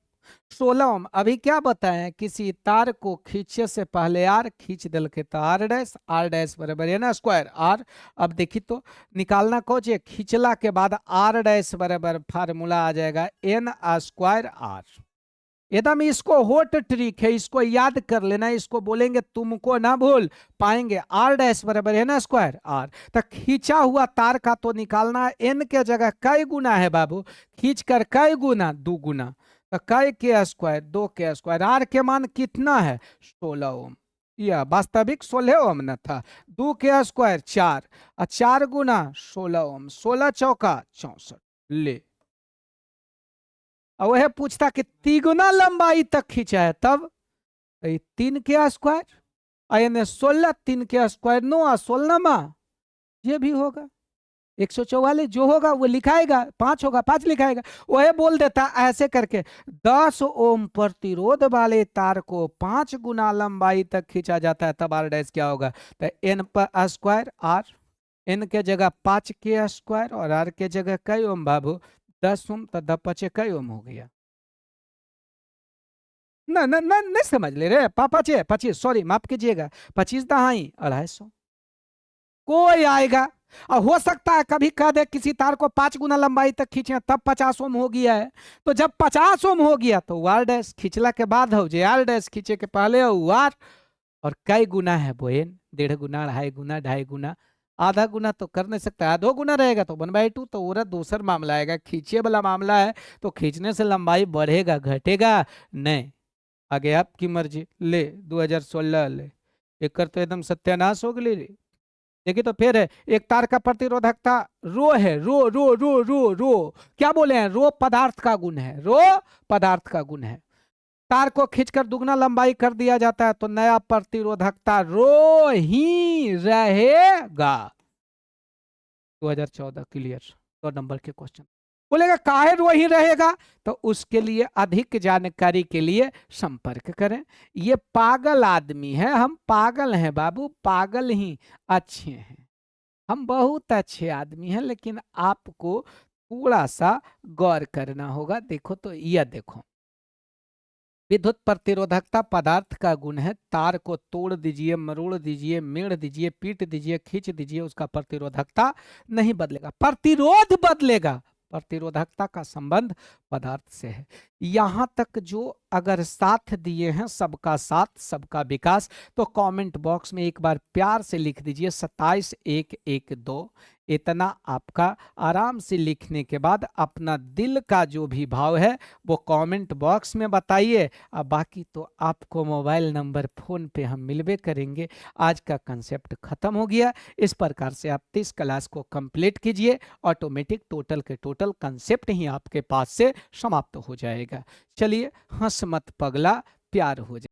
[SPEAKER 1] 16 ओम। अभी क्या बताएं? किसी तार को खींचे से पहले R खींच दिल के, तो R डैश बराबर है ना स्क्वायर R। अब देखिए तो निकालना को चाहिए, खींचला के बाद R डैश बराबर फार्मूला आ जाएगा n स्क्वायर R। एकदम इसको होट ट्रिक है, इसको याद कर लेना। इसको बोलेंगे तुमको ना भूल पाएंगे। R डैश बराबर है ना स्क्वायर R। तो खींचा हुआ तार का तो निकालना है, n के जगह कई गुना है बाबू? खींच कर कई गुना? 2 गुना। तो कई के स्क्वायर, 2 के स्क्वायर। R के मान कितना है? 16 ओम। यह वास्तविक 16 ओम न था। 2 के स्क्वायर 4, और 4 गुना 16 ओम। 16 चौका 64। ले, और वह पूछता कि 3 गुना लंबाई तक खींचा है, तब 3 के स्क्वायर, यानी 16, 3 के स्क्वायर 9, 16 मा ये भी होगा 144। जो होगा वो लिखाएगा, 5 होगा 5 लिखाएगा। वह बोल देता ऐसे करके 10 ओम प्रतिरोध वाले तार को 5 गुना लंबाई तक खींचा जाता है, तब R डैश क्या होगा? तो n पर स्क्वायर R, n के जगह 5 के स्क्वायर, और R के जगह कई ओम बाबू? 10 ओम। तो 10 5 कई ओम हो गया? ना ना ना, नहीं समझ ले रहे पापा? 25, सॉरी माफ कीजिएगा, 25 दहाई 250। कोई आएगा और हो सकता है कभी कह दे किसी तार को 5 गुना लंबाई तक खींचे, तब 50 ओम हो गया है। तो जब 50 ओम हो गया तो R डैश खींचला के बाद हो जे, R डैश खींचे के पहले हो R। और कई गुना है बोएन? 1.5 गुना, 2.5 गुना, 2.5 गुना। आधा गुना तो कर नहीं सकता, आधो गुना रहेगा तो 1/2। तो वो दूसरा मामला आएगा, खींचे वाला मामला है, तो खींचने से लंबाई बढ़ेगा घटेगा नहीं। आगे आपकी मर्जी। ले 2016 ले, एक कर तो एकदम सत्यानाश हो गई। देखिए तो फिर है, एक तार का प्रतिरोधकता रो है, रो रो रो रो रो। क्या बोले हैं? रो पदार्थ का गुण है, रो पदार्थ का गुण है। तार को खींचकर दुगना लंबाई कर दिया जाता है, तो नया प्रतिरोधकता रो ही रहेगा। 2014 क्लियर। 2 नंबर के क्वेश्चन। बोलेगा काहे रो ही रहेगा? तो उसके लिए अधिक जानकारी के लिए संपर्क करें। ये पागल आदमी है, हम पागल हैं बाबू, पागल ही अच्छे हैं। हम बहुत अच्छे आदमी हैं, लेकिन आपको थोड़ा सा गौर करना होगा। देखो तो यह देखो, विद्युत प्रतिरोधकता पदार्थ का गुण है। तार को तोड़ दीजिए, मरोड़ दीजिए, मेड़ दीजिए, पीट दीजिए, खींच दीजिए, उसका प्रतिरोधकता नहीं बदलेगा, प्रतिरोध बदलेगा। प्रतिरोधकता का संबंध पदार्थ से है। यहां तक जो अगर साथ दिए हैं, सबका साथ सबका विकास, तो कमेंट बॉक्स में एक बार प्यार से लिख दीजिए 27112। इतना आपका आराम से लिखने के बाद अपना दिल का जो भी भाव है वो कमेंट बॉक्स में बताइए। अब बाकी तो आपको मोबाइल नंबर फ़ोन पे हम मिलवे करेंगे। आज का कंसेप्ट खत्म हो गया। इस प्रकार से आप 30 क्लास को कंप्लीट कीजिए, ऑटोमेटिक टोटल के टोटल कंसेप्ट ही आपके पास से समाप्त हो जाएगा। चलिए, हंस मत पगला, प्यार हो जाए।